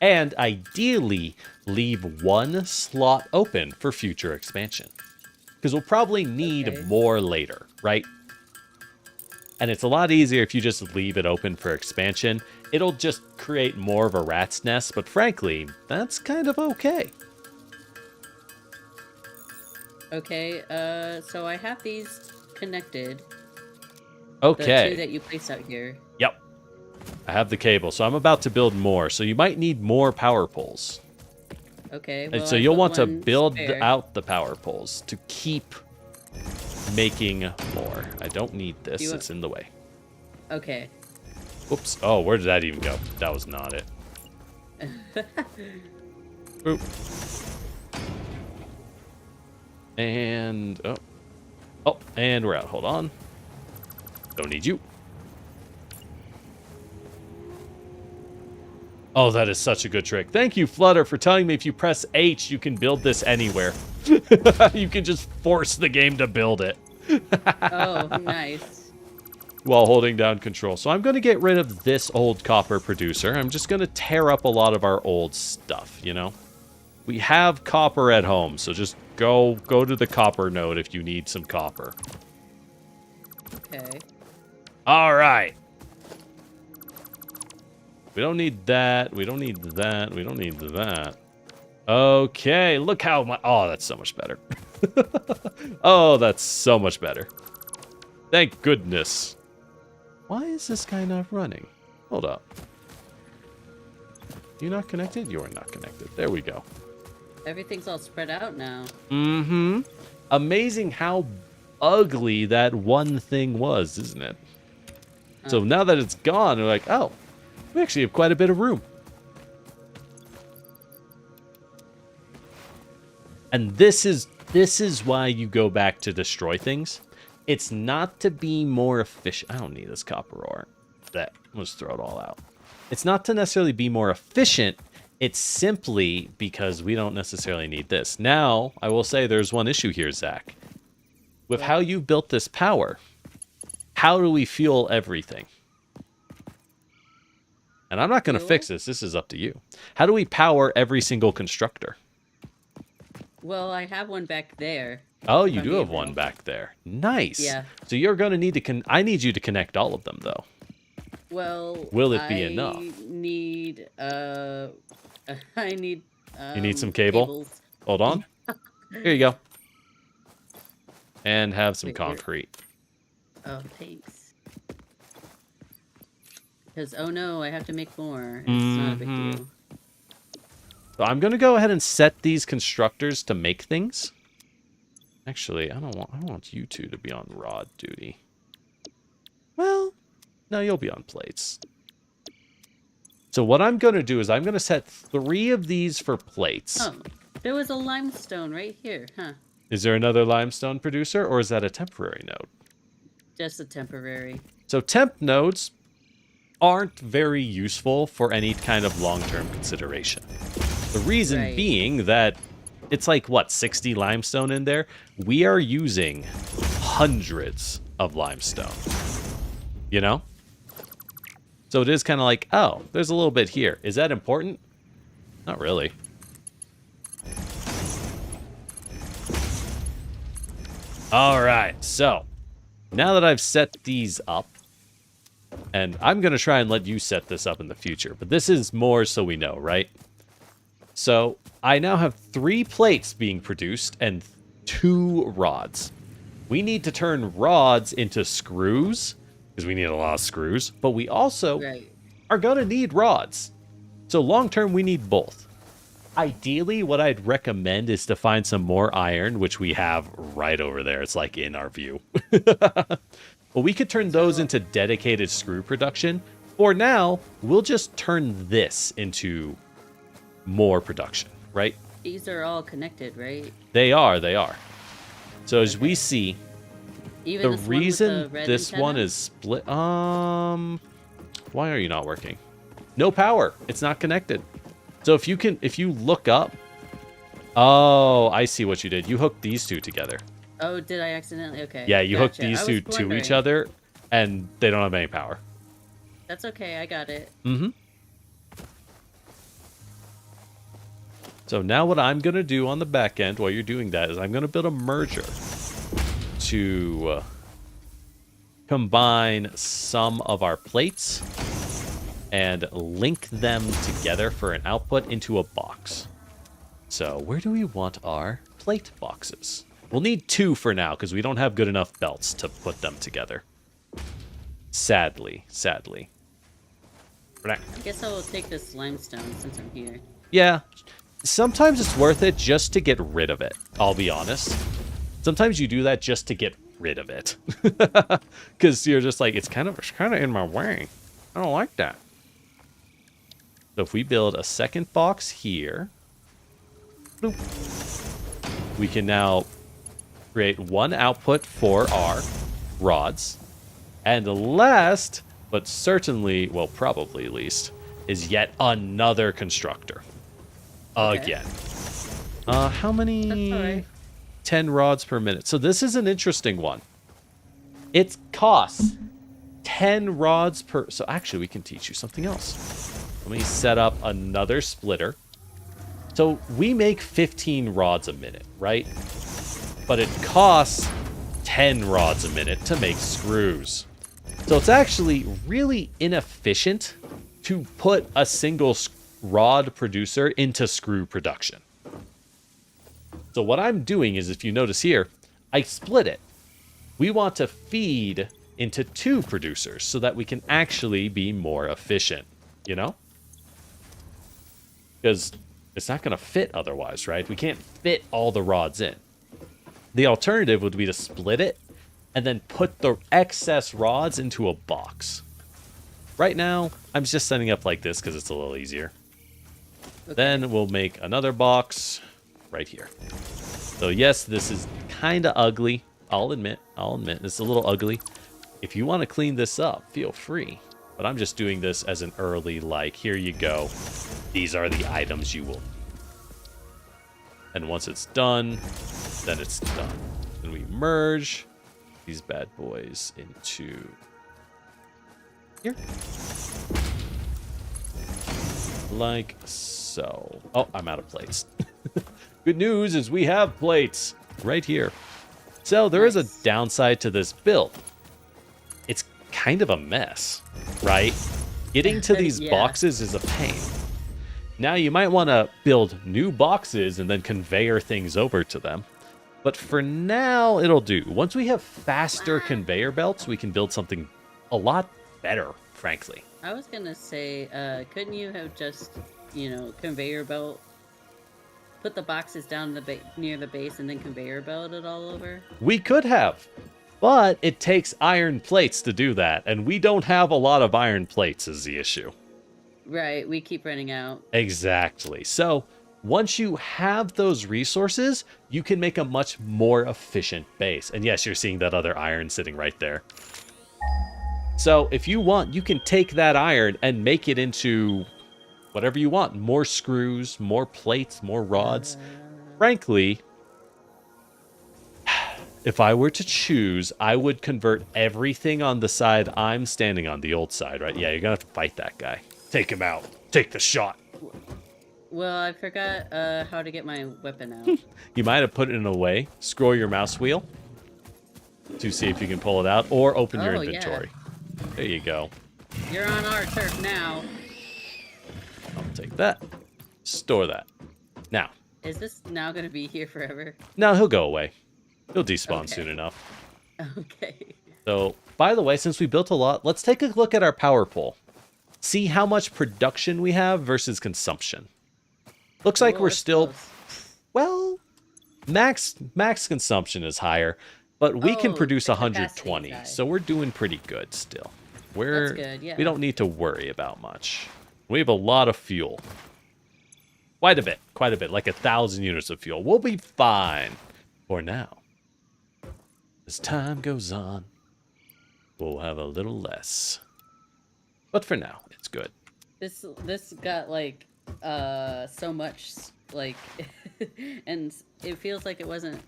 And ideally, leave 1 slot open for future expansion. Because we'll probably need more later, right? And it's a lot easier if you just leave it open for expansion. It'll just create more of a rat's nest, but frankly, that's kind of okay. Okay, so I have these connected. Okay. The 2 that you placed out here. Yep. I have the cable, so I'm about to build more. So you might need more power poles. Okay, well, and so you'll want to build out the power poles to keep making more. I don't need this. It's in the way. Okay. Oops. Oh, where did that even go? That was not it. Oop. And... Oh, and we're out. Hold on. Don't need you. Oh, that is such a good trick. Thank you, Flutter, for telling me if you press H, you can build this anywhere. You can just force the game to build it. Oh, nice. While holding down control. So I'm going to get rid of this old copper producer. I'm just going to tear up a lot of our old stuff, you know? We have copper at home, so just go to the copper node if you need some copper. Okay. All right. We don't need that. We don't need that. We don't need that. Okay, look how my... Oh, that's so much better. Oh, that's so much better. Thank goodness. Why is this guy not running? Hold up. You not connected? You are not connected. There we go. Everything's all spread out now. Mm-hmm. Amazing how ugly that one thing was, isn't it? So now that it's gone, we're like, oh, we actually have quite a bit of room. And this is why you go back to destroy things. It's not to be more efficient. I don't need this copper ore. Let's throw it all out. It's not to necessarily be more efficient. It's simply because we don't necessarily need this. Now, I will say there's one issue here, Zach. With how you built this power, how do we fuel everything? And I'm not going to fix this. This is up to you. How do we power every single constructor? Well, I have one back there. Oh, you do have one back there. Nice. Yeah. So you're going to need to... I need you to connect all of them, though. Well, will it be enough? Need, I need... you need some cable? Cables. Hold on. Here you go. And have some concrete. Oh, thanks. Because, oh no, I have to make more. It's not a big deal. So I'm going to go ahead and set these constructors to make things. Actually, I don't want you two to be on rod duty. Well, no, you'll be on plates. So what I'm going to do is I'm going to set 3 of these for plates. Oh, there was a limestone right here, huh? Is there another limestone producer, or is that a temporary node? Just a temporary. So temp nodes aren't very useful for any kind of long-term consideration. The reason being that it's like, what, 60 limestone in there? We are using hundreds of limestone. You know? So it is kind of like, oh, there's a little bit here. Is that important? Not really. All right, so now that I've set these up, and I'm going to try and let you set this up in the future, but this is more so we know, right? So I now have 3 plates being produced and 2 rods. We need to turn rods into screws, because we need a lot of screws, but we also are going to need rods. So long term, we need both. Ideally, what I'd recommend is to find some more iron, which we have right over there. It's like in our view. Well, we could turn those into dedicated screw production. For now, we'll just turn this into more production, right? These are all connected, right? They are. So as we see, even the reason this antenna? one is split... why are you not working? No power. It's not connected. So if you look up... Oh, I see what you did. You hooked these 2 together. Oh, did I accidentally? Okay. Yeah, you hooked these 2 to each other, and they don't have any power. That's okay. I got it. Mm-hmm. So now what I'm going to do on the back end while you're doing that is I'm going to build a merger to combine some of our plates and link them together for an output into a box. So where do we want our plate boxes? We'll need 2 for now because we don't have good enough belts to put them together. Sadly. I guess I will take this limestone since I'm here. Yeah. Sometimes it's worth it just to get rid of it, I'll be honest. Sometimes you do that just to get rid of it. Because you're just like, it's kind of in my way. I don't like that. So if we build a second box here, bloop, we can now create 1 output for our rods. And last, but certainly, well, probably least, is yet another constructor. Again. How many? That's all right. 10 rods per minute. So this is an interesting one. It costs 10 rods per... So actually, we can teach you something else. Let me set up another splitter. So we make 15 rods a minute, right? But it costs 10 rods a minute to make screws. So it's actually really inefficient to put a single rod producer into screw production. So what I'm doing is, if you notice here, I split it. We want to feed into 2 producers so that we can actually be more efficient, you know? Because it's not going to fit otherwise, right? We can't fit all the rods in. The alternative would be to split it and then put the excess rods into a box. Right now, I'm just setting up like this because it's a little easier. Okay. Then we'll make another box right here. So yes, this is kind of ugly. I'll admit, it's a little ugly. If you want to clean this up, feel free. But I'm just doing this as an early, like, here you go. These are the items you will. And once it's done, then it's done. Then we merge these bad boys into here. Like so. Oh, I'm out of plates. Good news is we have plates right here. So there is a downside to this build. It's kind of a mess, right? Getting to these boxes is a pain. Now you might want to build new boxes and then conveyor things over to them. But for now, it'll do. Once we have faster conveyor belts, we can build something a lot better, frankly. I was going to say, couldn't you have just, conveyor belt, put the boxes down near the base and then conveyor belt it all over? We could have. But it takes iron plates to do that, and we don't have a lot of iron plates is the issue. Right, we keep running out. Exactly. So, once you have those resources, you can make a much more efficient base. And yes, you're seeing that other iron sitting right there. So, if you want, you can take that iron and make it into whatever you want. More screws, more plates, more rods. Frankly, if I were to choose, I would convert everything on the side I'm standing on, the old side, right? Yeah, you're going to have to fight that guy. Take him out. Take the shot. Well, I forgot how to get my weapon out. You might have put it in a way. Scroll your mouse wheel to see if you can pull it out, or open your inventory. Yeah. There you go. You're on our turf now. I'll take that. Store that. Now. Is this now going to be here forever? No, he'll go away. He'll despawn soon enough. Okay. So, by the way, since we built a lot, let's take a look at our power pole. See how much production we have versus consumption. Looks like we're still... Close. Well, max consumption is higher, but we can produce 120, so we're doing pretty good still. That's good, yeah. We don't need to worry about much. We have a lot of fuel. Quite a bit, like 1,000 units of fuel. We'll be fine for now. As time goes on, we'll have a little less. But for now, it's good. This got like so much like and it feels like it wasn't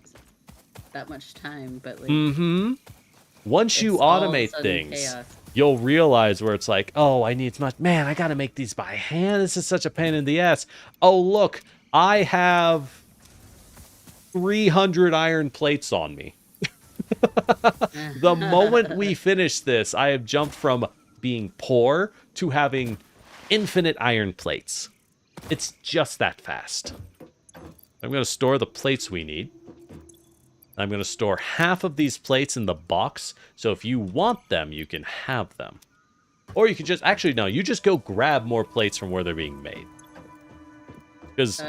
that much time, but like once you automate things, you'll realize where it's like, oh, I need as much. Man, I gotta make these by hand. This is such a pain in the ass. Oh, look, I have 300 iron plates on me. The moment we finish this, I have jumped from being poor to having infinite iron plates. It's just that fast. I'm going to store the plates we need. I'm going to store half of these plates in the box, so if you want them, you can have them. Or you can just, actually, no, you just go grab more plates from where they're being made. Because,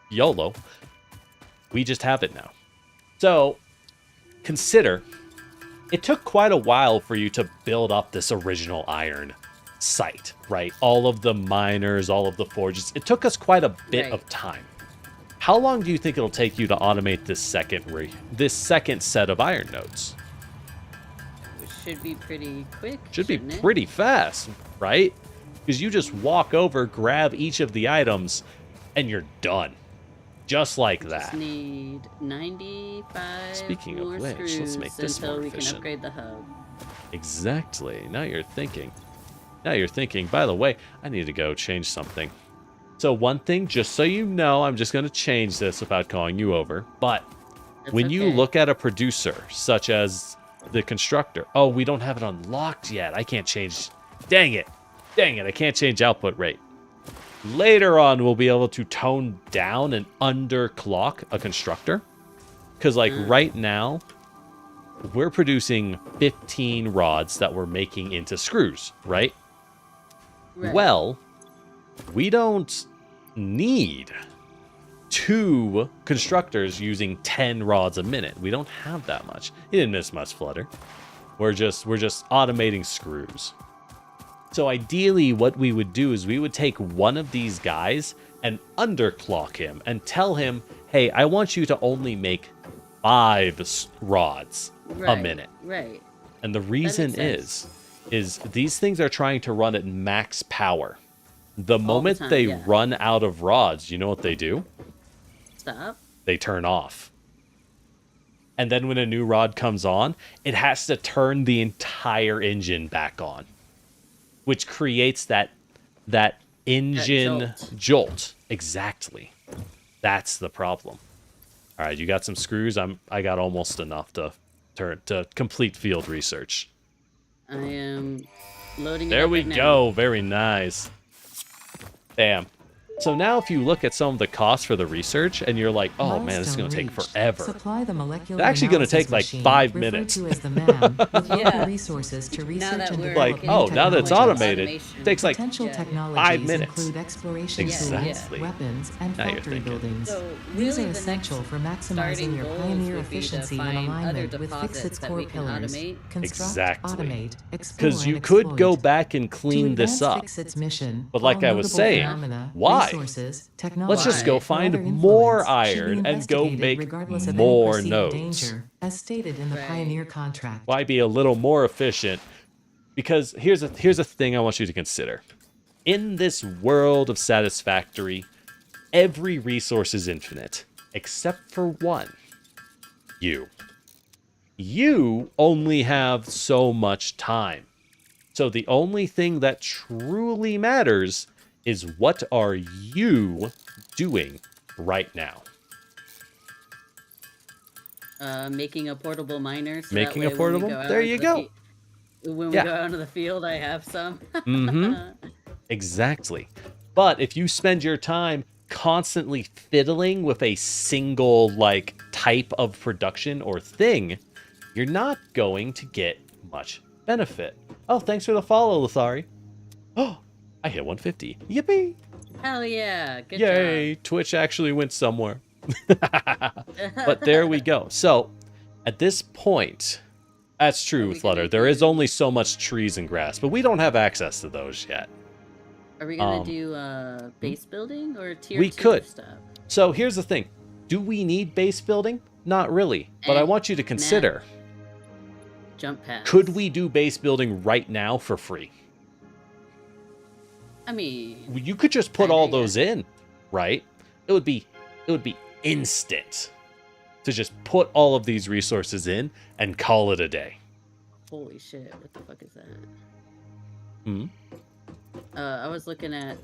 YOLO, we just have it now. So, consider, it took quite a while for you to build up this original iron site, right? All of the miners, all of the forges. It took us quite a bit of time. How long do you think it'll take you to automate this second set of iron nodes? It should be pretty quick. Should be pretty fast, right? Because you just walk over, grab each of the items, and you're done. Just like that. Just need 95 Speaking more of which, screws let's make this more efficient. until we can upgrade the hub. Exactly. Now you're thinking. By the way, I need to go change something. So one thing, just so you know, I'm just going to change this without calling you over. But when you look at a producer, such as the constructor, oh, we don't have it unlocked yet. I can't change. Dang it. I can't change output rate. Later on, we'll be able to tone down and underclock a constructor. Because, like, right now, we're producing 15 rods that we're making into screws, right? Well, we don't need 2 constructors using 10 rods a minute. We don't have that much. You didn't miss much, Flutter. We're just automating screws. So ideally, what we would do is we would take one of these guys and underclock him and tell him, hey, I want you to only make 5 rods a minute. Right. And the reason is is these things are trying to run at max power. The moment time, they yeah. run out of rods, you know what they do? Stop. They turn off. And then when a new rod comes on, it has to turn the entire engine back on, which creates that engine jolt. Exactly. That's the problem. All right, you got some screws. I got almost enough to complete field research. I am loading it There up we right now. go. Very nice. Bam. So now if you look at some of the costs for the research and you're like, oh man, this is going to take Milestone forever. Supply the molecular It's actually gonna take, like, analysis 5 machine, minutes. referred to as the MAM, with Yeah. local resources to research that and we're develop Like, new oh, now that it's technologies. automated, Automation. it takes like Potential Yeah. technologies 5 minutes. include exploration Exactly. tools, weapons, and Now you're factory thinking. buildings. So These really are the essential next for maximizing starting your goals pioneer would be to efficiency and find other alignment with deposits Fixit's that core we can pillars. automate. Construct, Exactly. automate, explore, Because you and could exploit. go back and To clean this advance up. Fixit's mission, But like all I was notable saying, phenomena, why? resources, Let's just technology, go Why? or find other more influence should be iron and go investigated make regardless of more any perceived nodes. danger, as stated in the Right. Pioneer contract. Why be a little more efficient? Because here's a thing I want you to consider. In this world of Satisfactory, every resource is infinite, except for one. You. You only have so much time. So the only thing that truly matters is what are you doing right now? Making a portable miner. So Making that a way portable? When we go out There onto you the go. When we Yeah. go out into the field, I have some. Mm-hmm. Exactly. But if you spend your time constantly fiddling with a single like type of production or thing, you're not going to get much benefit. Oh, thanks for the follow, Lothari. Oh, I hit 150. Yippee! Hell yeah! Good Yay! Twitch actually went somewhere. But there we go. So, at this point, that's true, we Flutter. gonna There is do? only so much trees and grass, but we don't have access to those yet. Are we gonna Um, do base building or tier we 2 could. stuff? So here's the thing. Do we need base building? Not really. But I want you to consider, Jump pads. could we do base building right now for free? I mean, You could just put all Kinda, yeah. those in, right? It would be instant to just put all of these resources in and call it a day. holy shit! What the fuck is that? Hmm? I was looking at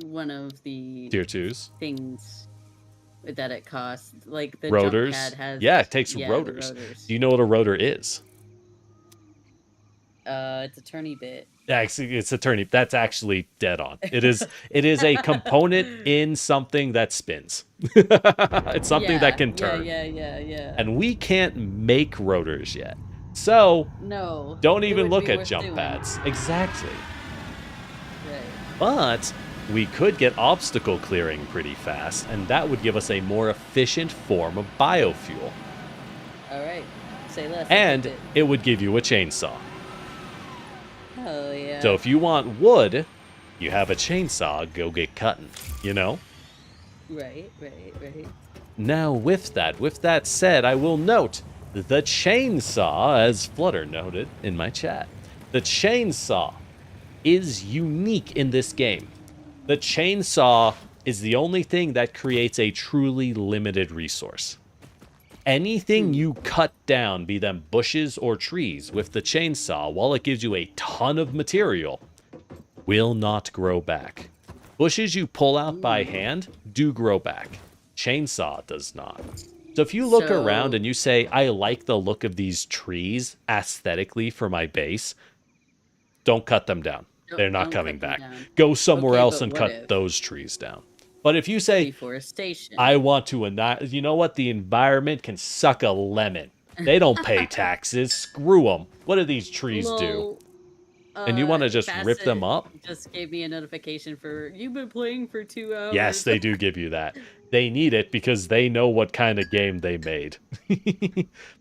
one of the Tier 2s. things that it costs, like the Rotors. jump pad has. Yeah, it takes the rotors. Do you know what a rotor is? It's a turny bit. Actually, it's a turnip. That's actually dead on. It is a component in something that spins. It's something that can turn. Yeah. And we can't make rotors yet. So No. don't it even would look be at worth jump doing. pads. Exactly. Right. But we could get obstacle clearing pretty fast, and that would give us a more efficient form of biofuel. All right. Say less. And it would give you a chainsaw. Hell yeah. So if you want wood, you have a chainsaw, go get cutting, you know? Right. Now with that said, I will note the chainsaw, as Flutter noted in my chat, the chainsaw is unique in this game. The chainsaw is the only thing that creates a truly limited resource. Anything you cut down, be them bushes or trees, with the chainsaw, while it gives you a ton of material, will not grow back. Bushes you pull out by hand do grow back. Chainsaw does not. So if you look around and you say, I like the look of these trees aesthetically for my base, don't cut them down. They're not Don't coming cut them back. down. Go somewhere Okay, else but and what cut if? those trees down. But if you say, Deforestation. I want to, you know what? The environment can suck a lemon. They don't pay taxes. Screw them. What do these trees do? And you want to just rip them up? Just gave me a notification for you've been playing for 2 hours. Yes, they do give you that. They need it because they know what kind of game they made.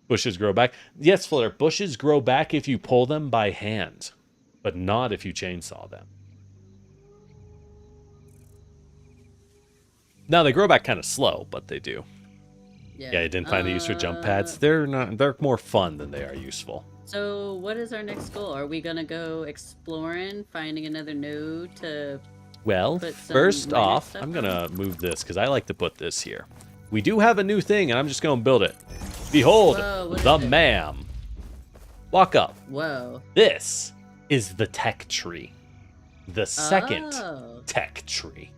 Bushes grow back. Yes, Flutter, bushes grow back if you pull them by hand, but not if you chainsaw them. Now they grow back kind of slow, but they do. Yeah, I didn't find the use for jump pads. They're more fun than they are useful. So what is our next goal? Are we gonna go exploring, finding another node to Well, put some first minor off, stuff I'm on? gonna move this because I like to put this here. We do have a new thing, and I'm just gonna build it. Behold, Whoa, what the is it? ma'am. Walk up. Whoa. This is the tech tree. The second Oh. tech tree.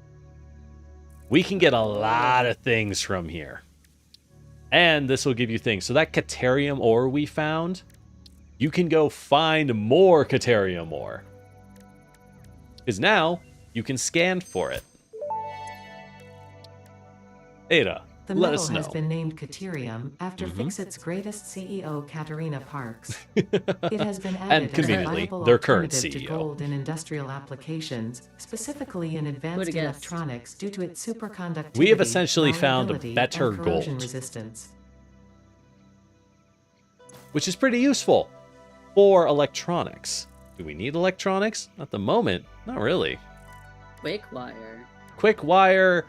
We can get a lot of things from here. And this will give you things. So that Caterium ore we found, you can go find more Caterium ore. Because now you can scan for it. Ada, The let metal us know. has been named Caterium after Mhm. Fixit's greatest CEO, Katerina Parks. It has been added as a conveniently, viable their current alternative to CEO. gold in industrial applications, specifically in advanced guessed? electronics due to its superconductivity, We have essentially found malleability, better and corrosion gold. resistance. Which is pretty useful for electronics. Do we need electronics? At the moment, not really. Wake wire. Quick wire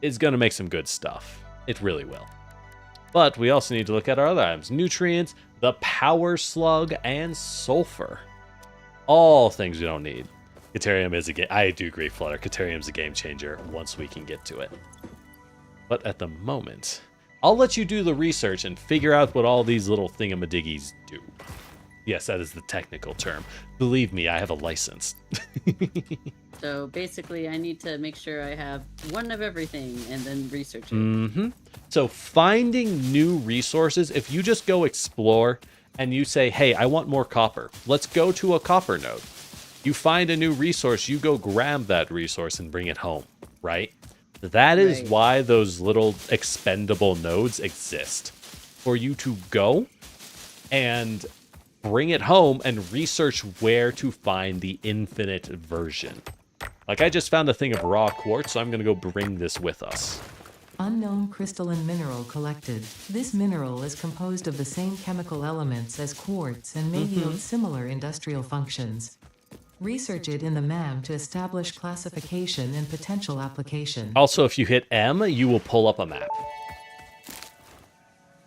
is going to make some good stuff. It really will. But we also need to look at our other items. Nutrients, the power slug, and sulfur. All things we don't need. Caterium is a game. I do agree, Flutter. Caterium's a game changer once we can get to it. But at the moment, I'll let you do the research and figure out what all these little thingamadiggies do. Yes, that is the technical term. Believe me, I have a license. So basically, I need to make sure I have one of everything and then research it. Mm-hmm. So finding new resources, if you just go explore and you say, hey, I want more copper, let's go to a copper node. You find a new resource, you go grab that resource and bring it home, right? That is Right. why those little expendable nodes exist. For you to go and bring it home and research where to find the infinite version. Like, I just found a thing of raw quartz, so I'm going to go bring this with us. Unknown crystalline mineral collected. This mineral is composed of the same chemical elements as quartz and may yield similar industrial functions. Research it in the MAM to establish classification and potential application. Also, if you hit M, you will pull up a map.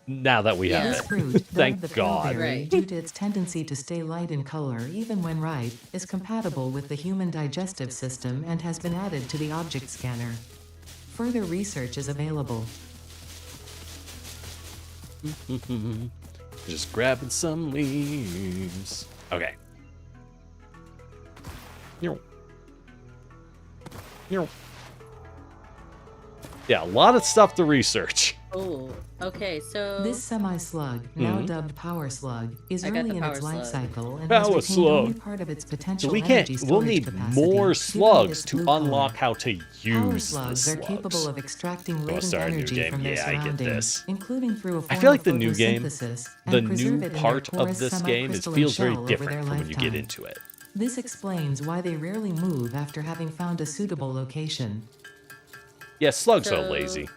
Now that we Yeah. have This it. fruit, Thank dubbed the God. paleberry, Right. due to its tendency to stay light in color even when ripe, is compatible with the human digestive system and has been added to the object scanner. Further research is available. Just grabbing some leaves. Okay. Yeah, a lot of stuff to research. Oh, okay. So This semi-slug, now Mhm. dubbed power slug, is I got early the in its power life slug. cycle and Power has retained only slug. part of its potential So we energy can't. We'll storage need capacity, more given slugs its to blue color. unlock how to Power use the slugs are capable slugs. of extracting latent start a new energy game. from their Yeah, I get surroundings, this. including through a form I feel like of the new game, photosynthesis, the and preserve new it in their part of porous this game is semicrystalline feels very shell over different their from when you get lifetime. into it. This explains why they rarely move after having found a suitable location. Yeah, slugs are So- lazy.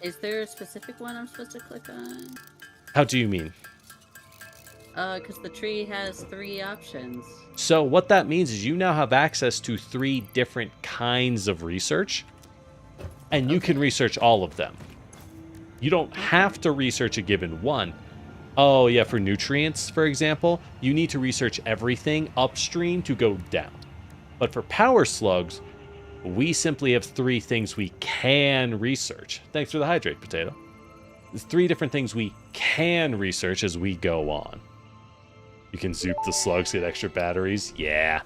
is there a specific one I'm supposed to click on? How do you mean? Because the tree has 3 options. So what that means is you now have access to 3 different kinds of research, and you can research all of them. You don't have to research a given one. Oh yeah, for nutrients, for example, you need to research everything upstream to go down. But for power slugs, we simply have 3 things we can research. Thanks for the hydrate, Potato. There's 3 different things we can research as we go on. You can zoop the slugs, get extra batteries. Yeah.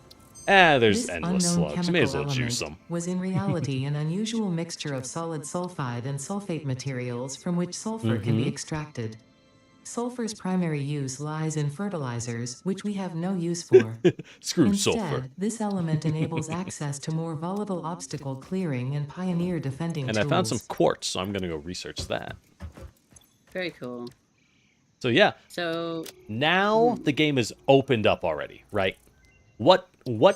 There's This endless unknown slugs. You may as well chemical juice them. element was in reality an unusual mixture of solid sulfide and sulfate materials from which sulfur can be extracted. Sulfur's primary use lies in fertilizers, which we have no use for. Screw sulfur. Instead, this element enables access to more volatile obstacle clearing and pioneer defending And tools. I found some quartz, so I'm going to go research that. Very cool. So yeah, So now the game is opened up already, right? What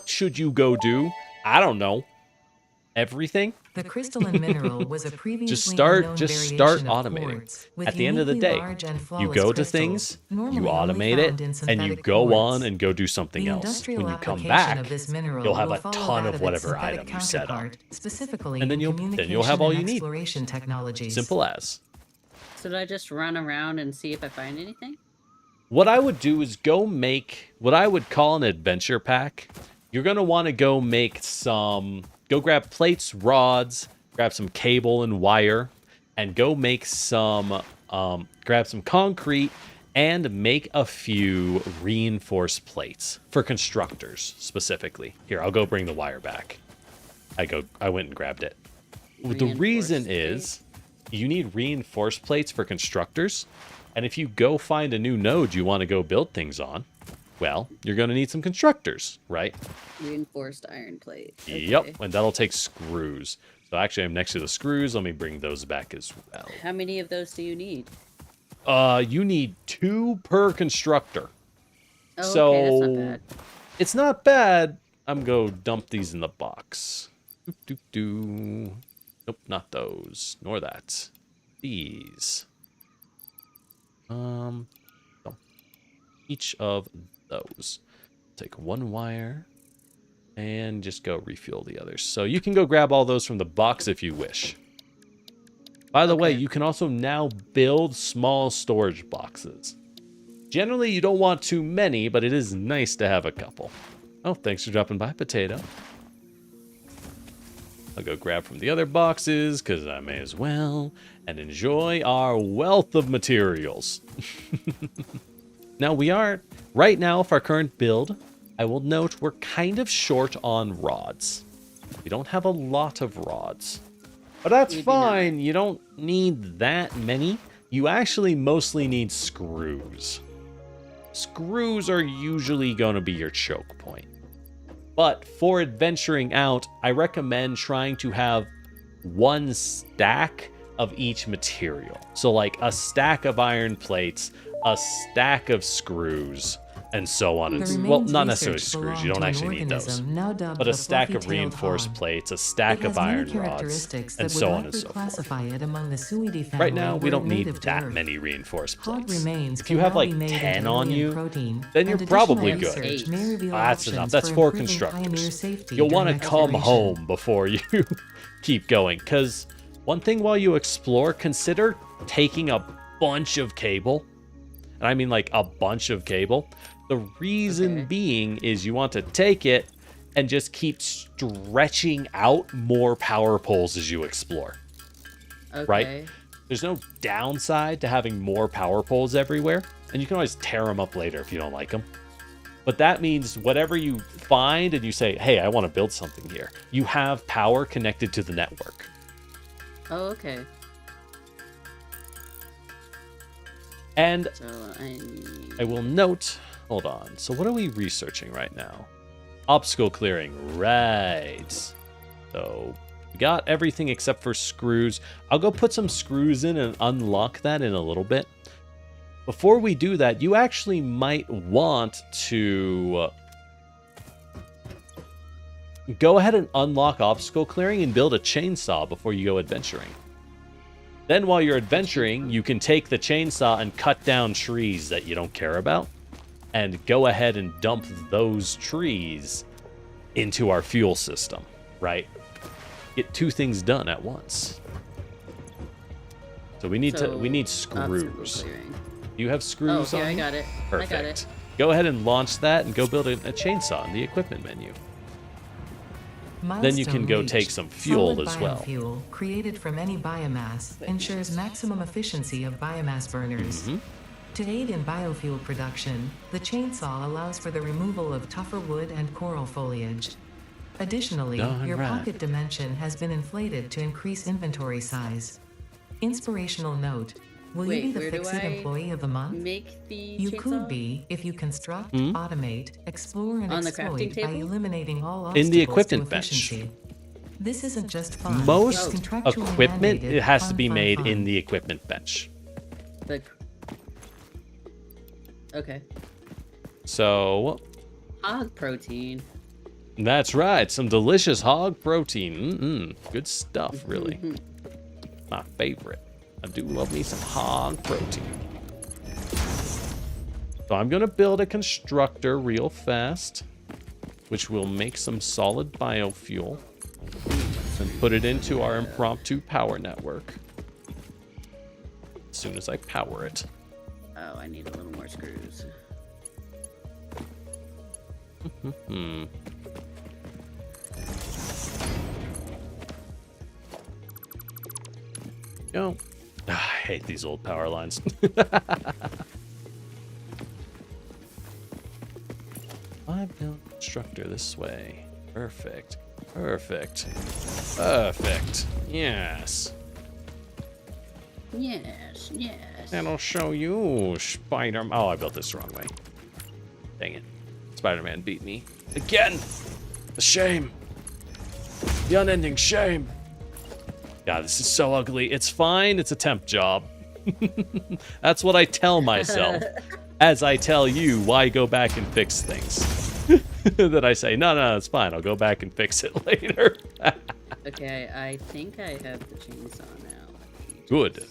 should you go do? I don't know. Everything? The crystalline mineral was a previously start unknown start variation of automating. quartz, with At the end of the uniquely day, large and you flawless go to crystals, things, you normally only automate found in it, and you synthetic go quartz. on and go do something The else. industrial When you come application back, of this mineral you'll have will a follow ton that of its whatever synthetic item you set up. counterpart, specifically And then in you'll have all communication you and need. exploration technologies. Simple as. should I just run around and see if I find anything? What I would do is go make what I would call an adventure pack. You're going to want to go make go grab plates, rods, grab some cable and wire, and go make grab some concrete and make a few reinforced plates for constructors specifically. Here, I'll go bring the wire back. I went and grabbed it. The reason is you need reinforced plates for constructors. And if you go find a new node you want to go build things on, well, you're going to need some constructors, right? Reinforced iron plate. Okay. Yep, and that'll take screws. So actually, I'm next to the screws. Let me bring those back as well. How many of those do you need? You need 2 per constructor. Oh, so okay, that's not bad. It's not bad. I'm going to dump these in the box. Nope, not those. Nor that. These. Each of those. Take 1 wire and just go refuel the others. So you can go grab all those from the box if you wish. By the way, you can also now build small storage boxes. Generally, you don't want too many, but it is nice to have a couple. Oh, thanks for dropping by, Potato. I'll go grab from the other boxes, because I may as well, and enjoy our wealth of materials. Now, right now, for our current build, I will note we're kind of short on rods. We don't have a lot of rods. But that's fine. You don't need that many. You actually mostly need screws. Screws are usually going to be your choke point. But for adventuring out, I recommend trying to have 1 stack of each material. So like a stack of iron plates, a stack of screws, and so on. Well, not necessarily screws. You don't actually need those. But a stack of reinforced plates, a stack of iron rods, and so on and so forth. Right now, we don't need that many reinforced plates. If you have like 10 on you, then you're probably good. That's enough. That's 4 constructors. You'll want to come home before you keep going. Because one thing while you explore, consider taking a bunch of cable. And I mean like a bunch of cable. The reason being is you want to take it and just keep stretching out more power poles as you explore. Right? There's no downside to having more power poles everywhere. And you can always tear them up later if you don't like them. But that means whatever you find and you say, hey, I want to build something here, you have power connected to the network. Oh, okay. And So I will note, hold on. So what are we researching right now? Obstacle clearing, right. So we got everything except for screws. I'll go put some screws in and unlock that in a little bit. Before we do that, you actually might want to go ahead and unlock obstacle clearing and build a chainsaw before you go adventuring. Then while you're adventuring, you can take the chainsaw and cut down trees that you don't care about and go ahead and dump those trees into our fuel system, right? Get 2 things done at once. So we need screws. You have screws on? I got it. Perfect. I got it. Go ahead and launch that and go build a chainsaw in the equipment menu. Then you can go take some fuel as well. Fuel created from any biomass ensures maximum efficiency of biomass burners. To aid in biofuel production, the chainsaw allows for the removal of tougher wood and coral foliage. Additionally, your pocket dimension has been inflated to increase inventory size. Inspirational note. Will you be the Fix-It Employee of the Month? Make the You could be if you construct, automate, explore, and exploit by eliminating all obstacles in the equipment to efficiency. bench. This isn't just fun. Most it's contractually equipment mandated it has to be fun, made fun. in the equipment bench. Okay. So Hog protein. that's right, some delicious hog protein. Good stuff, really. My favorite. I do love me some hog protein. So I'm going to build a constructor real fast, which will make some solid biofuel and put it into our impromptu power network as soon as I power it. Oh, I need a little more screws. Go. I hate these old power lines. I've built constructor this way. Perfect. Perfect. Perfect. Yes. Yes, yes. And I'll show you, Spider-Man. Oh, I built this the wrong way. Dang it. Spider-Man beat me. Again! The shame. The unending shame. God, this is so ugly. It's fine. It's a temp job. That's what I tell myself. As I tell you, why go back and fix things? That I say, no, it's fine. I'll go back and fix it later. Okay, I think I have the chainsaw now. Good.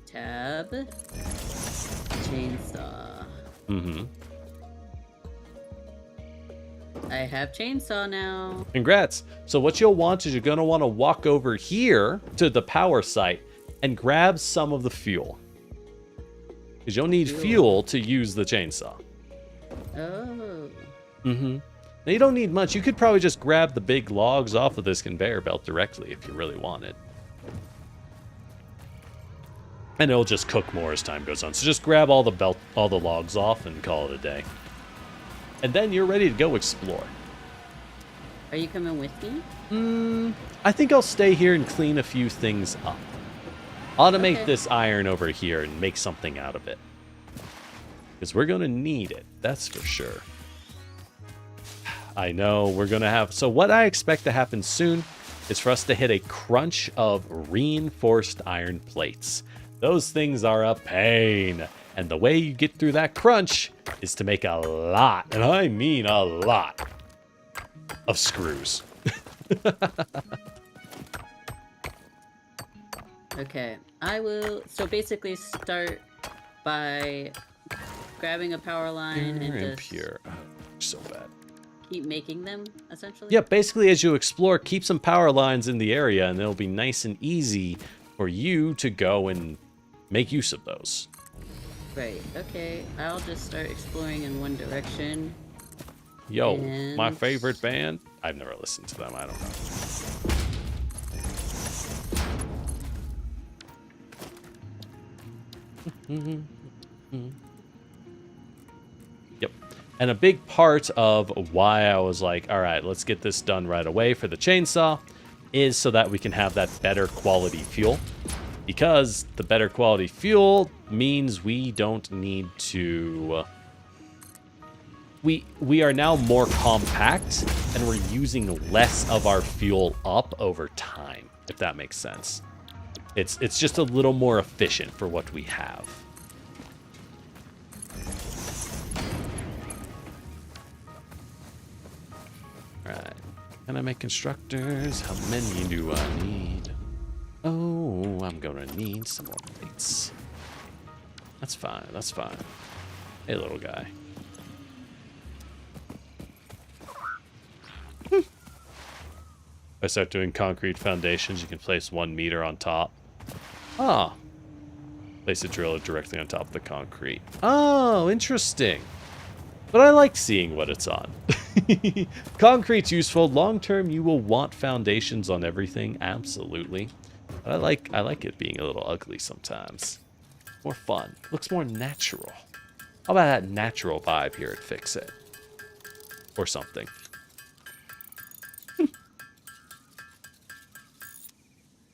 Tab. Chainsaw. Mm-hmm. I have chainsaw now. Congrats. So what you'll want is you're going to want to walk over here to the power site and grab some of the fuel. Because you'll need fuel to use the chainsaw. Oh. Mm-hmm. Now you don't need much. You could probably just grab the big logs off of this conveyor belt directly if you really wanted. And it'll just cook more as time goes on. So just grab all the logs off and call it a day. And then you're ready to go explore. Are you coming with me? I think I'll stay here and clean a few things up. Automate Okay. this iron over here and make something out of it. Because we're going to need it, that's for sure. I know we're going to have... So what I expect to happen soon is for us to hit a crunch of reinforced iron plates. Those things are a pain. And the way you get through that crunch is to make a lot, and I mean a lot, of screws. Okay, I will. So basically, start by grabbing a power line and just Pure. Oh, so bad. keep making them, essentially. Yeah, basically as you explore, keep some power lines in the area, and it'll be nice and easy for you to go and make use of those. Right. Okay. I'll just start exploring in one direction. Yo, And- my favorite band. I've never listened to them. I don't know. Yep. And a big part of why I was like, all right, let's get this done right away for the chainsaw is so that we can have that better quality fuel. Because the better quality fuel means we don't need to... We are now more compact, and we're using less of our fuel up over time, if that makes sense. It's just a little more efficient for what we have. Alright. Can I make constructors? How many do I need? Oh, I'm gonna need some more plates. That's fine, that's fine. Hey, little guy. If I start doing concrete foundations, you can place 1 meter on top. Ah. Place a driller directly on top of the concrete. Oh, interesting. But I like seeing what it's on. Concrete's useful. Long term, you will want foundations on everything. Absolutely. But I like it being a little ugly sometimes. More fun. Looks more natural. How about that natural vibe here at Fix It? Or something.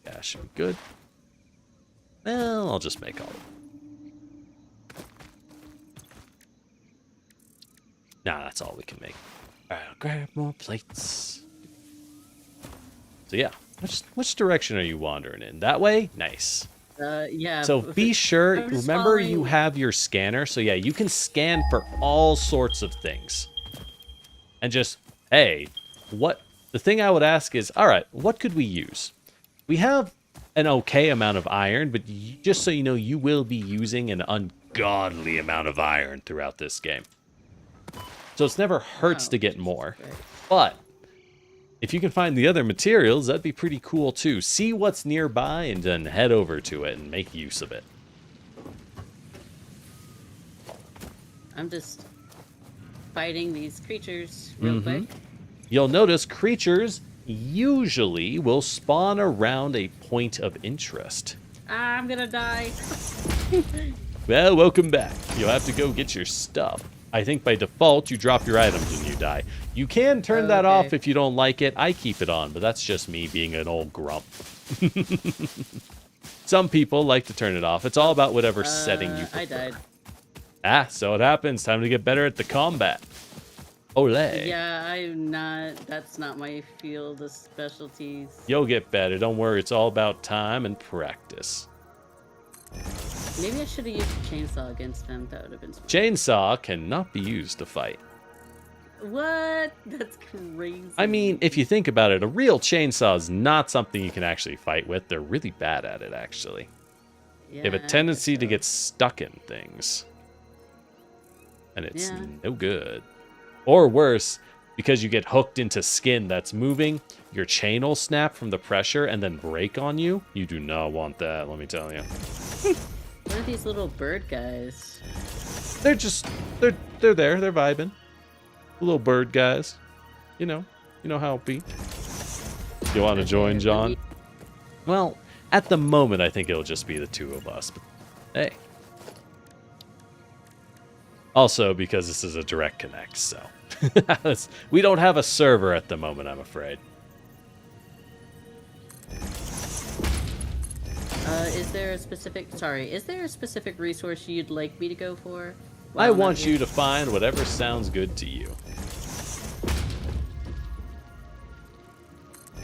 Yeah, should be good. Well, I'll just make all of it. Nah, that's all we can make. Alright, I'll grab more plates. So yeah, which direction are you wandering in? That way? Nice. Yeah. So be sure, I'm just remember you following- have your scanner. So yeah, you can scan for all sorts of things. And just, hey, the thing I would ask is, all right, what could we use? We have an okay amount of iron, but just so you know, you will be using an ungodly amount of iron throughout this game. So it's never hurts Oh, to get Jesus more. Christ. But if you can find the other materials, that'd be pretty cool too. See what's nearby and then head over to it and make use of it. I'm just fighting these creatures real quick. You'll notice creatures usually will spawn around a point of interest. I'm gonna die. Well, welcome back. You'll have to go get your stuff. I think by default, you drop your items and you die. You can turn that off if you don't like it. I keep it on, but that's just me being an old grump. Some people like to turn it off. It's all about whatever setting you prefer. I died. Ah, so it happens. Time to get better at the combat. Olé. Yeah, I'm not. That's not my field of specialties. You'll get better. Don't worry. It's all about time and practice. Maybe I should have used a chainsaw against them. That would have been smart. Chainsaw cannot be used to fight. What? That's crazy. I mean, if you think about it, a real chainsaw is not something you can actually fight with. They're really bad at it, actually. Yeah, They have a tendency to get stuck in things. And it's no good. Or worse, because you get hooked into skin that's moving, your chain will snap from the pressure and then break on you. You do not want that, let me tell you. What are these little bird guys? They're there, they're vibing. Little bird guys. You know how it be. You want to join, John? Well, at the moment, I think it'll just be the two of us. But hey. Also, because this is a direct connect, so. We don't have a server at the moment, I'm afraid. Is there a specific resource you'd like me to go for? I want you to find whatever sounds good to you.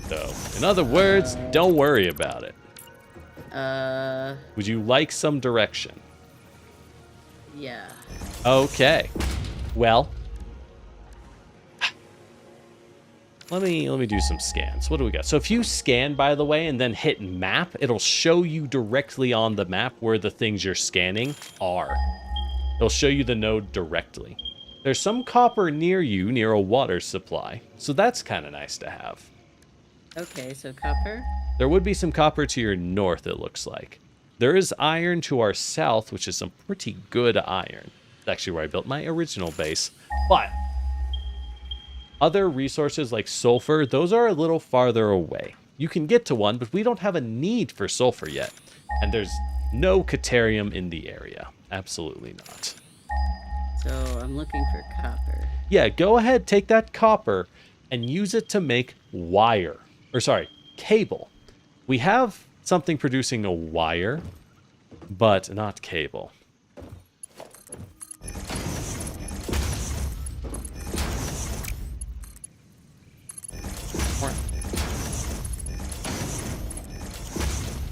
So, in other words, don't worry about it. Would you like some direction? Yeah. Okay. Well, let me do some scans. What do we got? So if you scan, by the way, and then hit map, it'll show you directly on the map where the things you're scanning are. It'll show you the node directly. There's some copper near you, near a water supply. So that's kind of nice to have. Okay, so copper? There would be some copper to your north, it looks like. There is iron to our south, which is some pretty good iron. It's actually where I built my original base. But other resources like sulfur, those are a little farther away. You can get to one, but we don't have a need for sulfur yet. And there's no Caterium in the area. Absolutely not. So I'm looking for copper. Yeah, go ahead, take that copper and use it to make wire. Or sorry, cable. We have something producing a wire, but not cable.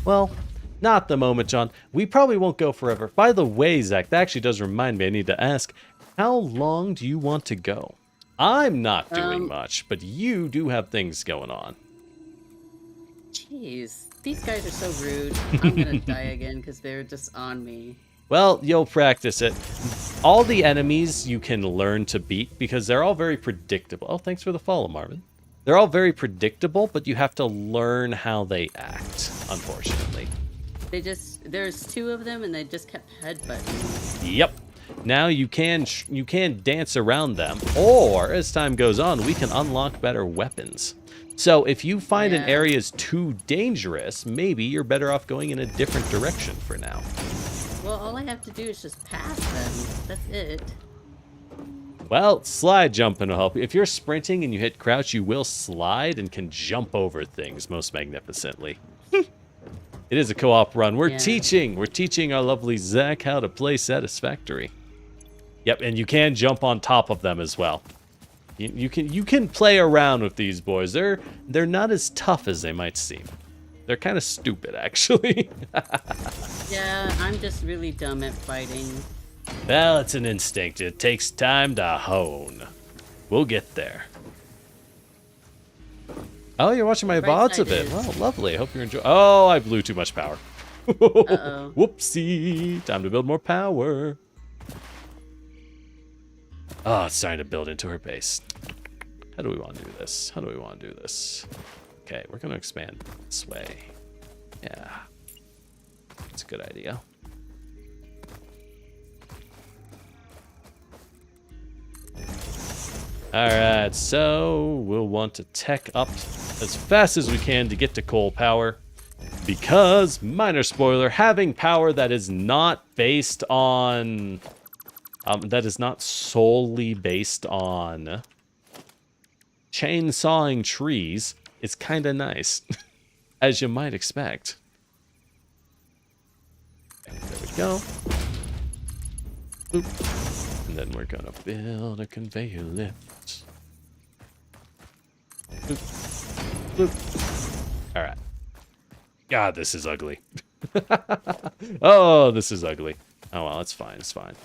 Well, not the moment, John. We probably won't go forever. By the way, Zach, that actually does remind me, I need to ask, how long do you want to go? I'm not doing much, but you do have things going on. Jeez, these guys are so rude. I'm gonna die again because they're just on me. Well, you'll practice it. All the enemies you can learn to beat because they're all very predictable. Oh, thanks for the follow, Marvin. They're all very predictable, but you have to learn how they act, unfortunately. There's two of them and they just kept headbutting. Yep. Now you can dance around them, or as time goes on, we can unlock better weapons. So if you find an area is too dangerous, maybe you're better off going in a different direction for now. Well, all I have to do is just pass them. That's it. Well, slide jumping will help you. If you're sprinting and you hit crouch, you will slide and can jump over things most magnificently. It is a co-op run. We're teaching our lovely Zach how to play Satisfactory. Yep, and you can jump on top of them as well. You can play around with these boys. They're not as tough as they might seem. They're kind of stupid, actually. Yeah, I'm just really dumb at fighting. Well, it's an instinct. It takes time to hone. We'll get there. Oh, you're watching my VODs a bit. Well, lovely. I hope you're enjoying. Oh, I blew too much power. Uh-oh. Whoopsie. Time to build more power. Oh, it's starting to build into her base. How do we want to do this? Okay, we're going to expand this way. Yeah. That's a good idea. Alright, so we'll want to tech up as fast as we can to get to coal power. Because, minor spoiler, having power that is not based on... that is not solely based on chainsawing trees is kind of nice. As you might expect. There we go. Boop. And then we're gonna build a conveyor lift. Boop. Boop. Alright. God, this is ugly. Oh, this is ugly. Oh well, it's fine, it's fine.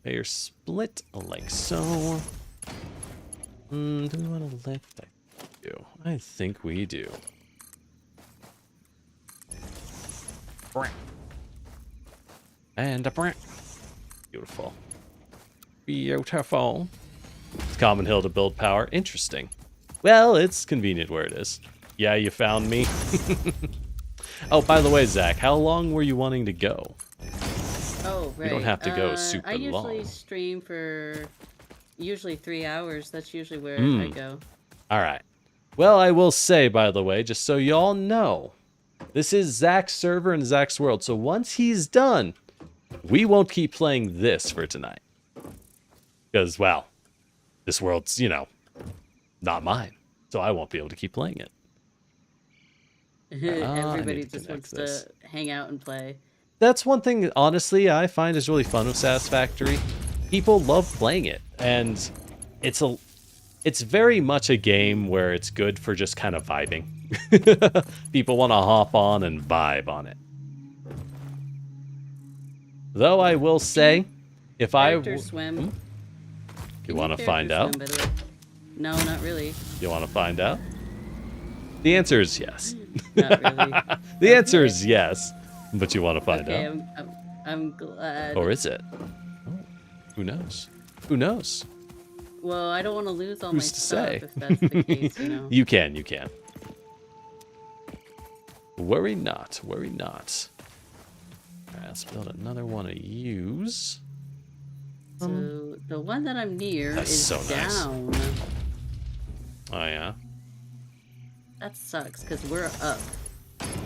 Conveyor split like so. Do we want to let that do? I think we do. And a brand. Beautiful. Beautiful. It's common hill to build power. Interesting. Well, it's convenient where it is. Yeah, you found me. Oh, by the way, Zach, how long were you wanting to go? Oh, right. You don't have to go super long. I usually stream for usually 3 hours. That's usually where I go. All right. Well, I will say, by the way, just so y'all know, this is Zach's server and Zach's world. So once he's done, we won't keep playing this for tonight. Because, well, this world's, you know, not mine. So I won't be able to keep playing it. Everybody just wants to hang out and play. That's one thing, honestly, I find is really fun with Satisfactory. People love playing it. And it's very much a game where it's good for just kind of vibing. People want to hop on and vibe on it. Though I will say, if Character swim. You want to find out? Swim, no, not really. You want to find out? The answer is yes. Not really. The answer is yes, but you want to find out? I'm glad. Or is it? Oh, who knows? Who knows? Well, I don't want to lose all Who's my to stuff say? if that's the case, you know. You can. Worry not, worry not. Alright, let's build another one to use. So the one that I'm near is so nice. down. Oh yeah. That sucks because we're up.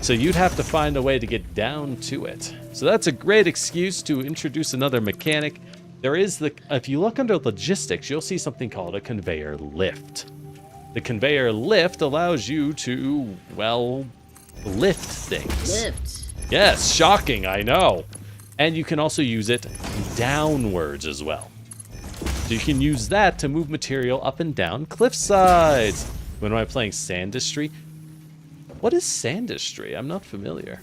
So you'd have to find a way to get down to it. So that's a great excuse to introduce another mechanic. There is if you look under logistics, you'll see something called a conveyor lift. The conveyor lift allows you to, well, lift things. Lift. Yes, shocking, I know. And you can also use it downwards as well. So you can use that to move material up and down cliff sides. When am I playing Sandistry? What is Sandistry? I'm not familiar.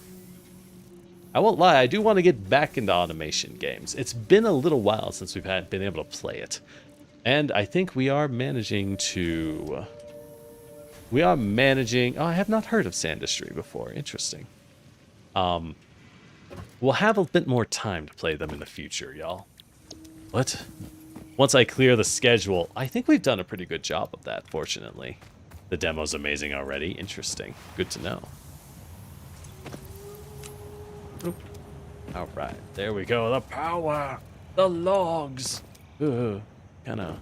I won't lie, I do want to get back into automation games. It's been a little while since we've been able to play it. And I think we are managing to... Oh, I have not heard of Sandistry before. Interesting. We'll have a bit more time to play them in the future, y'all. What? Once I clear the schedule, I think we've done a pretty good job of that, fortunately. The demo's amazing already. Interesting. Good to know. All right, there we go. The power, the logs. Kind of. All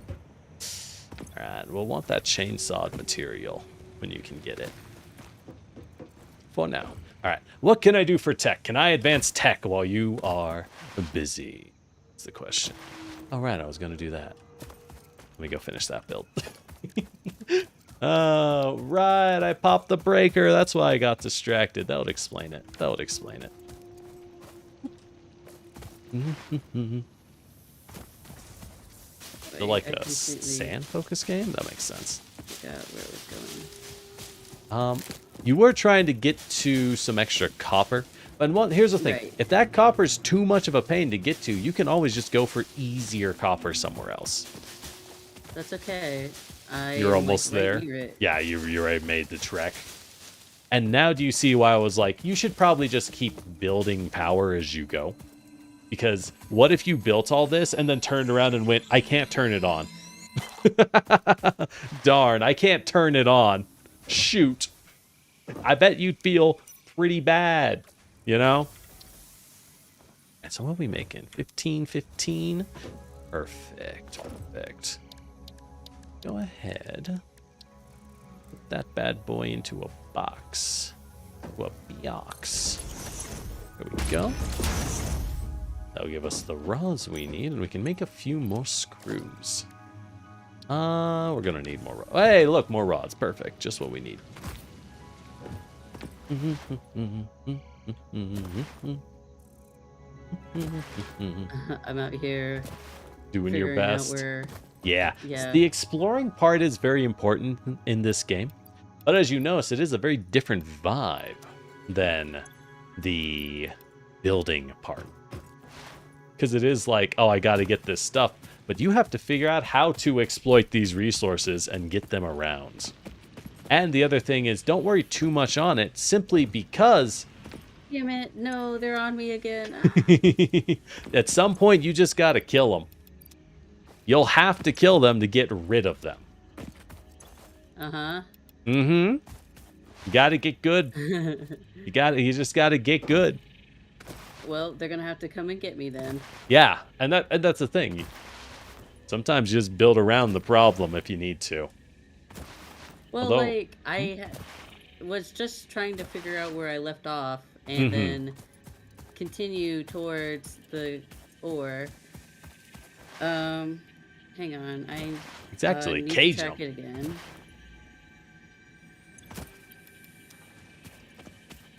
right, we'll want that chainsawed material when you can get it. For now. All right, what can I do for tech? Can I advance tech while you are busy? That's the question. All right, I was gonna do that. Let me go finish that build. Oh, right, I popped the breaker. That's why I got distracted. That would explain it. That would explain it. Feel like a sand-focused game? That makes sense. Yeah, where it was going. You were trying to get to some extra copper. But here's the thing. Right. If that copper's too much of a pain to get to, you can always just go for easier copper somewhere else. That's okay. You're almost there. Yeah, you already made the trek. And now do you see why I was like, you should probably just keep building power as you go? Because what if you built all this and then turned around and went, I can't turn it on. Darn, I can't turn it on. Shoot. I bet you'd feel pretty bad, you know? And so what are we making? 15. Perfect. Go ahead. Put that bad boy into a box. Into a box. There we go. That'll give us the rods we need, and we can make a few more screws. We're gonna need more rods. Hey, look, more rods. Perfect. Just what we need. I'm out here doing your figuring out best. where... Yeah. Yeah. The exploring part is very important in this game. But as you notice, it is a very different vibe than the building part. Because it is like, oh, I got to get this stuff. But you have to figure out how to exploit these resources and get them around. And the other thing is, don't worry too much on it, simply because... Damn it, no, they're on me again. At some point, you just got to kill them. You'll have to kill them to get rid of them. Uh-huh. Mm-hmm. You got to get good. You just got to get good. Well, they're gonna have to come and get me then. Yeah, and that's the thing. Sometimes you just build around the problem if you need to. Well, Although- like, I was just trying to figure out where I left off and then continue towards the ore. Hang on, I Exactly, need cage to check 'em. it again.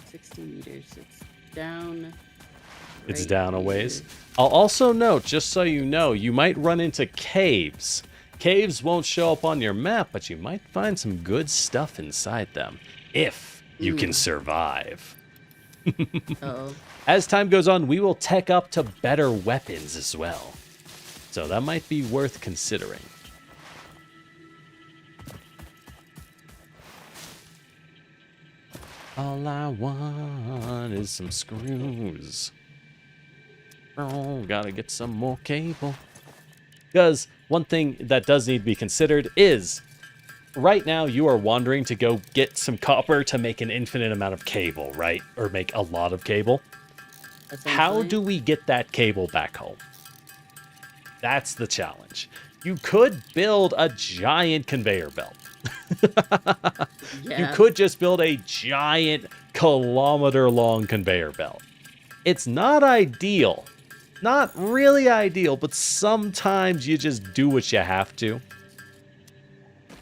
60 meters. It's down. It's right down a ways. here. I'll also note, just so you know, you might run into caves. Caves won't show up on your map, but you might find some good stuff inside them, if you can survive. Uh-oh. As time goes on, we will tech up to better weapons as well. So that might be worth considering. All I want is some screws. Oh, gotta get some more cable. Because one thing that does need to be considered is, right now you are wandering to go get some copper to make an infinite amount of cable, right? Or make a lot of cable. How Essentially. do we get that cable back home? That's the challenge. You could build a giant conveyor belt. Yeah. You could just build a giant kilometer-long conveyor belt. It's not ideal. Not really ideal, but sometimes you just do what you have to.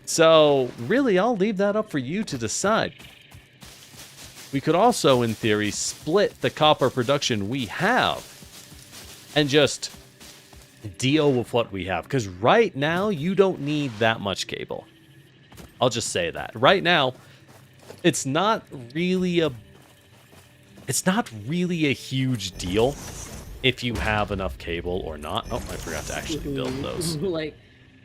So, really, I'll leave that up for you to decide. We could also, in theory, split the copper production we have and just deal with what we have. Because right now, you don't need that much cable. I'll just say that. Right now, it's not really a huge deal if you have enough cable or not. Oh, I forgot to actually build those. Like,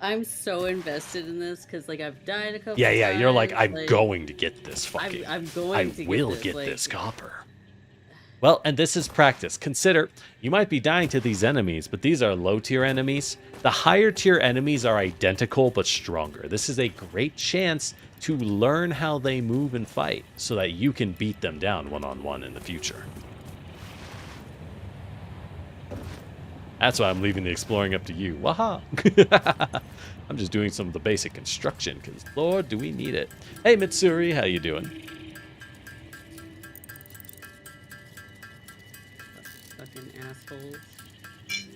I'm so invested in this because, like, I've died a couple Yeah, times. you're like, I'm going to get this fucking... I'm going to I will get get like, this copper. Well, and this is practice. Consider, you might be dying to these enemies, but these are low-tier enemies. The higher-tier enemies are identical but stronger. This is a great chance to learn how they move and fight so that you can beat them down one-on-one in the future. That's why I'm leaving the exploring up to you. Waha! I'm just doing some of the basic construction, because Lord, do we need it. Hey, Mitsuri, how you doing? Fucking assholes.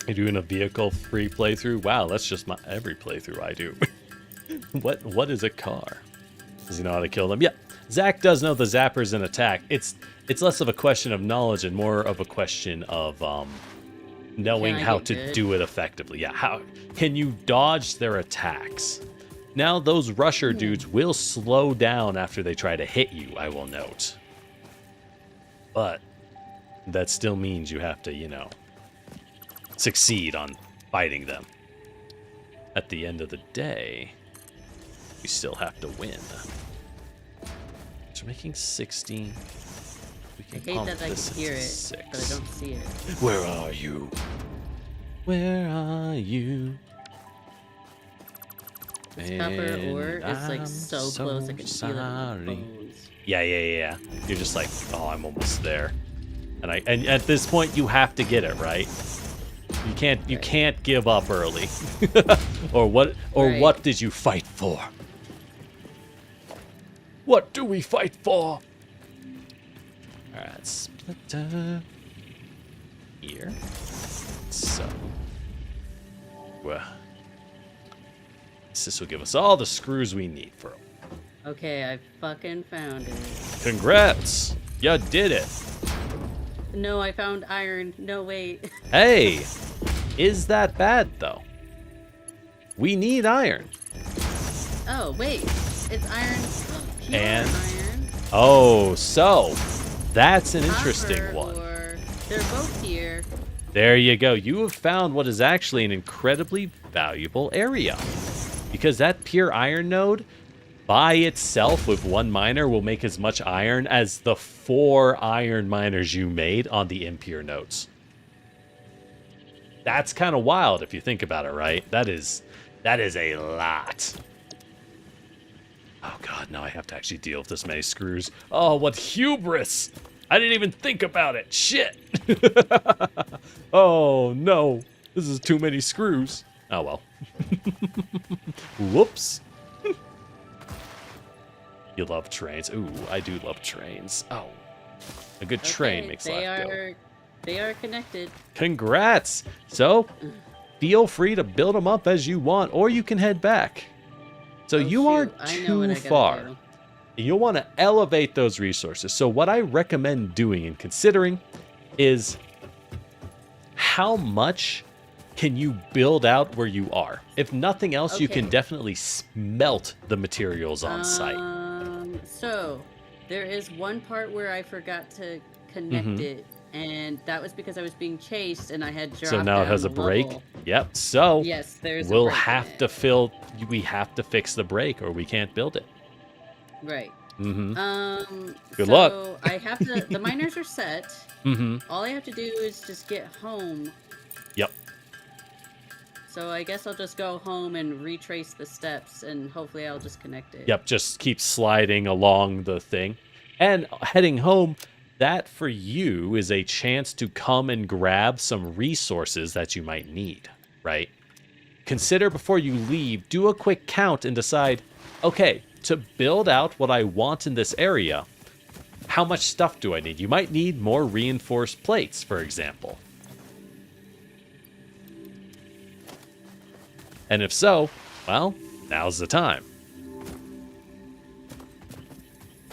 You're doing a vehicle-free playthrough? Wow, that's just my every playthrough I do. What is a car? Does he know how to kill them? Yeah, Zach does know the zappers and attack. It's less of a question of knowledge and more of a question of knowing Can I how get to good? do it effectively. Yeah, how can you dodge their attacks? Now those rusher dudes will slow down after they try to hit you, I will note. But that still means you have to, you know, succeed on fighting them. At the end of the day, we still have to win. So we're making 60. We I can hate pump that I this can hear into it, 6. but I don't see it. Where are you? Where are you? This copper ore is like I'm so close I can feel it in my sorry. bones. Yeah. You're just like, oh, I'm almost there. And at this point, you have to get it, right? You can't give up early. Or what did you fight for? What do we fight for? Alright, split here. So this will give us all the screws we need for them. Okay, I fucking found it. Congrats! You did it. No, I found iron. No, wait. Hey, is that bad though? We need iron. Oh, wait. It's iron. Pure And- iron. Oh, so that's an interesting Copper, one. or they're both here. There you go. You have found what is actually an incredibly valuable area. Because that pure iron node, by itself with one miner, will make as much iron as the 4 iron miners you made on the impure nodes. That's kind of wild if you think about it, right? That is a lot. Oh god, now I have to actually deal with this many screws. Oh, what hubris! I didn't even think about it. Shit! Oh no, this is too many screws. Oh well. Whoops. You love trains. Ooh, I do love trains. Oh, a good train makes life go. They are connected. Congrats! So, feel free to build them up as you want, or you can head back. So you aren't too far. You'll want to elevate those resources. So what I recommend doing and considering is how much can you build out where you are? If nothing else, you can definitely smelt the materials on site. So there is one part where I forgot to connect it, and that was because I was being chased and I had dropped So now it has a down break. level. Yep. So Yes, there's we'll a break in have it. to we have to fix the break or we can't build it. Right. Mm-hmm. Good so luck. I have to. The miners are set. Mm-hmm. All I have to do is just get home. Yep. So I guess I'll just go home and retrace the steps, and hopefully I'll just connect it. Yep, just keep sliding along the thing. And heading home, that for you is a chance to come and grab some resources that you might need, right? Consider before you leave, do a quick count and decide, okay, to build out what I want in this area, how much stuff do I need? You might need more reinforced plates, for example. And if so, well, now's the time.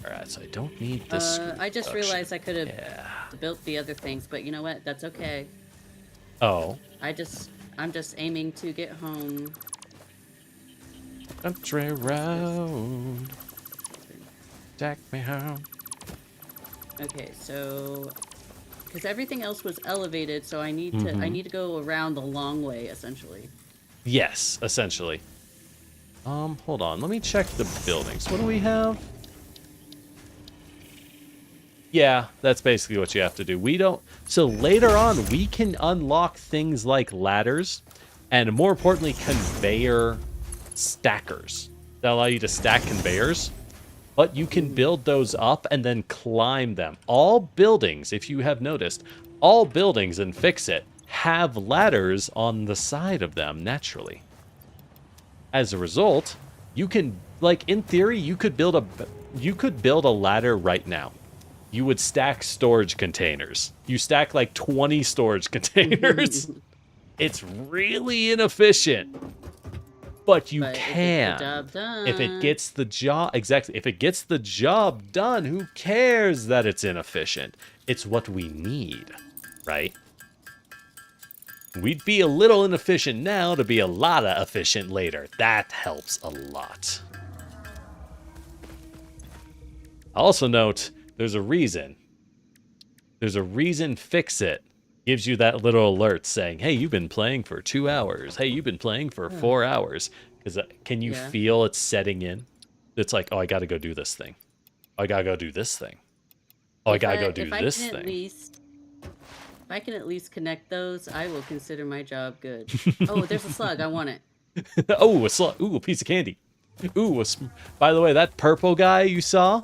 Alright, so I don't need this. I just realized I could have built the other things, but you know what? That's okay. Oh. I'm just aiming to get home. Country road. Take me home. Okay, so because everything else was elevated, so I need to go around the long way essentially. Yes, essentially. Hold on. Let me check the buildings. What do we have? Yeah, that's basically what you have to do. We don't... So later on, we can unlock things like ladders and, more importantly, conveyor stackers that allow you to stack conveyors. But you can build those up and then climb them. All buildings, if you have noticed, all buildings in Fix-It have ladders on the side of them naturally. As a result, you can, like, in theory, you could build a ladder right now. You would stack storage containers. You stack like 20 storage containers. It's really inefficient. But you can. If it gets the job exactly. If it gets the job done, who cares that it's inefficient? It's what we need, right? We'd be a little inefficient now to be a lot of efficient later. That helps a lot. Also note, there's a reason. There's a reason Fix-It gives you that little alert saying, hey, you've been playing for 2 hours. Hey, you've been playing for 4 hours. Because can you feel it setting in? It's like, oh, I got to go do this thing. Oh, I got to go do this thing. Oh, I got to go do this thing. If I can at least connect those, I will consider my job good. Oh, there's a slug. I want it. Oh, a slug. Ooh, a piece of candy. Ooh, by the way, that purple guy you saw,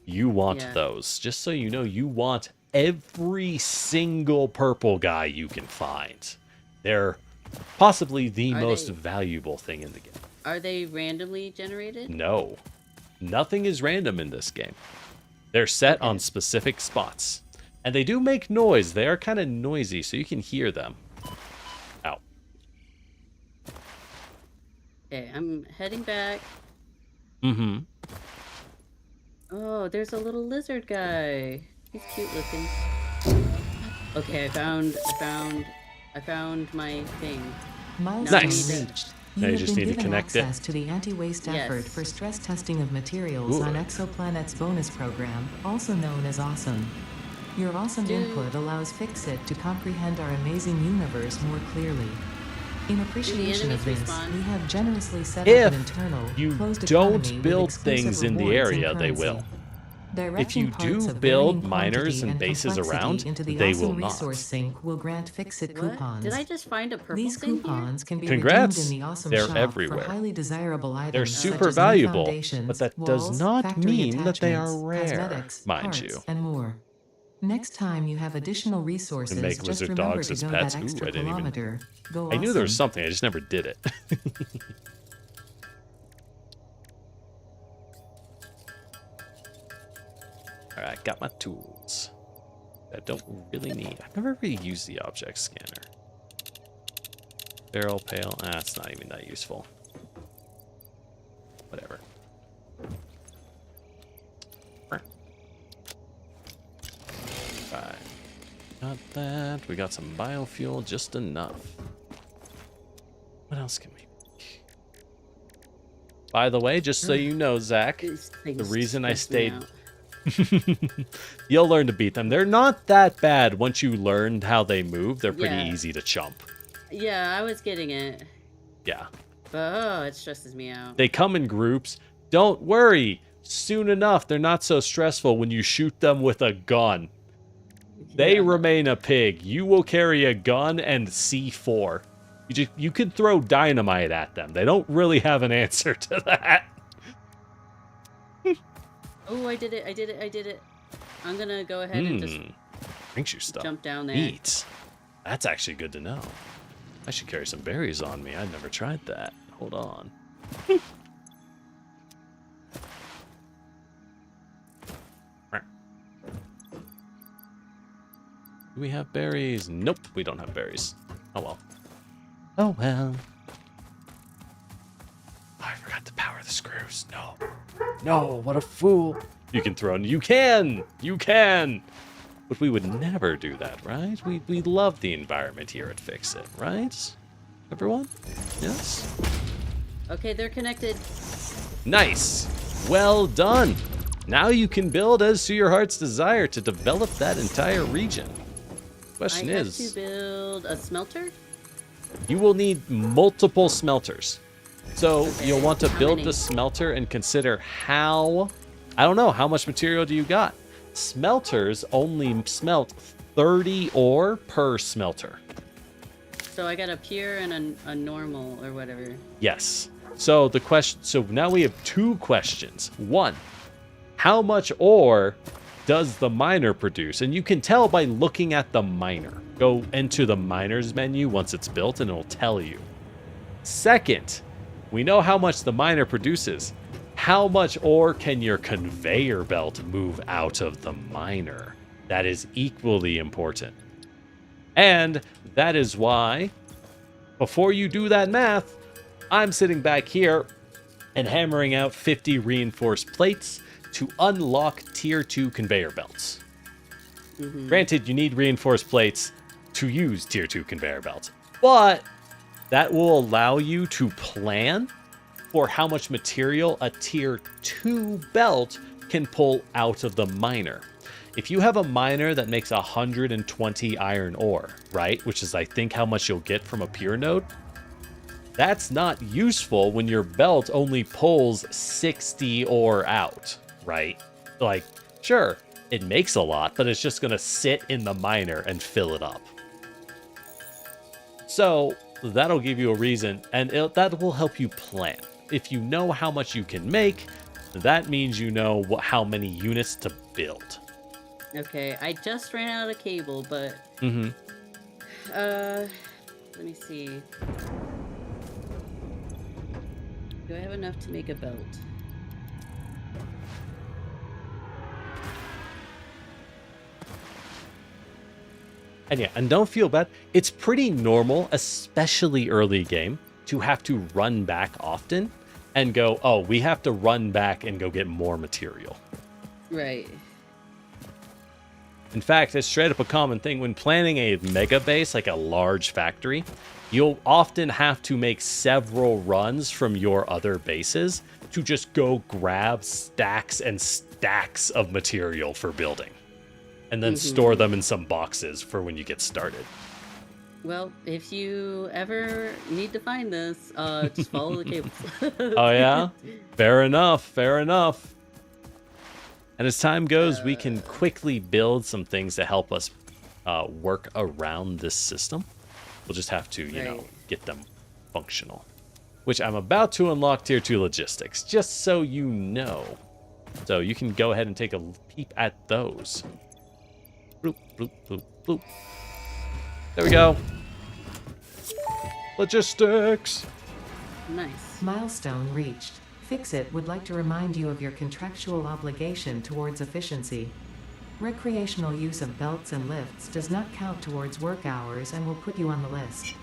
you want those. Just so you know, you want every single purple guy you can find. They're possibly the Are most they- valuable thing in the game. Are they randomly generated? No. Nothing is random in this game. They're set Okay. on specific spots. And they do make noise. They are kind of noisy, so you can hear them. Ow. Okay, I'm heading back. Mm-hmm. Oh, there's a little lizard guy. He's cute looking. Okay, I found my thing. Milestone Nice. reached. Now you have just been need to given connect it. access to the anti-waste effort Yes. for stress testing of materials on Ooh. Exoplanet's bonus program, also known as Awesome. Your awesome Dude. input allows Fixit to comprehend our amazing universe more clearly. In appreciation of enemies this, respawn? we have generously set If up an internal, you closed don't economy with build exclusive things in the rewards and area, they currency. will. Directing you parts do of build varying miners quantity and bases complexity around, into the they awesome will not. resource sink will grant Fixit What? coupons. Did I just find a purple These thing here? coupons can be Congrats. redeemed in the Awesome They're Shop everywhere. for highly desirable items They're such super as new valuable, foundations, but that walls, does not factory mean that they are attachments, rare, cosmetics, mind parts, you. and more. Next time you have additional resources, make just lizard remember dogs to as go pets. that Ooh, extra I didn't even- kilometer. Go I knew there was awesome. something, I just never did it. Alright, got my tools. I don't really need. I've never really used the object scanner. Barrel, pail, it's not even that useful. Whatever. Right. Got that. We got some biofuel, just enough. What else can we make? By the way, just so you know, Zach, These things the reason I stress me stayed... out. You'll learn to beat them. They're not that bad once you learned how they move. They're pretty Yeah. easy to chump. Yeah, I was getting it. Yeah. But oh, it stresses me out. They come in groups. Don't worry. Soon enough, they're not so stressful when you shoot them with a gun. They Yeah. remain a pig. You will carry a gun and C4. You could throw dynamite at them. They don't really have an answer to that. Oh, I did it. I'm gonna go ahead and just Brings you stuff. jump down there. Neat. That's actually good to know. I should carry some berries on me. I've never tried that. Hold on. Do we have berries? Nope, we don't have berries. Oh well. Oh well. Oh, I forgot to power the screws. No. No, what a fool. You can throw... You can! You can! But we would never do that, right? We love the environment here at Fix It, right? Everyone? Yes? Okay, they're connected. Nice! Well done! Now you can build as to your heart's desire to develop that entire region. Question I have is, to build a smelter. you will need multiple smelters. So Okay, you'll want to how build many? the smelter and consider how... I don't know, how much material do you got? Smelters only smelt 30 ore per smelter. So I got a pure and a normal or whatever. Yes. So the question. So now we have two questions. One, how much ore does the miner produce? And you can tell by looking at the miner. Go into the miner's menu once it's built, and it'll tell you. Second, we know how much the miner produces. How much ore can your conveyor belt move out of the miner? That is equally important. And that is why, before you do that math, I'm sitting back here and hammering out 50 reinforced plates to unlock tier 2 conveyor belts. Granted, you need reinforced plates to use tier 2 conveyor belts, but that will allow you to plan for how much material a tier 2 belt can pull out of the miner. If you have a miner that makes 120 iron ore, right, which is I think how much you'll get from a pure node, that's not useful when your belt only pulls 60 ore out, right? Like, sure, it makes a lot, but it's just going to sit in the miner and fill it up. So that'll give you a reason, and that will help you plan. If you know how much you can make, that means you know how many units to build. Okay, I just ran out of cable, but Let me see. Do I have enough to make a belt? And yeah, and don't feel bad. It's pretty normal, especially early game, to have to run back often and go, oh, we have to run back and go get more material. Right. In fact, it's straight up a common thing when planning a mega base, like a large factory, you'll often have to make several runs from your other bases to just go grab stacks and stacks of material for building. And then store them in some boxes for when you get started. Well, if you ever need to find this, just follow the cables. Oh, yeah? Fair enough. Fair enough. And as time goes, we can quickly build some things to help us work around this system. We'll just have to, you know, get them functional. Which I'm about to unlock Tier 2 logistics, just so you know. So you can go ahead and take a peep at those. Bloop, bloop, bloop, bloop. There we go. Logistics. Nice. Milestone reached. Fixit would like to remind you of your contractual obligation towards efficiency. Recreational use of belts and lifts does not count towards work hours and will put you on the list.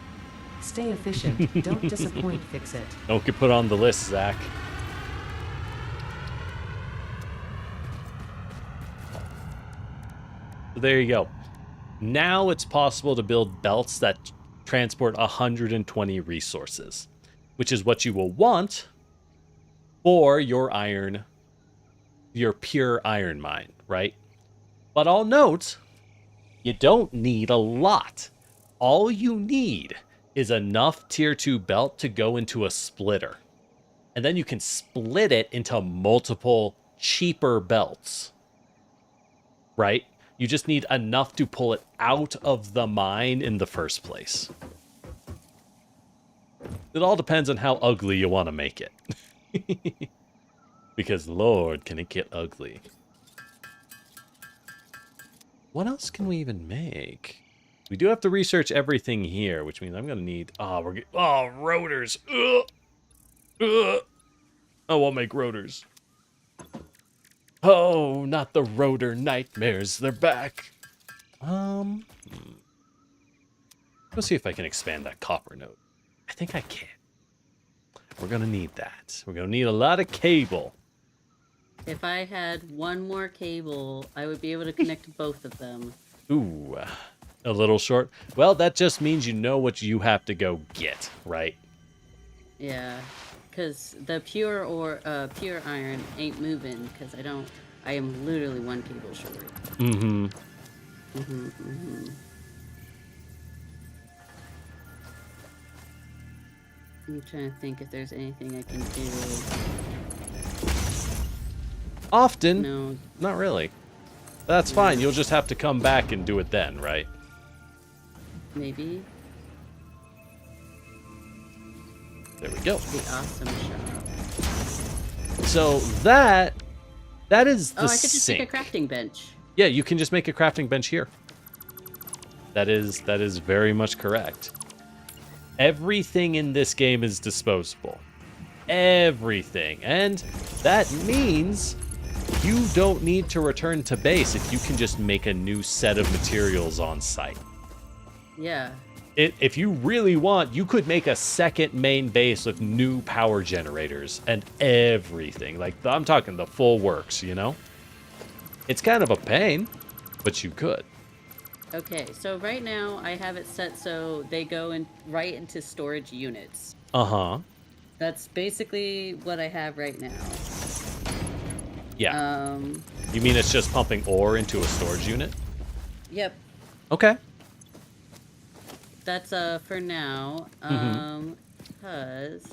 Stay efficient. Don't disappoint Fixit. Don't get put on the list, Zach. So there you go. Now it's possible to build belts that transport 120 resources, which is what you will want for your iron, your pure iron mine, right? But I'll note, you don't need a lot. All you need is enough tier 2 belt to go into a splitter. And then you can split it into multiple cheaper belts, right? You just need enough to pull it out of the mine in the first place. It all depends on how ugly you want to make it. Because Lord, can it get ugly. What else can we even make? We do have to research everything here, which means I'm going to need... rotors. I won't make rotors. Oh, not the rotor nightmares. They're back. Let's see if I can expand that copper node. I think I can. We're going to need that. We're going to need a lot of cable. If I had one more cable, I would be able to connect both of them. Ooh, a little short. Well, that just means you know what you have to go get, right? Yeah, because the pure iron ain't moving, because I am literally one cable short. Mm-hmm. I'm trying to think if there's anything I can do. Often. No. Not really. That's fine. You'll just have to come back and do it then, right? Maybe. There we go. The awesome shop. So that is the I could just sink. make a crafting bench. Yeah, you can just make a crafting bench here. That is very much correct. Everything in this game is disposable. Everything. And that means you don't need to return to base if you can just make a new set of materials on site. Yeah. If you really want, you could make a second main base with new power generators and everything. Like, I'm talking the full works, you know? It's kind of a pain, but you could. Okay, so right now I have it set so they go right into storage units. Uh-huh. That's basically what I have right now. Yeah. You mean it's just pumping ore into a storage unit? Yep. Okay. That's for now. Because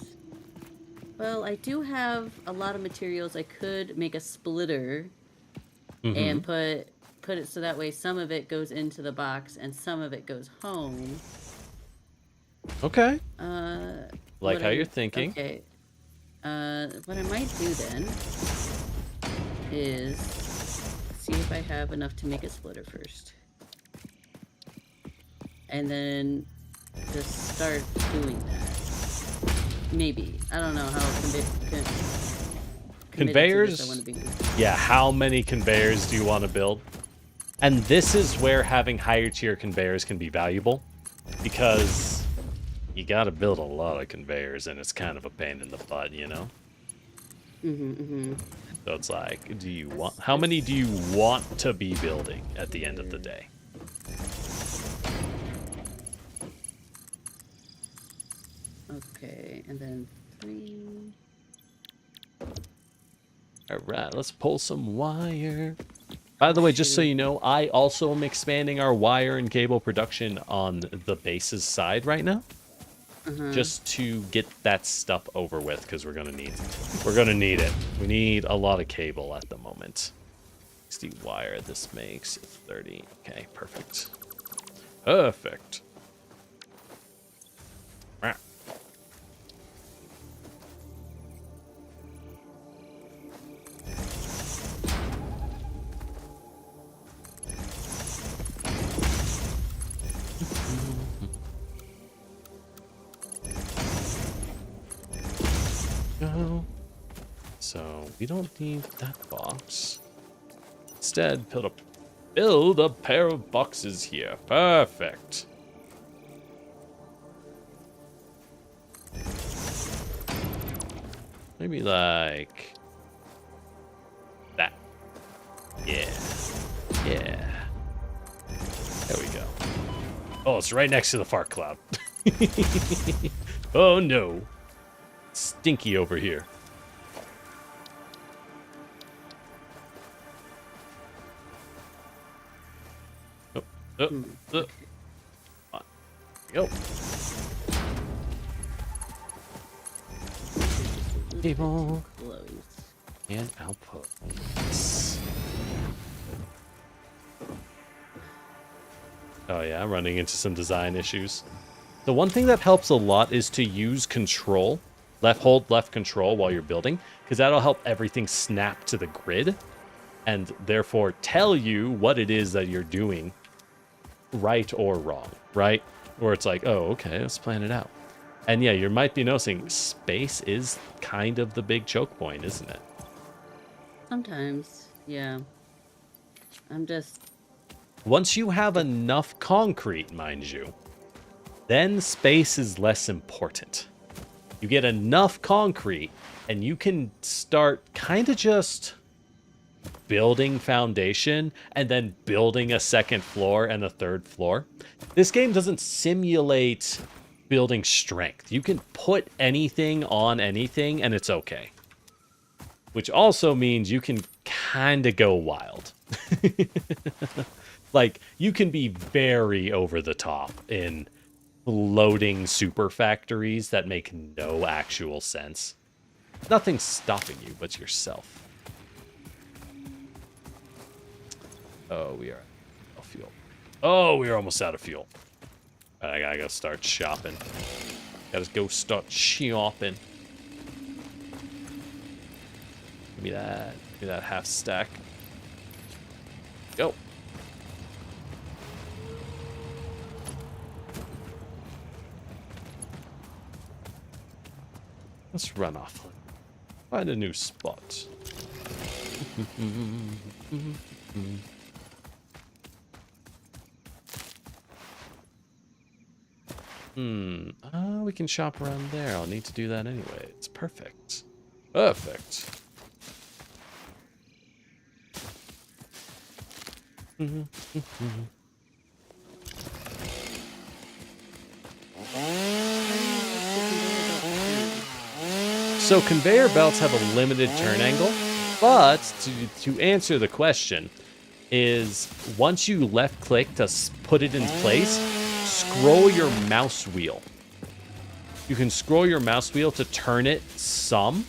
well, I do have a lot of materials. I could make a splitter and put it so that way some of it goes into the box and some of it goes home. Okay. Like how you're thinking. Okay. What I might do then is see if I have enough to make a splitter first. And then just start doing that. Maybe. I don't know how Conveyors? I want to be. Yeah, how many conveyors do you want to build? And this is where having higher tier conveyors can be valuable, because you gotta build a lot of conveyors, and it's kind of a pain in the butt, you know? So it's like, how many do you want to be building at the end of the day? Okay, and then 3. Alright, let's pull some wire. By the way, just so you know, I also am expanding our wire and cable production on the base's side right now. Just to get that stuff over with, because we're gonna need it. We need a lot of cable at the moment. 60 wire this makes 30. Okay, perfect. Perfect. Go. So we don't need that box. Instead, build a pair of boxes here. Perfect. Maybe like that. Yeah. Yeah. There we go. Oh, it's right next to the fart cloud. Oh no. Stinky over here. On. There we go. Cable and output. Oh yeah, I'm running into some design issues. The one thing that helps a lot is to use control. Hold left control while you're building, because that'll help everything snap to the grid and therefore tell you what it is that you're doing, right or wrong, right? Or it's like, oh, okay, let's plan it out. And yeah, you might be noticing space is kind of the big choke point, isn't it? Sometimes, yeah. Once you have enough concrete, mind you, then space is less important. You get enough concrete, and you can start kind of just building foundation and then building a second floor and a third floor. This game doesn't simulate building strength. You can put anything on anything, and it's okay. Which also means you can kind of go wild. Like, you can be very over the top in loading super factories that make no actual sense. Nothing's stopping you but yourself. Oh, we are out of fuel. Oh, we are almost out of fuel. I gotta go start shopping. Gotta go start shopping. Give me that half stack. Go. Let's run off. Find a new spot. We can shop around there. I'll need to do that anyway. It's perfect. Perfect. So conveyor belts have a limited turn angle, but to answer the question is once you left click to put it in place, scroll your mouse wheel. You can scroll your mouse wheel to turn it some,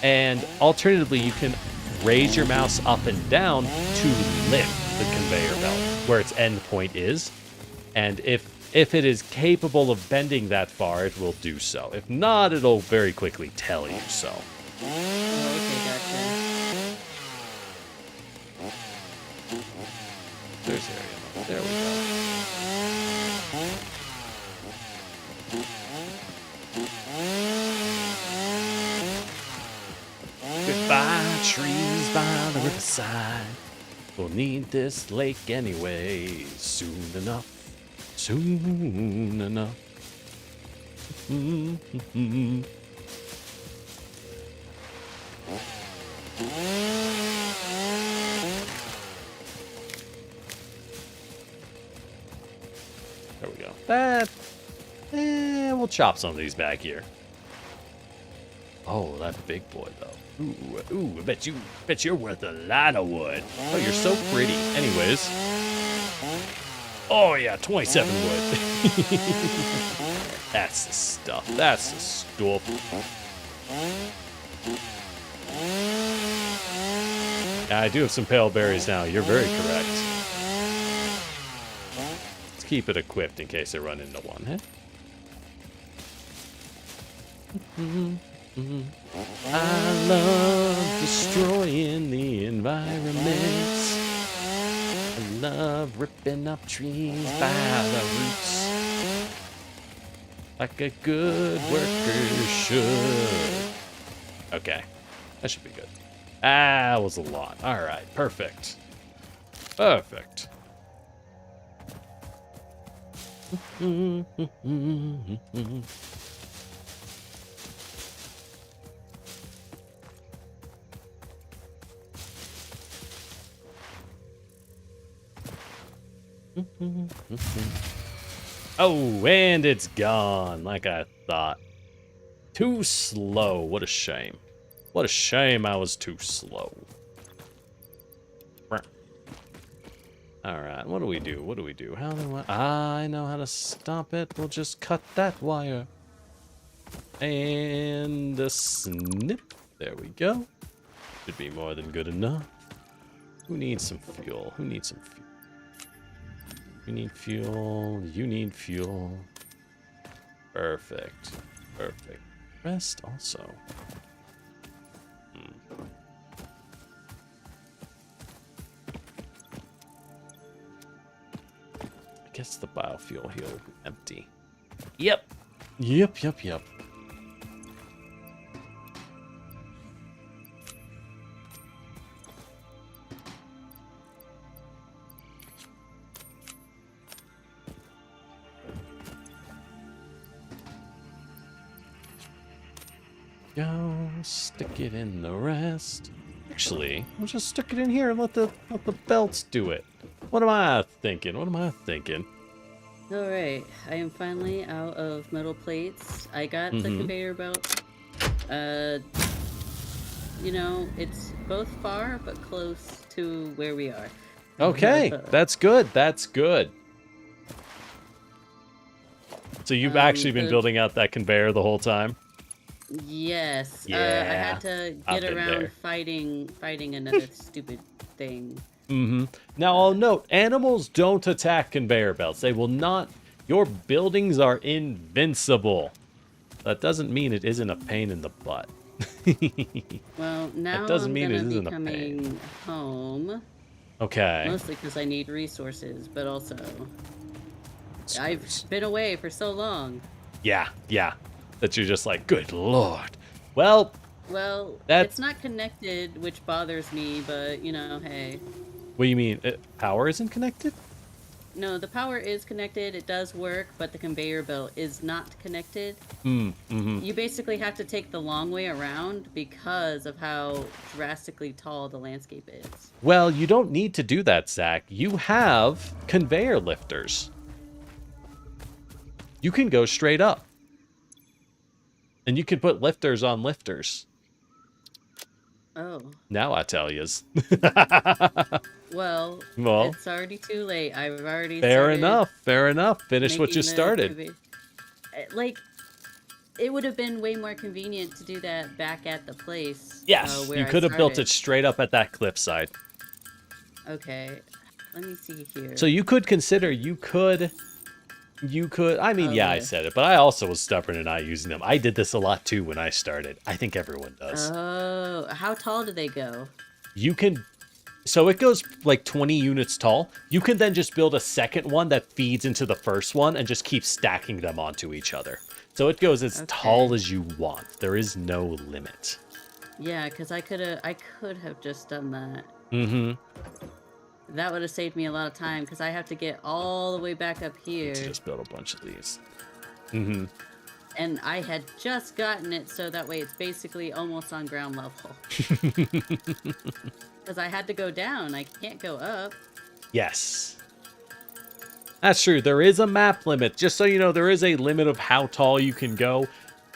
and alternatively you can raise your mouse up and down to lift the conveyor belt where its end point is, and if it is capable of bending that far, it will do so. If not, it'll very quickly tell you so. Oh, okay, gotcha. There's area. There we go. By trees by the riverside. We'll need this lake anyway. Soon enough. Soon enough. There we go. We'll chop some of these back here. Oh, that big boy though. Ooh, I bet you're worth a lot of wood. Oh, you're so pretty. Anyways. Oh yeah, 27 wood. That's the stuff. That's the stuff. Yeah, I do have some pale berries now. You're very correct. Let's keep it equipped in case I run into one, huh? I love destroying the environment. I love ripping up trees by the roots. Like a good worker should. Okay. That should be good. That was a lot. Alright, perfect. Perfect. Oh, and it's gone, like I thought. Too slow. What a shame. What a shame I was too slow. Alright, what do we do? What do we do? How do I know how to stop it. We'll just cut that wire. And a snip. There we go. Should be more than good enough. Who needs some fuel? Who needs some fuel? You need fuel. You need fuel. Perfect. Perfect. Rest also. I guess the biofuel here will be empty. Yep. Yep. Go stick it in the rest. Actually, we'll just stick it in here and let the belts do it. What am I thinking? What am I thinking? Alright, I am finally out of metal plates. I got the conveyor belt. You know, it's both far but close to where we are. Okay, that's good. That's good. So you've actually been building out that conveyor the whole time? Yes. Yeah, I had to I've get been around there. fighting another stupid thing. Now, I'll note, animals don't attack conveyor belts. They will not. Your buildings are invincible. That doesn't mean it isn't a pain in the butt. Well, now That doesn't I'm mean it gonna be isn't a pain. coming home. Okay. Mostly because I need resources, but also I've been away for so long. Yeah. That you're just like, good lord. Well, It's not connected, which bothers me, but, you know, hey. What do you mean? Power isn't connected? No, the power is connected, it does work, but the conveyor belt is not connected. You basically have to take the long way around because of how drastically tall the landscape is. Well, you don't need to do that, Zach. You have conveyor lifters. You can go straight up. And you can put lifters on lifters. Oh. Now I tell yous. Well, Well, it's already too late. I've already Fair started enough. Finish what making you the started. Like, it would have been way more convenient to do that back at the place. Yes, where you I could have built it started. straight up at that cliffside. Okay, let me see here. So you could consider, I mean, yeah, I said it, but I also was stubborn in not using them. I did this a lot too when I started. I think everyone does. Oh, how tall do they go? So it goes like 20 units tall. You can then just build a second one that feeds into the first one and just keep stacking them onto each other. So it goes as tall as you want. There is no limit. Yeah, because I could have just done that. Mm-hmm. That would have saved me a lot of time because I have to get all the way back up here. To just build a bunch of these. Mm-hmm. And I had just gotten it so that way it's basically almost on ground level. Because I had to go down. I can't go up. Yes. That's true. There is a map limit. Just so you know, there is a limit of how tall you can go.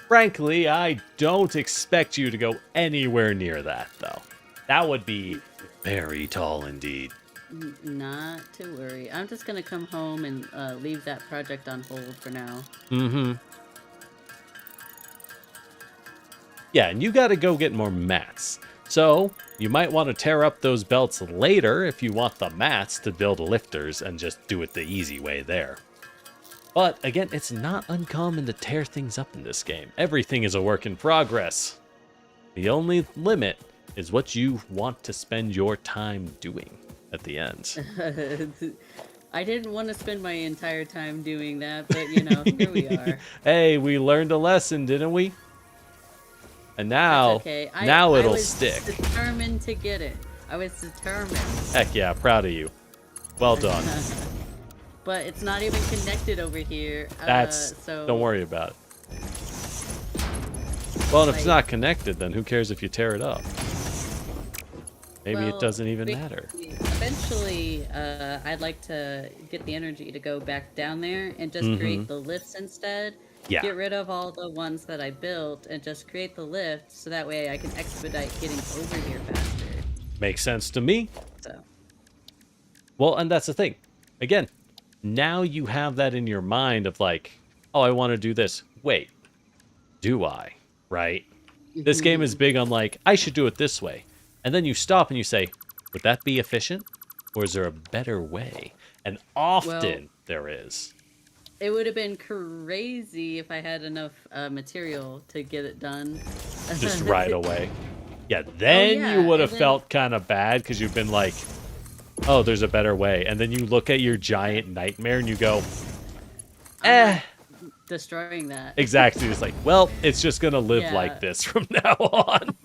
Frankly, I don't expect you to go anywhere near that, though. That would be very tall indeed. Not to worry. I'm just going to come home and leave that project on hold for now. Mm-hmm. Yeah, and you got to go get more mats. So, you might want to tear up those belts later if you want the mats to build lifters and just do it the easy way there. But, again, it's not uncommon to tear things up in this game. Everything is a work in progress. The only limit is what you want to spend your time doing at the end. I didn't want to spend my entire time doing that, but, here we are. Hey, we learned a lesson, didn't we? And now, okay. now it'll I was stick. Determined to get it. I was determined. Heck yeah, proud of you. Well done. But it's not even connected over here. So Don't worry about it. Well, and if it's not connected, then who cares if you tear it up? Maybe it doesn't even matter. Eventually, I'd like to get the energy to go back down there and just create the lifts instead. Yeah. Get rid of all the ones that I built and just create the lift so that way I can expedite getting over here faster. Makes sense to me. So. Well, and that's the thing. Again, now you have that in your mind of like, oh, I want to do this. Wait, do I? Right? This game is big on like, I should do it this way. And then you stop and you say, would that be efficient? Or is there a better way? And often there is. It would have been crazy if I had enough material to get it done. Just right away. Yeah, then you would have felt kind of bad because you've been like, oh, there's a better way. And then you look at your giant nightmare and you go, destroying that. Exactly. It's like, well, it's just going to live like this from now on.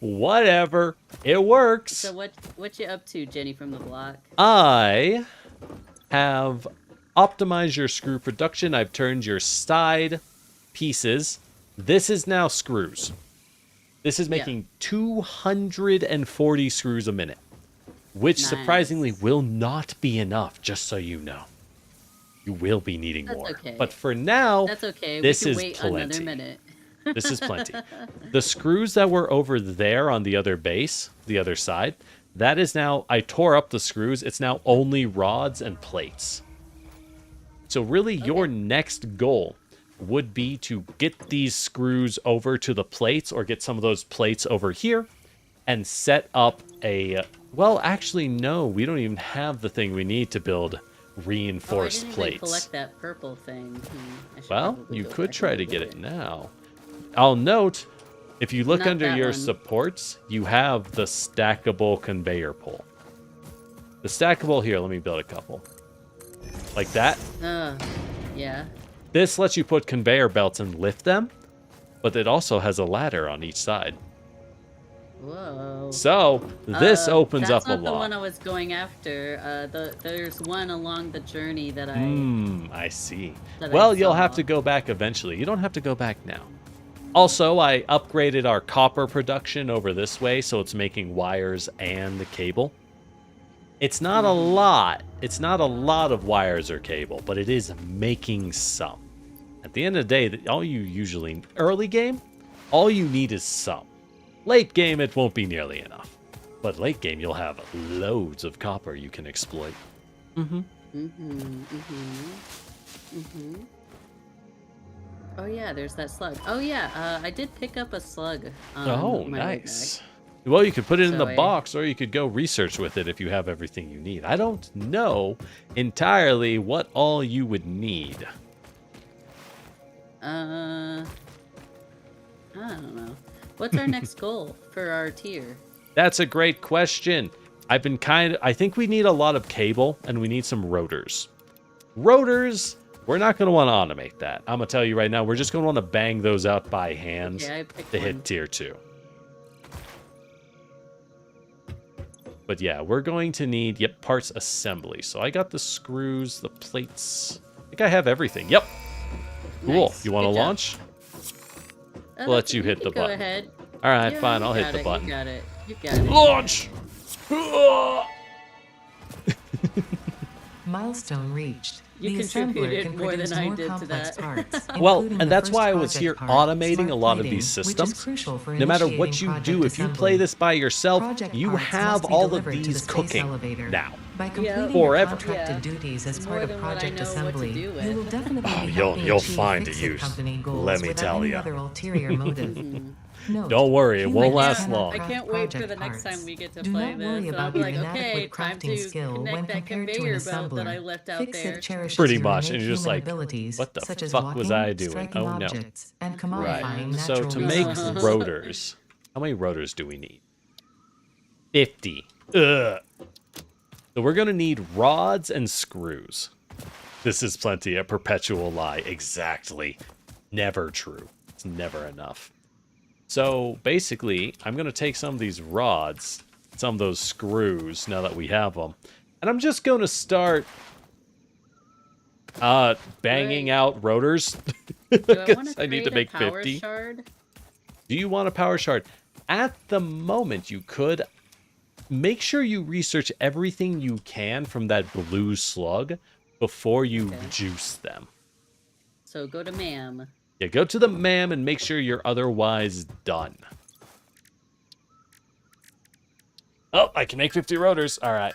Whatever. It works. So what you up to, Jenny from the block? I have optimized your screw production. I've turned your side pieces. This is now screws. This is making 240 screws a minute, which surprisingly will not be enough, just so you know. You will be needing more. Okay. But for now, that's okay. This we can is wait plenty. Another minute. This is plenty. The screws that were over there on the other base, the other side, that is now, I tore up the screws. It's now only rods and plates. So really your next goal would be to get these screws over to the plates or get some of those plates over here and set up a, well, actually, no, we don't even have the thing we need to build reinforced I didn't plates. even collect that purple thing. Well, you could try to get it now. I'll note, if you look under your supports, you have the stackable conveyor pole. The stackable, here, let me build a couple. Like that. Yeah. This lets you put conveyor belts and lift them, but it also has a ladder on each side. Whoa. So, this opens up a lot. That's not the one I was going after. There's one along the journey that I see. Well, you'll have to go back eventually. You don't have to go back now. Also, I upgraded our copper production over this way, so it's making wires and the cable. It's not a lot. It's not a lot of wires or cable, but it is making some. At the end of the day, all you usually... Early game, all you need is some. Late game, it won't be nearly enough. But late game, you'll have loads of copper you can exploit. Oh yeah, there's that slug. Oh yeah, I did pick up a slug. Oh, nice. Well, you could put it in the box, or you could go research with it if you have everything you need. I don't know entirely what all you would need. I don't know. What's our next goal for our tier? That's a great question. I think we need a lot of cable, and we need some rotors. Rotors, we're not going to want to automate that. I'm going to tell you right now, we're just going to want to bang those out by hand to hit tier 2. But yeah, we're going to need, parts assembly. So I got the screws, the plates. I think I have everything. Yep. Cool. Nice. You want to Good job. launch? We'll let you hit the go button. Ahead. All right, Yeah, fine. you I'll hit got the it, button. You got it. You got it. Launch! Milestone reached. You The assembler contributed can more produce than I more did to complex that. parts, Well, including and the that's first why I was project here part, automating smart a lot of plating, these which is systems. crucial for No matter what initiating you project do, if you assembly. play this by yourself, Project you parts have must be all of delivered to the these space cooking elevator. now. By completing Forever. your contracted Yeah. duties as More part of than what I project know what to assembly, do you with. will definitely be You'll helping achieve find a Fix-It use. company goals Let me without tell any ya. other ulterior motive. Note, Don't worry, it humans won't last cannot long. I craft can't wait for project the next parts. time we get to Do play not this. worry So I'll about be your like, okay, inadequate time crafting to skill connect when that compared to an conveyor belt that I assembler. left out Fix-It there. cherishes Pretty your much, innate and you're just human like, abilities, what the such as fuck walking, was I doing? striking Oh, no. objects, and Right. commodifying So natural to make resources. rotors, how many rotors do we need? 50. Ugh. So we're going to need rods and screws. This is plenty, a perpetual lie. Exactly. Never true. It's never enough. So basically, I'm going to take some of these rods, some of those screws, now that we have them, and I'm just going to start banging out rotors. Do I want Because to I need to make 50. Shard? Do you want a power shard? At the moment, you could. Make sure you research everything you can from that blue slug before you juice them. So go to ma'am. Yeah, go to the ma'am and make sure you're otherwise done. Oh, I can make 50 rotors. All right.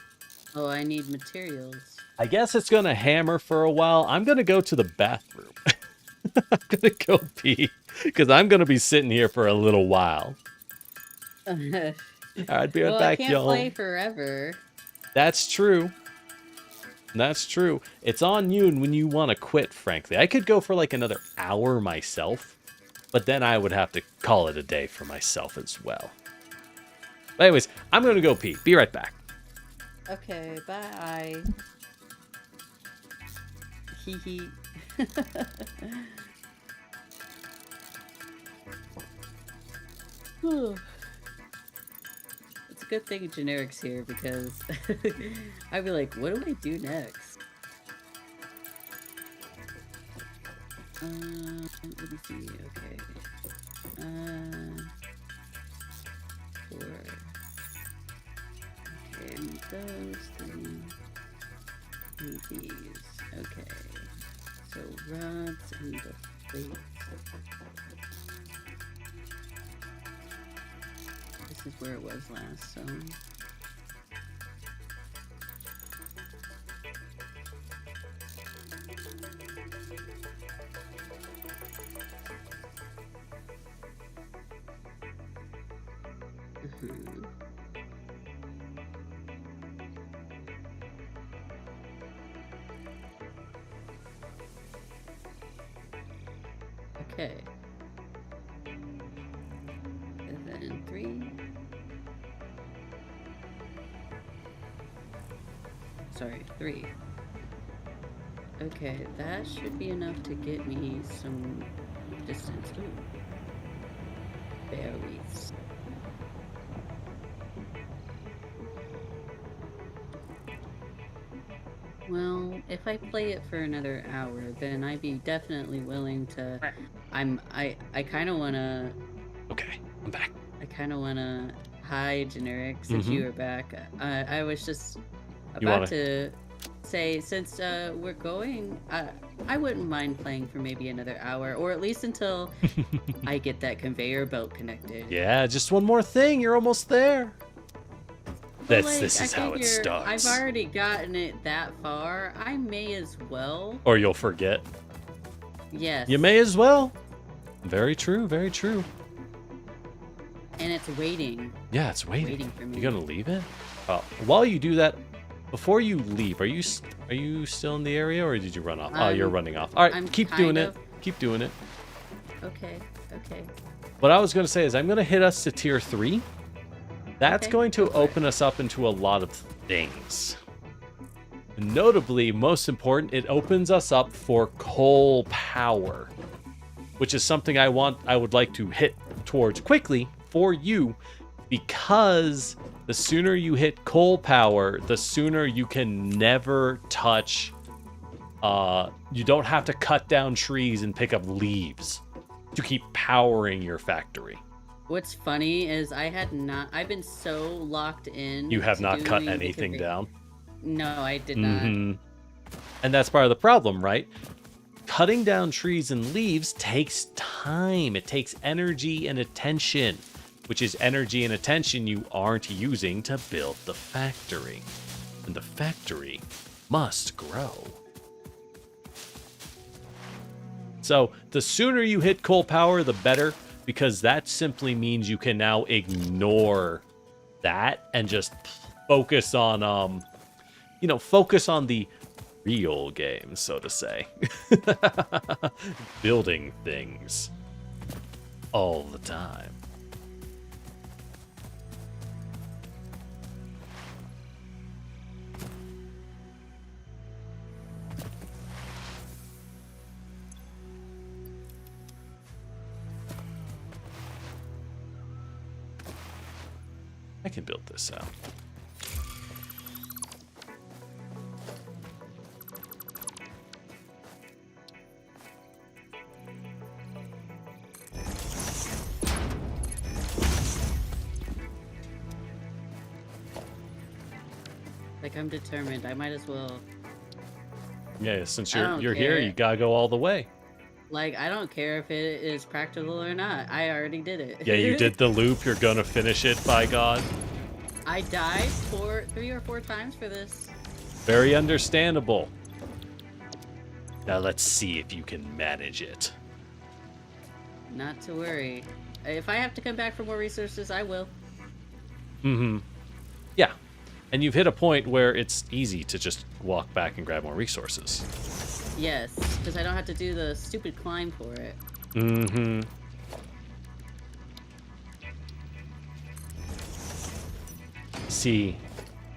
Oh, I need materials. I guess it's going to hammer for a while. I'm going to go to the bathroom. I'm going to go pee because I'm going to be sitting here for a little while. All right, be right Well, back, I can't y'all. play forever. That's true. That's true. It's on you and when you want to quit, frankly. I could go for like another hour myself, but then I would have to call it a day for myself as well. But anyways, I'm going to go pee. Be right back. Okay, bye. Hee hee. Whew. It's a good thing Generic's here because I'd be like, what do I do next? Let me see. Okay. 4. Okay, I need those 3. Need these. Okay. So rods and the plates. This is where it was last, so. Okay. And then 3. Sorry, 3. Okay, that should be enough to get me some distance. Ooh. Berries. Well, if I play it for another hour, then I'd be definitely willing to. I kind of wanna. Okay, I'm back. I kind of wanna. Hi, Generic. Since you are back, I was just about to say, since we're going, I wouldn't mind playing for maybe another hour, or at least until I get that conveyor belt connected. Yeah, just one more thing. You're almost there. But, This is how it starts. I've already gotten it that far. I may as well. Or you'll forget. Yes. You may as well. Very true, very true. And it's waiting. Yeah, it's waiting. Waiting for me. You gonna leave it? While you do that, before you leave, are you still in the area or did you run off? Oh, you're running off. All right, I'm keep doing kind it. Keep doing it. Okay. What I was gonna say is I'm gonna hit us to tier 3. That's going to open us up into a lot of things. Notably, most important, it opens us up for coal power, which is something I would like to hit towards quickly for you, because The sooner you hit coal power, the sooner you can never touch. You don't have to cut down trees and pick up leaves to keep powering your factory. What's funny is I've been so locked in. You have not cut anything down? No, I did not. And that's part of the problem, right? Cutting down trees and leaves takes time. It takes energy and attention, which is energy and attention you aren't using to build the factory. And the factory must grow. So the sooner you hit coal power, the better, because that simply means you can now ignore that and just focus on, focus on the real game, so to say. Building things all the time. I can build this out. Like, I'm determined. I might as well. Yeah, since you're here, you gotta go all the way. Like, I don't care if it is practical or not. I already did it. Yeah, you did the loop. You're gonna finish it, by God. I died 3 or 4 times for this. Very understandable. Now let's see if you can manage it. Not to worry. If I have to come back for more resources, I will. Yeah. And you've hit a point where it's easy to just walk back and grab more resources. Yes, because I don't have to do the stupid climb for it. See,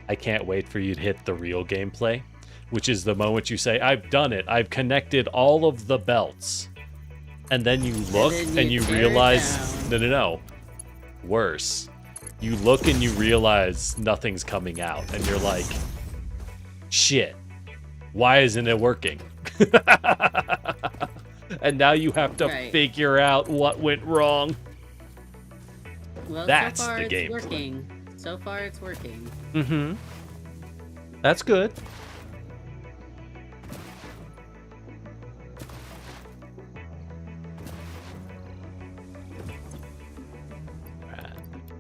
I can't wait for you to hit the real gameplay, which is the moment you say, I've done it. I've connected all of the belts. And then you look and you realize, no. Worse. You look and you realize nothing's coming out. And you're like, shit, why isn't it working? And now you have to figure out what went wrong. Well, that's so far the game. Working. So far it's working. That's good.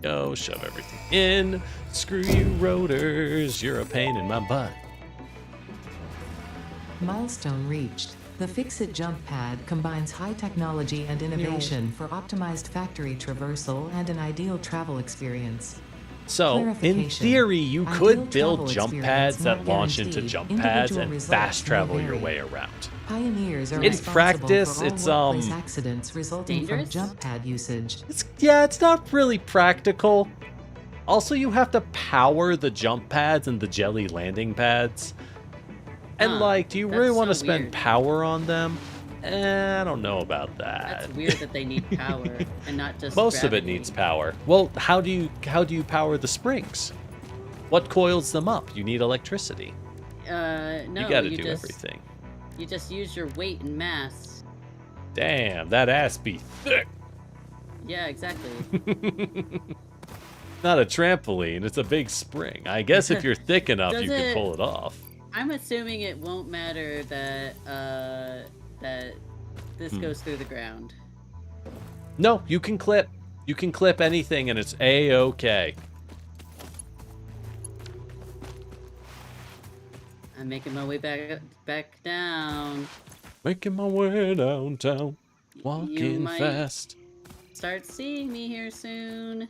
Go, shove everything in. Screw you, rotors. You're a pain in my butt. Milestone reached. The Fix-It jump pad combines high technology and innovation for optimized factory traversal and an ideal travel experience. So, in theory, you could build jump pads that launch into jump pads and fast travel your way around. Pioneers are in practice, for all it's accidents resulting from jump pad usage. It's not really practical. Also, you have to power the jump pads and the jelly landing pads. And do you really want to spend power on them? I don't know about that. That's weird that they need power and not just Most of it needs power. Well, how do you power the springs? What coils them up? You need electricity. No, you gotta do everything. You just use your weight and mass. Damn, that ass be thick. Yeah, exactly. Not a trampoline, it's a big spring. I guess if you're thick enough, you can pull it off. I'm assuming it won't matter that that this goes through the ground. No, you can clip. You can clip anything and it's A-okay. I'm making my way back down. Making my way downtown. Walking fast. Start seeing me here soon.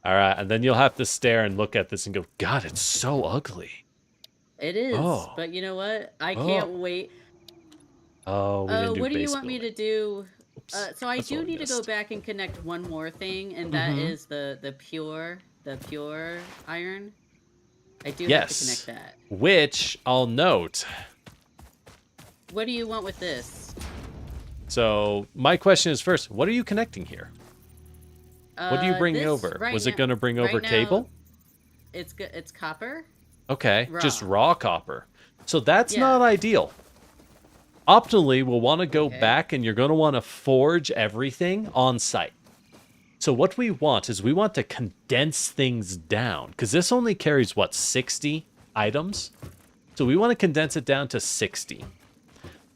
Alright, and then you'll have to stare and look at this and go, God, it's so ugly. It is, but you know what? I can't wait. Oh, we didn't do what do you base want me to do? So I do need to go back and connect one more thing, and that is the pure iron. I do have to connect that. Which I'll note. What do you want with this? So my question is first, what are you connecting here? What are you bringing over? Was it going to bring over cable? it's good. It's copper. Okay, Raw. just raw copper. So that's Yeah. not ideal. Optimally, we'll want to go Okay. back and you're going to want to forge everything on site. So what we want is we want to condense things down because this only carries, what, 60 items? So we want to condense it down to 60.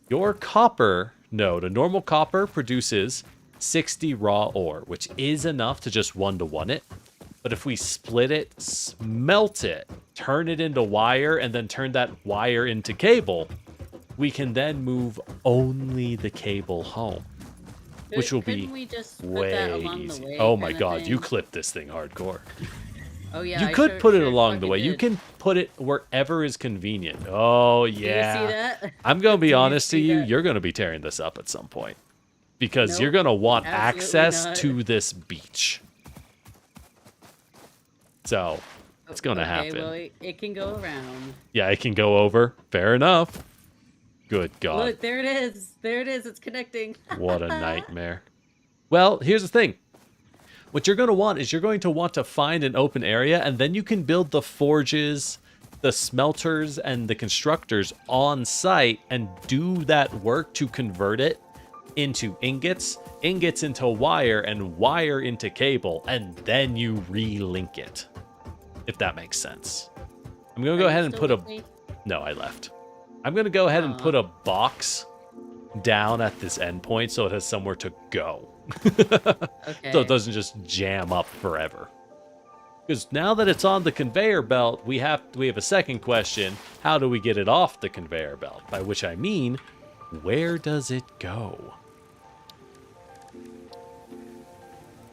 Your copper node, a normal copper, produces 60 raw ore, which is enough to just 1-to-1 it. But if we split it, smelt it, turn it into wire, and then turn that wire into cable, we can then move only the cable home, which will be Couldn't we just put way that along easy. the way, Oh my kinda god, you thing? clipped this thing hardcore. Oh yeah. You I could sure- put it sure along the fucking way. You did. can put it wherever is convenient. Oh Do yeah. you see that? I'm going to be Do you honest to see you, that? you're going to be tearing this up at some point. Because Nope, you're going to want absolutely access not. to this beach. So, it's going to Okay, happen. well, it can go around. Yeah, it can go over. Fair enough. Good God. Look, there it is. There it is. It's connecting. What a nightmare. Well, here's the thing. What you're going to want is you're going to want to find an open area, and then you can build the forges, the smelters, and the constructors on site and do that work to convert it into ingots, ingots into wire, and wire into cable, and then you relink it. If that makes sense. I'm going to go ahead and put a... No, I left. I'm going to go ahead and put a box down at this endpoint so it has somewhere to go. Okay. So it doesn't just jam up forever. Because now that it's on the conveyor belt, we have a second question. How do we get it off the conveyor belt? By which I mean, where does it go?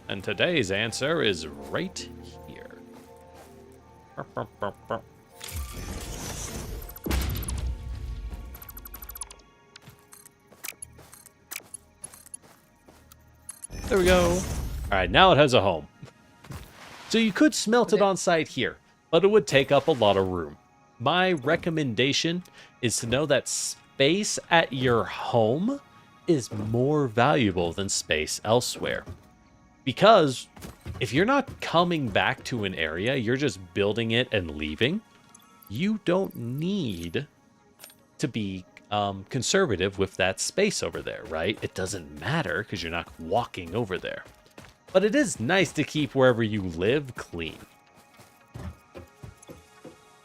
And today's answer is right here. There we go. All right, now it has a home. So you could smelt it on site here, but it would take up a lot of room. My recommendation is to know that space at your home is more valuable than space elsewhere. Because if you're not coming back to an area, you're just building it and leaving, you don't need to be conservative with that space over there, right? It doesn't matter because you're not walking over there. But it is nice to keep wherever you live clean.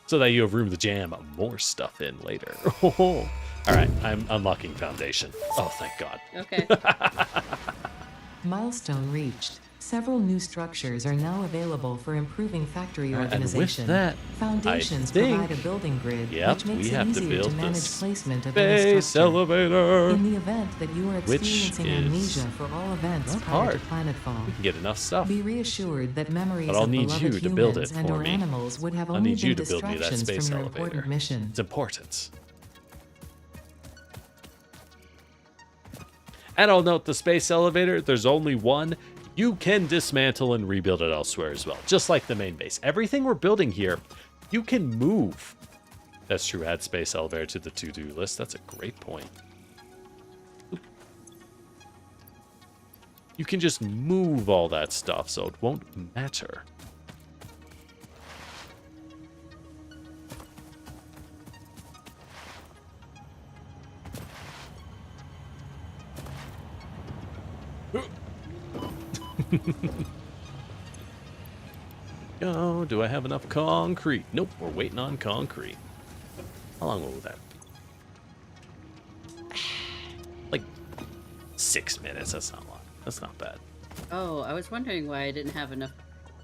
So that you have room to jam more stuff in later. All right, I'm unlocking foundation. Oh, thank God. Okay. Milestone reached. Several new structures are now available for improving factory And with organization. that, Foundations I think- provide a building grid, Yep, which makes we it have to easier to build manage this placement of any Space structure. elevator. In the event that you are Which experiencing is amnesia for all events not prior hard. to planetfall, We can get enough stuff. be reassured that memories But I'll of need beloved you to build humans it and for or me. animals would have I'll only need you been to build me that distractions space from your elevator. important mission. It's important. And I'll note the space elevator, there's only one. You can dismantle and rebuild it elsewhere as well, just like the main base. Everything we're building here, you can move. That's true, add space elevator to the to-do list. That's a great point. Oop. You can just move all that stuff, so it won't matter. Oh, do I have enough concrete? Nope, we're waiting on concrete. How long will that be? Like 6 minutes. That's not long. That's not bad. Oh, I was wondering why I didn't have enough.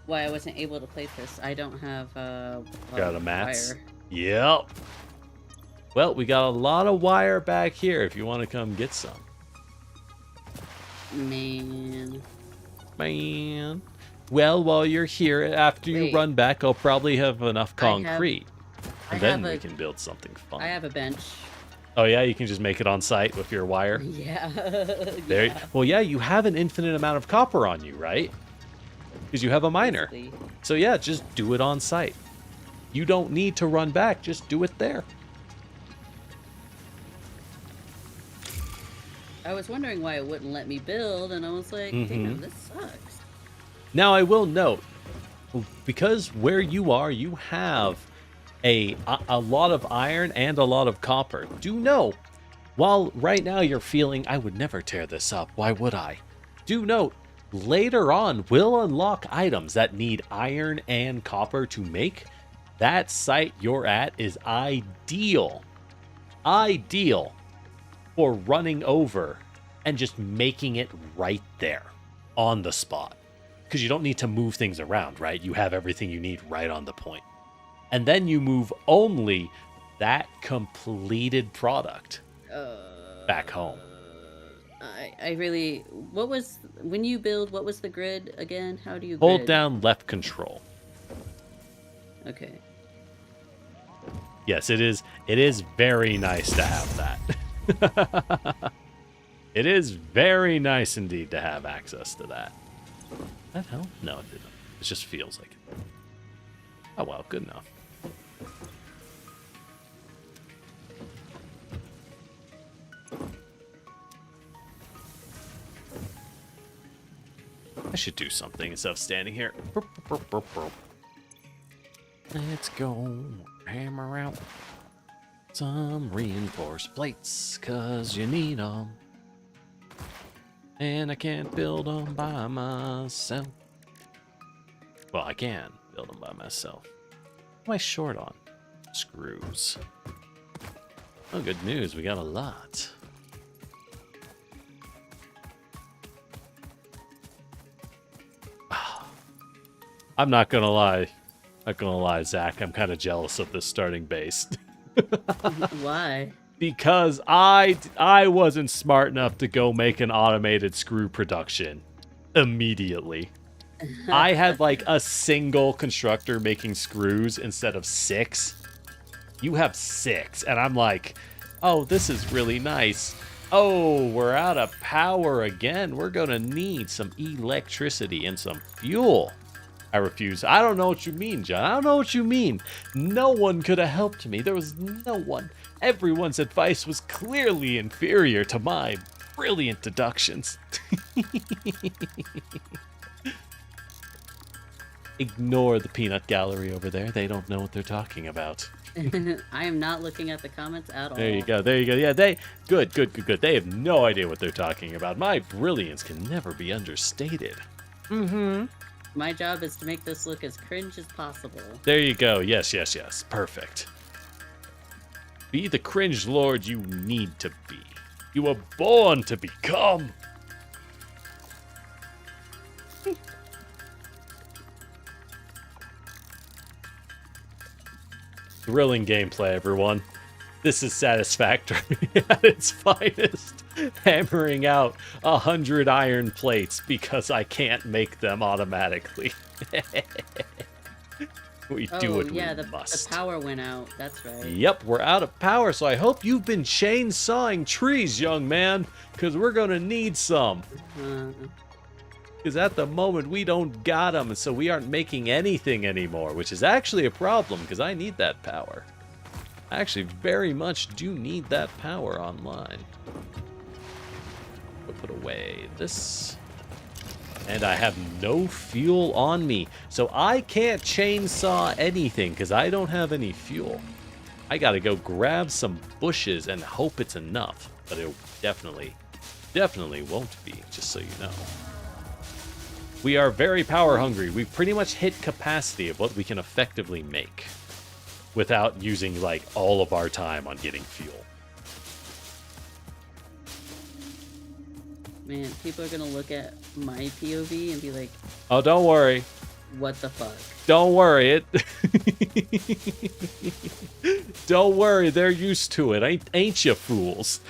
Why I wasn't able to place this. I don't have Got a mats? wire. Yep. Well, we got a lot of wire back here if you want to come get some. Man. Man. Well, while you're here, after you Wait. run back, I'll probably have enough I have- concrete. I And then have we a- can build something fun. I have a bench. Oh yeah, you can just make it on site with your wire. Yeah. There. Yeah, Well, yeah, you have an infinite amount of copper on you, right? Because you have a miner. basically. So yeah, just do it on site. You don't need to run back. Just do it there. I was wondering why it wouldn't let me build, and I was like, Mm-hmm. damn, this sucks. Now, I will note, because where you are, you have a lot of iron and a lot of copper. Do note, while right now you're feeling, I would never tear this up, why would I? Do note, later on, we'll unlock items that need iron and copper to make. That site you're at is ideal for running over and just making it right there on the spot. Because you don't need to move things around, right? You have everything you need right on the point. And then you move only that completed product back home. I really... When you build, what was the grid again? How do you Hold grid? down left control. Okay. Yes, it is very nice to have that. It is very nice indeed to have access to that. That help? No, it didn't. It just feels like it. Oh well, good enough. I should do something instead of standing here. Let's go hammer out some reinforced plates, 'cause you need them. And I can't build them by myself. Well, I can build them by myself. What am I short on? Screws. Oh, good news. We got a lot. I'm not gonna lie. Not gonna lie, Zach. I'm kind of jealous of this starting base. Why? Because I wasn't smart enough to go make an automated screw production immediately. I had like a single constructor making screws instead of 6. You have 6, and I'm like, oh, this is really nice. Oh, we're out of power again. We're gonna need some electricity and some fuel. I refuse. I don't know what you mean, John. I don't know what you mean. No one could have helped me. There was no one. Everyone's advice was clearly inferior to my brilliant deductions. Ignore the peanut gallery over there. They don't know what they're talking about. I am not looking at the comments at all. There you go. There you go. Yeah, good. They have no idea what they're talking about. My brilliance can never be understated. Mm-hmm. My job is to make this look as cringe as possible. There you go. Yes. Perfect. Be the cringe lord you need to be. You were born to become. Thrilling gameplay, everyone. This is Satisfactory at its finest. Hammering out 100 iron plates because I can't make them automatically. We do what we must. The power went out. That's right. Yep, we're out of power, so I hope you've been chainsawing trees, young man, because we're going to need some. Because at the moment, we don't got them, so we aren't making anything anymore, which is actually a problem, because I need that power. I actually very much do need that power online. We'll put away this. And I have no fuel on me, so I can't chainsaw anything, because I don't have any fuel. I gotta go grab some bushes and hope it's enough, but it definitely won't be, just so you know. We are very power hungry. We've pretty much hit capacity of what we can effectively make without using like all of our time on getting fuel. Man, people are gonna look at my POV and be like, oh, don't worry. What the fuck? Don't worry. Don't worry, they're used to it. Ain't you fools?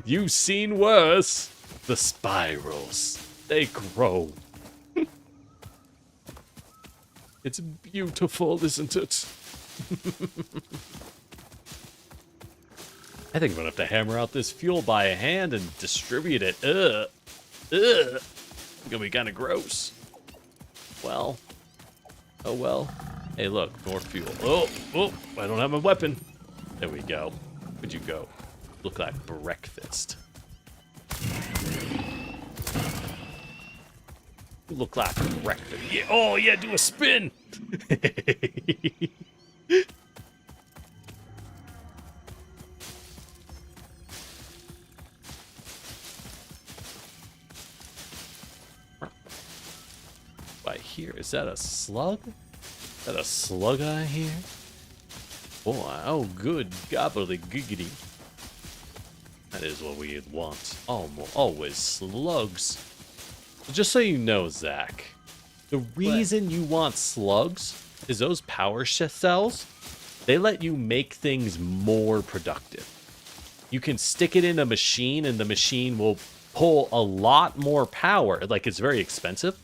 You've seen worse. The spirals, they grow. It's beautiful, isn't it? I think I'm gonna have to hammer out this fuel by hand and distribute it. It's gonna be kind of gross. Well. Oh well. Hey, look, more fuel. Oh, I don't have my weapon. There we go. Where'd you go? Look like breakfast. You look like a wrecker. Yeah. Oh, yeah, do a spin. Right here, is that a slug? Is that a slug I hear? Boy, oh good, gobbledygookity. That is what we want. Always slugs. Just so you know, Zach, the reason you want slugs is those power cells, they let you make things more productive. You can stick it in a machine and the machine will pull a lot more power. Like, it's very expensive,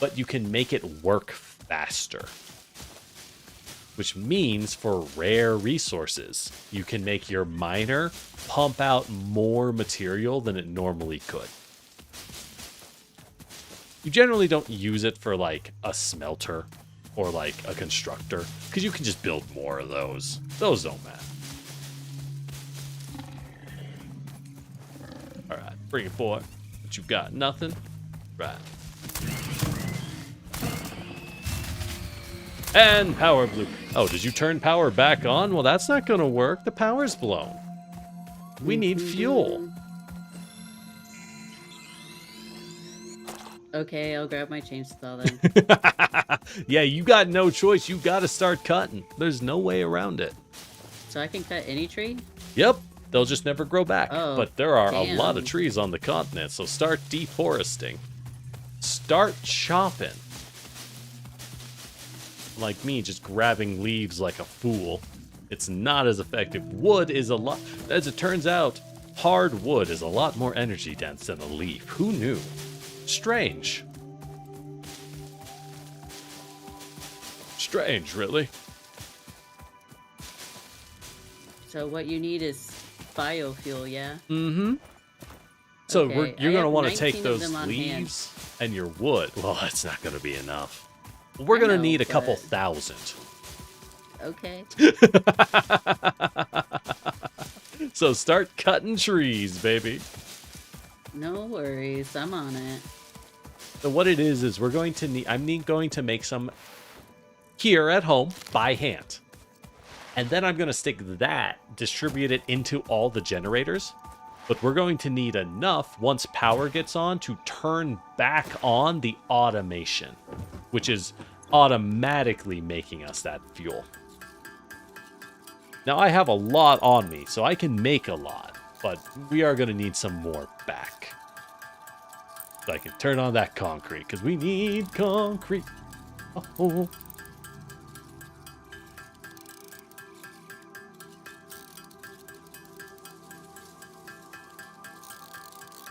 but you can make it work faster. Which means for rare resources, you can make your miner pump out more material than it normally could. You generally don't use it for like a smelter or like a constructor, because you can just build more of those. Those don't matter. Alright, bring it forward. But you got nothing? Right. And power blue. Oh, did you turn power back on? Well, that's not going to work. The power's blown. We need fuel. Okay, I'll grab my chainsaw then. Yeah, you got no choice. You got to start cutting. There's no way around it. So I can cut any tree? Yep. They'll just never grow back. Oh, but there are damn. a lot of trees on the continent, so start deforesting. Start chopping. Like me, just grabbing leaves like a fool. It's not as effective. Wood is a lot, as it turns out, hard wood is a lot more energy dense than a leaf. Who knew? Strange. Strange, really. So what you need is biofuel, yeah? Mm-hmm. So Okay, you're I going to have want to 19 take of those them on hand. leaves and your wood. Well, that's not going to be enough. We're going to know, need a couple but- thousand. Okay. So start cutting trees, baby. No worries, I'm on it. So what it is we're going to need, going to make some here at home by hand. And then I'm going to stick that, distribute it into all the generators. But we're going to need enough once power gets on to turn back on the automation, which is automatically making us that fuel. Now I have a lot on me, so I can make a lot, but we are going to need some more back. So I can turn on that concrete, because we need concrete. Oh.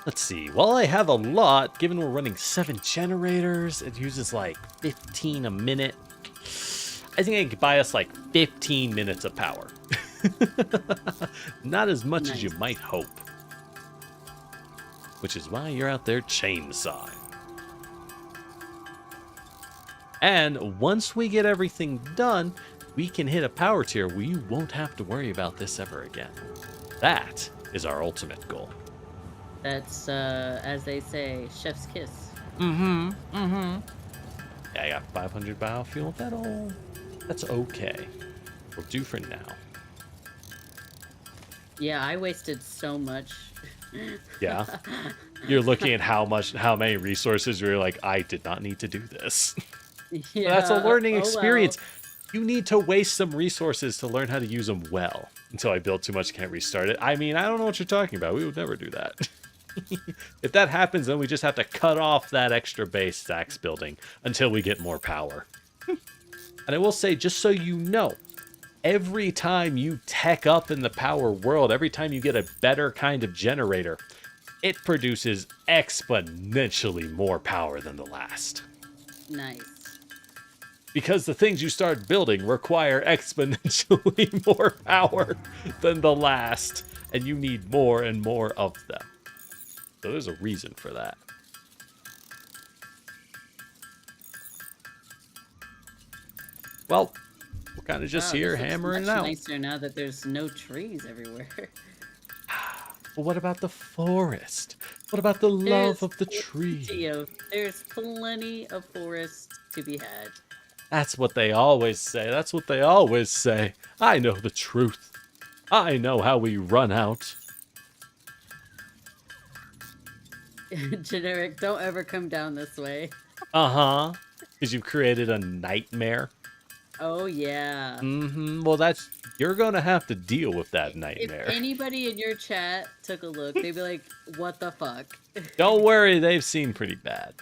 Let's see. Well, I have a lot. Given we're running 7 generators, it uses like 15 a minute. I think I could buy us like 15 minutes of power. Not as much as you might hope. Which is why you're out there chainsawing. And once we get everything done, we can hit a power tier where you won't have to worry about this ever again. That is our ultimate goal. That's, as they say, chef's kiss. Yeah, I got 500 biofuel. That's okay. We'll do for now. Yeah, I wasted so much. Yeah. You're looking at how many resources you're like, I did not need to do this. Yeah. That's a learning oh, experience. well. You need to waste some resources to learn how to use them well. Until I build too much, can't restart it. I mean, I don't know what you're talking about. We would never do that. If that happens, then we just have to cut off that extra base Zach's building until we get more power. And I will say, just so you know, every time you tech up in the power world, every time you get a better kind of generator, it produces exponentially more power than the last. Nice. Because the things you start building require exponentially more power than the last, and you need more and more of them. So there's a reason for that. Well, we're kind of just Wow, here this looks hammering it much out. nicer now that there's no trees everywhere. But what about the forest? What about the love of the tree? There's plenty of forest to be had. That's what they always say. That's what they always say. I know the truth. I know how we run out. Generic, don't ever come down this way. Uh-huh. Because you've created a nightmare. Oh, yeah. Mm-hmm. Well, you're going to have to deal with that nightmare. If anybody in your chat took a look, they'd be like, what the fuck? Don't worry, they've seen pretty bad.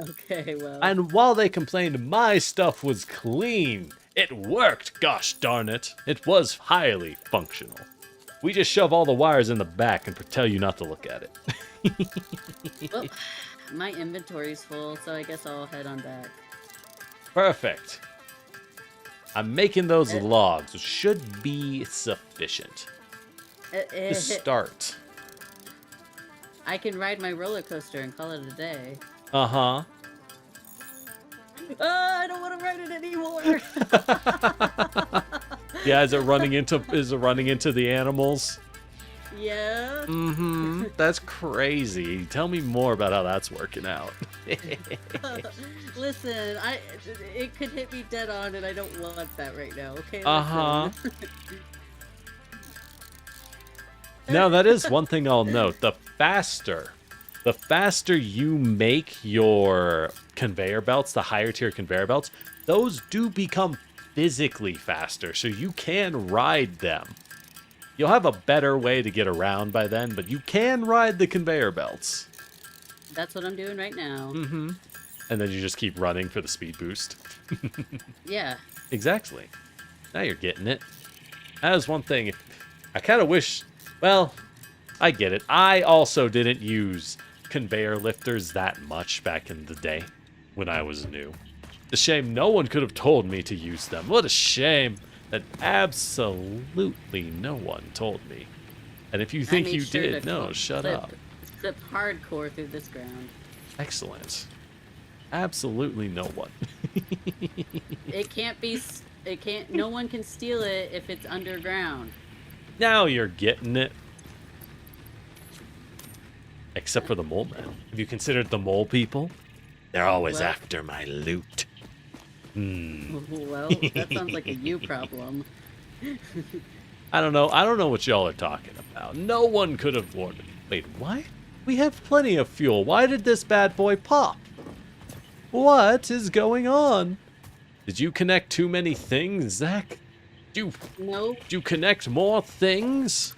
Okay, well. And while they complained my stuff was clean, it worked, gosh darn it. It was highly functional. We just shove all the wires in the back and tell you not to look at it. Well, my inventory's full, so I guess I'll head on back. Perfect. I'm making those logs, which should be sufficient to start. I can ride my roller coaster and call it a day. Uh-huh. I don't want to ride it anymore. Yeah, is it running into the animals? Yeah. Mm-hmm. That's crazy. Tell me more about how that's working out. Listen, it could hit me dead on, and I don't want that right now. Okay. Uh-huh. Now, that is one thing I'll note. The faster you make your conveyor belts, the higher tier conveyor belts, those do become physically faster, so you can ride them. You'll have a better way to get around by then, but you can ride the conveyor belts. That's what I'm doing right now. Mm-hmm. And then you just keep running for the speed boost. Yeah. Exactly. Now you're getting it. That is one thing. I kind of wish... Well, I get it. I also didn't use conveyor lifters that much back in the day when I was new. It's a shame no one could have told me to use them. What a shame that absolutely no one told me. And if you think you did, no, shut up. Slip hardcore through this ground. Excellent. Absolutely no one. No one can steal it if it's underground. Now you're getting it. Except for the mole men. Have you considered the mole people? They're always after my loot. Well, that sounds like a you problem. I don't know. I don't know what y'all are talking about. No one could have warned me. Wait, why? We have plenty of fuel. Why did this bad boy pop? What is going on? Did you connect too many things, Zach? Nope. Did you connect more things?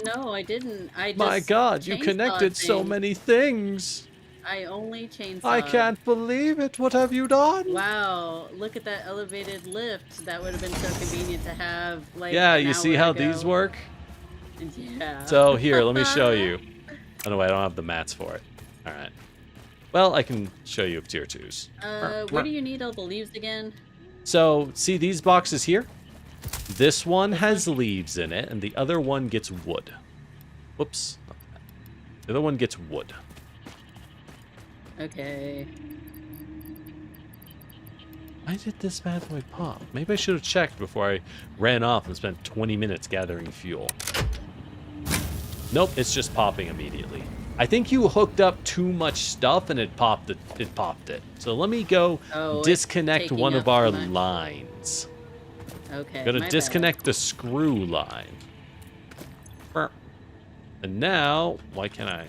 No, I didn't. My God, you connected so many things. I only chainsawed. I can't believe it. What have you done? Wow, look at that elevated lift. That would have been so convenient to have. Like, yeah, you see how these work? Yeah. So here, let me show you. Oh no, I don't have the mats for it. All right. Well, I can show you tier 2s. Where do you need all the leaves again? So, see these boxes here? This one has leaves in it, and the other one gets wood. Whoops. The other one gets wood. Okay. Why did this bad boy pop? Maybe I should have checked before I ran off and spent 20 minutes gathering fuel. Nope, it's just popping immediately. I think you hooked up too much stuff and it popped it. So let me go disconnect one of our lines. Okay. I'm gonna disconnect the screw line. And now, why can't I?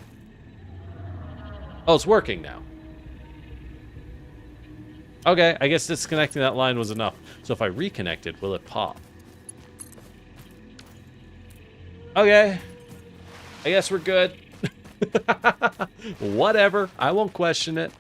Oh, it's working now. Okay, I guess disconnecting that line was enough. So if I reconnect it, will it pop? Okay. I guess we're good. Whatever. I won't question it.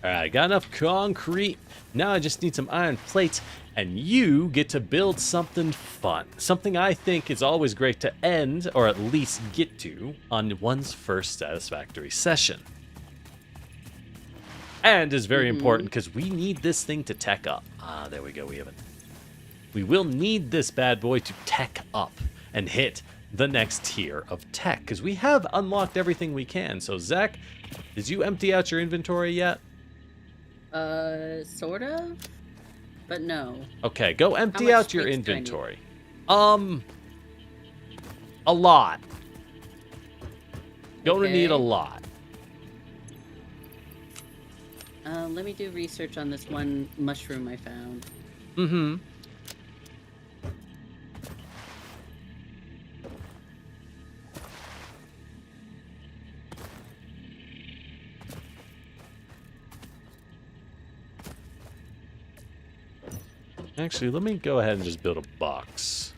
Alright, I got enough concrete. Now I just need some iron plates, and you get to build something fun. Something I think is always great to end, or at least get to, on one's first Satisfactory session. And is very important because we need this thing to tech up. Ah, there we go. We will need this bad boy to tech up and hit the next tier of tech because we have unlocked everything we can. So Zach, did you empty out your inventory yet? Sort of, but no. Okay, go empty much out your space do I need? inventory. A lot. Gonna need a Okay. lot. Let me do research on this one mushroom I found. Mm-hmm. Actually, let me go ahead and just build a box.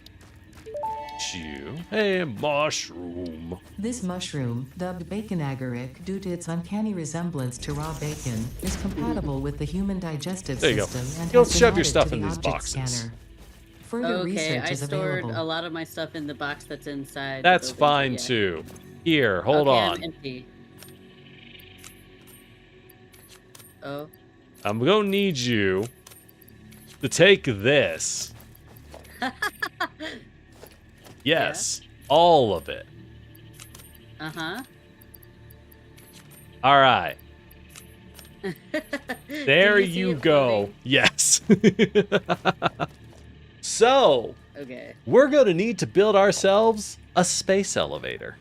You. Hey, mushroom. This mushroom, dubbed bacon agaric due to its uncanny resemblance to raw bacon, is compatible with the human digestive There you go. system and You'll has been shove your added stuff to in the these object boxes. scanner. Further Okay, research I is stored available. a lot of my stuff in the box that's inside. the That's building, fine yeah. too. Here, hold Okay, on. I'm empty. Oh. I'm gonna need you to take this. Yes, all of it. Uh-huh. All right. There Did see you it go. floating? Yes. So, Okay. we're going to need to build ourselves a space elevator.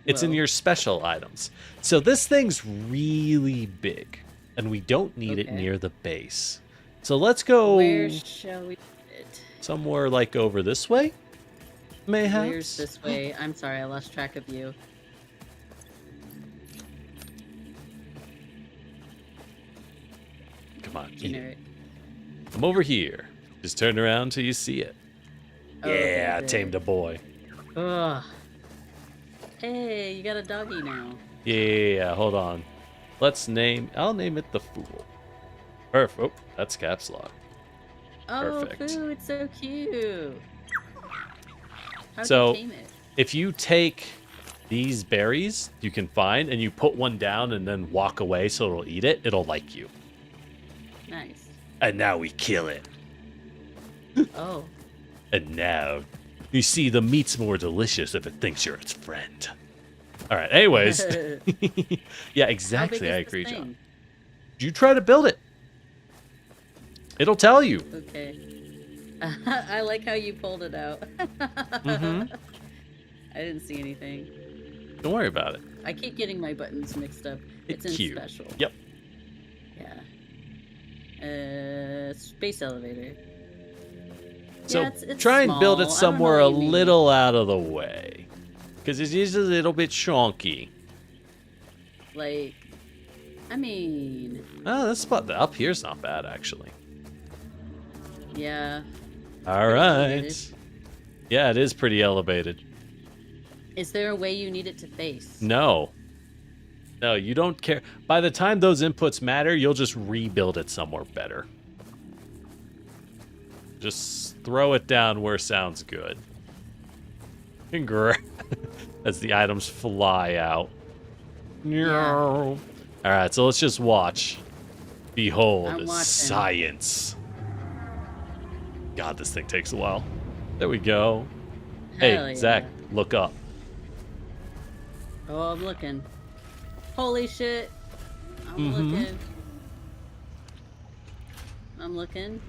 It's in Whoa. your special items. So this thing's really big, and we don't need it Okay. near the base. So let's go Where shall we put it? somewhere like over this way, mayhaps? Where's this way? I'm sorry, I lost track of you. Come on, eat it. Generic. I'm over here. Just turn around till you see it. Oh, Yeah, okay, tamed a boy. Ugh. Hey, you got a doggy now. Yeah, hold on. I'll name it the Fool. Perfect. Oh, that's caps lock. Oh, Perfect. Foo, it's so cute. How'd So- you tame it? If you take these berries you can find and you put one down and then walk away so it'll eat it, it'll like you. Nice. And now we kill it. Oh. And now, you see, the meat's more delicious if it thinks you're its friend. All right, anyways. Yeah, How exactly. big I is this agree, John. thing? You try to build it. It'll tell you. Okay. I like how you pulled it out. Mhm. I didn't see anything. Don't worry about it. I keep getting my buttons mixed up. It's in cute. special. Yep. Yeah. Space elevator. So Yeah, it's try and build small. I it don't know somewhere what a you mean. little out of the way. Because it's usually a little bit chonky. Like, I mean, Oh, this spot up here's not bad, actually. yeah. All right. elevated. Yeah, it is pretty elevated. Is there a way you need it to face? No. No, you don't care. By the time those inputs matter, you'll just rebuild it somewhere better. Just throw it down where sounds good. As the items fly out. Yeah. Alright, so let's just watch. Behold, I'm watching. science. God, this thing takes a while. There we go. Hey, Hell yeah. Zach, look up. Oh, I'm looking. Holy shit. I'm Mhm. looking. I'm looking.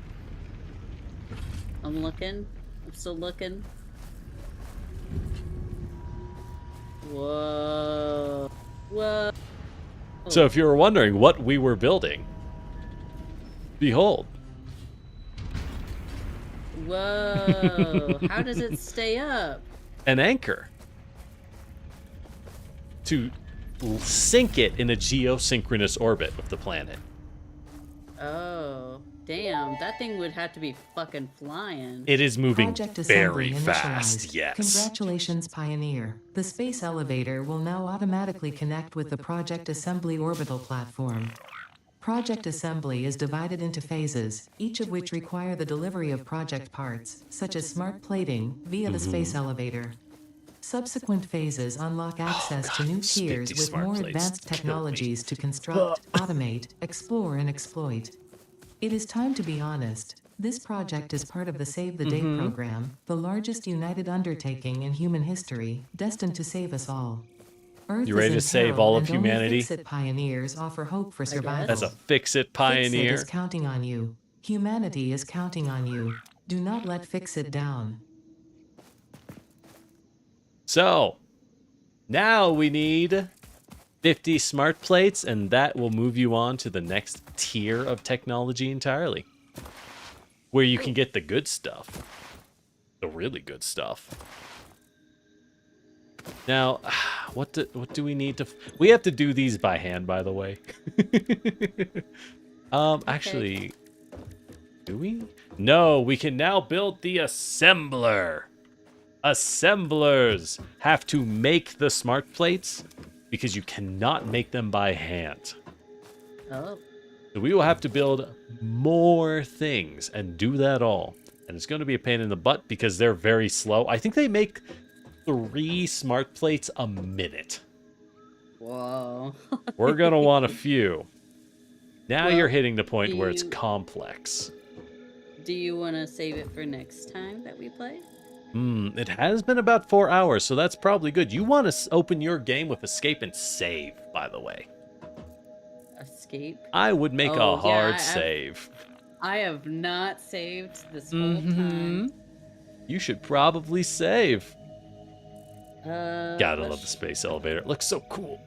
I'm looking. I'm still looking. Whoa. Whoa. So if you were wondering what we were building, behold. Whoa. How does it stay up? An anchor to sink it in a geosynchronous orbit with the planet. Oh. Damn. That thing would have to be fucking flying. It is moving Project assembly very fast, initialized. yes. Congratulations, Pioneer. The space elevator will now automatically connect with the Project Assembly orbital platform. Project Assembly is divided into phases, each of which require the delivery of project parts, such as smart plating, via the space elevator. Subsequent phases unlock access to new tiers these with smart more plates advanced kill me. technologies to construct, automate, explore, and exploit. It is time to be honest. This project is part of the Save the Day program, the largest united undertaking in human history, destined to save us all. Earth You ready to is in save peril, all of and only humanity? Fix-It pioneers offer hope for survival. As a fix-it Fix-It pioneer. is counting on you. Humanity is counting on you. Do not let Fix-It down. So, now we need 50 smart plates, and that will move you on to the next tier of technology entirely. Where you can get the good stuff. The really good stuff. Now, what do we need to... We have to do these by hand, by the way. Actually... Do we? No, we can now build the assembler. Assemblers have to make the smart plates because you cannot make them by hand. Oh. So we will have to build more things and do that all. And it's going to be a pain in the butt because they're very slow. I think they make 3 smart plates a minute. Whoa. We're going to want a few. Now Well, you're hitting the point where it's you- complex. Do you want to save it for next time that we play? It has been about 4 hours, so that's probably good. You want to open your game with escape and save, by the way. Escape? I would make Oh, a hard yeah, save. I have not saved this whole time. You should probably save. Gotta what love the space elevator. It looks so cool.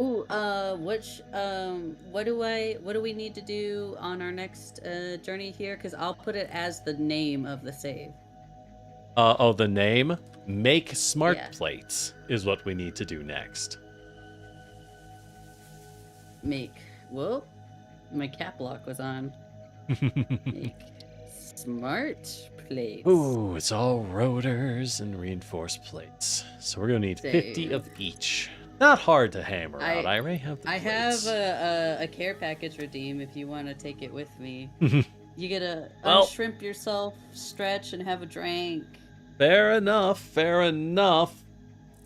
Ooh, what do we need to do on our next journey here? Because I'll put it as the name of the save. The name? Make smart Yeah. plates is what we need to do next. Whoa, my cap lock was on. Make smart plates. Ooh, it's all rotors and reinforced plates. So we're gonna need 50 of each. Not hard to hammer out. I already have the I plates. have a care package redeem if you want to take it with me. You get to Well- unshrimp yourself, stretch, and have a drink. Fair enough, fair enough.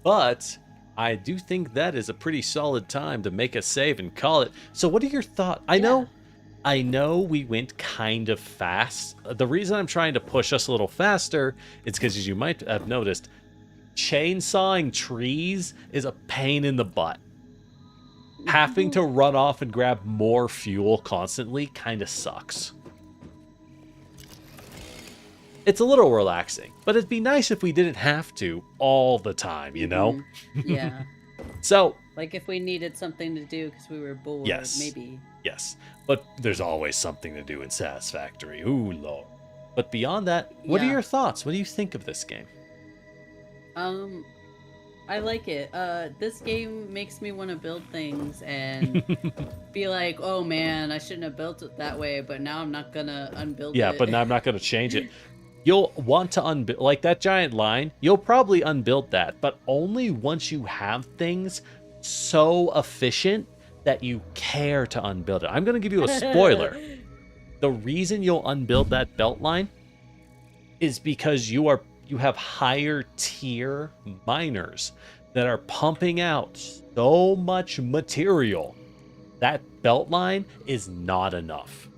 But I do think that is a pretty solid time to make a save and call it. So what are your thoughts? I know we went kind of fast. The reason I'm trying to push us a little faster is because, as you might have noticed, chainsawing trees is a pain in the butt. Having to run off and grab more fuel constantly kind of sucks. It's a little relaxing, but it'd be nice if we didn't have to all the time, you know? Yeah. So, Like if we needed something to do because we were bored, Yes. maybe. yes, but there's always something to do in Satisfactory. Ooh, Lord. But beyond that, what are Yeah. your thoughts? What do you think of this game? I like it. This game makes me want to build things and be like, oh man, I shouldn't have built it that way, but now I'm not gonna unbuild it. Yeah, but now I'm not going to change it. You'll want to unbuild, like that giant line, you'll probably unbuild that, but only once you have things so efficient that you care to unbuild it. I'm going to give you a spoiler. The reason you'll unbuild that belt line is because you have higher tier miners that are pumping out so much material. That belt line is not enough.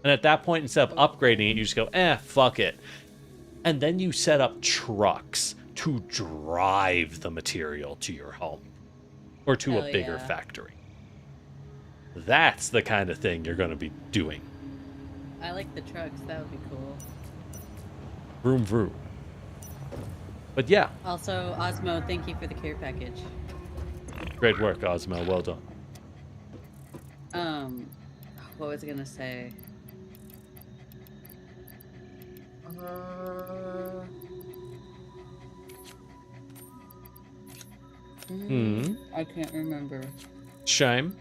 And at that point, instead of upgrading it, you just go, fuck it. And then you set up trucks to drive the material to your home or to Hell a bigger yeah. factory. That's the kind of thing you're going to be doing. I like the trucks. That would be cool. Vroom, vroom. But yeah, Also, Osmo, thank you for the care package. great work, Osmo. Well done. What was I gonna say? I can't remember. Shame.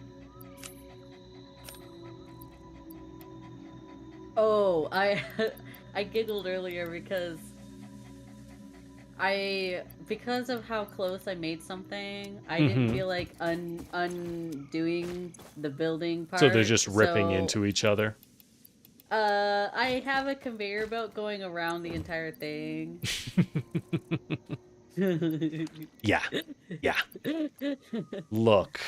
Oh, I I giggled earlier because because of how close I made something, I didn't feel like undoing the building part. So they're just ripping so, into each other. I have a conveyor belt going around the entire thing. Yeah. Yeah. Look.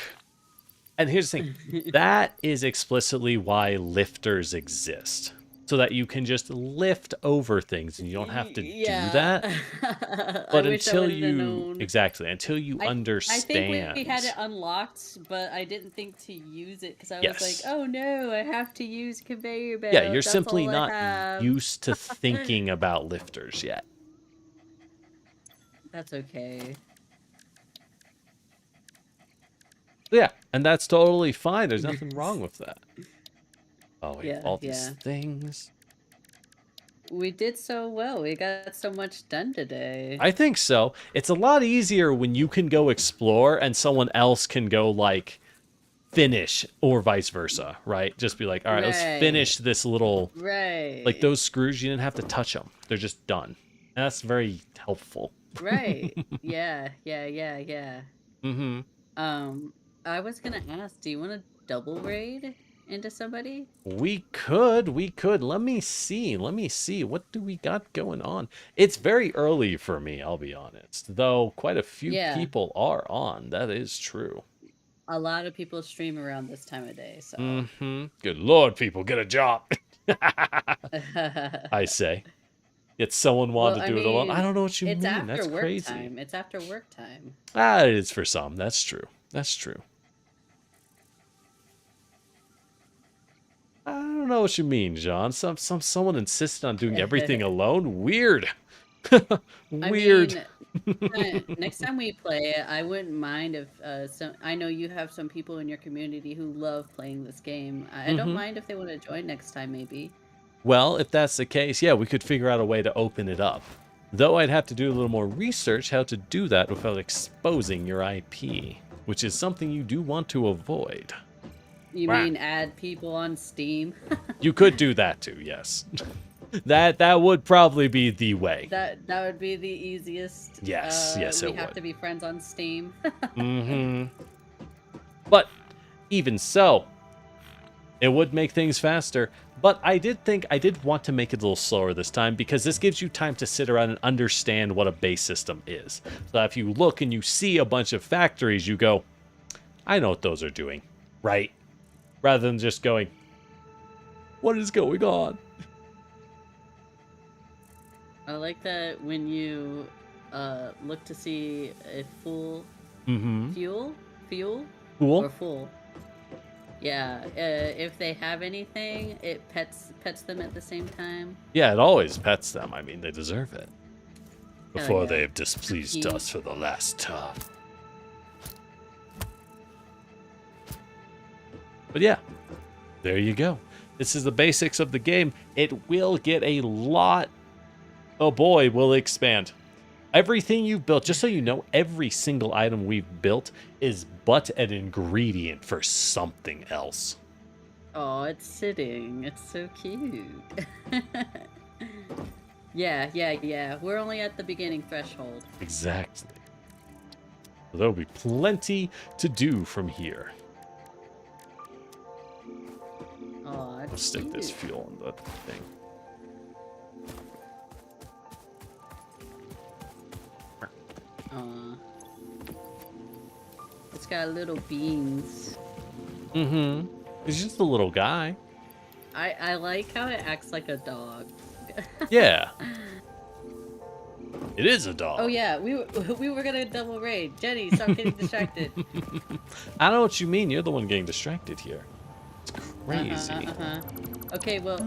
And here's the thing. That is explicitly why lifters exist. so that you can just lift over things and you don't have to do that. I But wish I until would've you known. until you I understand. think we had it unlocked, but I didn't think to use it because I was Yes. like, oh no, I have to use conveyor belt. Yeah, you're That's simply all I not have. used to thinking about lifters yet. That's okay. Yeah, and that's totally fine. There's nothing wrong with that. Oh, we have all these things. We did so well. We got so much done today. I think so. It's a lot easier when you can go explore and someone else can go, like, finish, or vice versa, right? Just be like, all right, let's finish this little... Right. Like, those screws, you didn't have to touch them. They're just done. And that's very helpful. Right. Yeah. Mm-hmm. I was gonna ask, do you want to double raid into somebody? We could. Let me see. What do we got going on? It's very early for me, I'll be honest. Though quite a few people are on. That is true. A lot of people stream around this time of day, so. Mm-hmm. Good Lord, people, get a job. I say. Yet someone wanted to do it alone. I don't know what you mean. That's crazy. Time. It's after work time. Ah, it is for some. That's true. I don't know what you mean, John. Someone insisted on doing everything alone. Weird. Weird. I mean, next time we play, I wouldn't mind if I know you have some people in your community who love playing this game. I don't mind if they want to join next time, maybe. Well, if that's the case, yeah, we could figure out a way to open it up. Though I'd have to do a little more research how to do that without exposing your IP, which is something you do want to avoid. You mean add people on Steam? You could do that too, yes. That would probably be the way. That would be the easiest. Yes, it would. We have to be friends on Steam. Mm-hmm. But even so, it would make things faster. But I did want to make it a little slower this time because this gives you time to sit around and understand what a base system is. So if you look and you see a bunch of factories, you go, I know what those are doing, right? Rather than just going, what is going on? I like that when you look to see if full fuel or full. Yeah, if they have anything, it pets them at the same time. Yeah, it always pets them. I mean, they deserve it. Before yeah. they have displeased us for the last time. But yeah, there you go. This is the basics of the game. It will get a lot. Oh boy, will it expand. Everything you've built, just so you know, every single item we've built is but an ingredient for something else. Oh, it's sitting. It's so cute. Yeah. We're only at the beginning threshold. Exactly. There'll be plenty to do from here. Oh, I'll stick this fuel on the thing. It's got little beans. Mm-hmm. He's just a little guy. I like how it acts like a dog. Yeah. It is a dog. Oh yeah, we were gonna double raid. Jenny, stop getting distracted. I know what you mean. You're the one getting distracted here. It's crazy. Okay, well,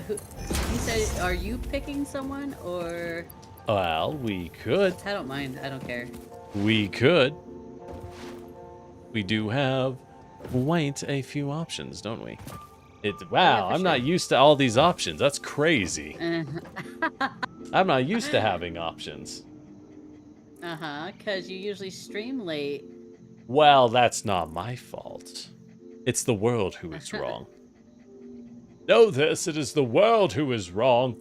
you said, are you picking someone or? Well, we could. I don't mind. I don't care. We could. We do have quite a few options, don't we? Wow, I'm not used to all these options. That's crazy. I'm not used to having options. Because you usually stream late. Well, that's not my fault. It's the world who is wrong. Know this, it is the world who is wrong.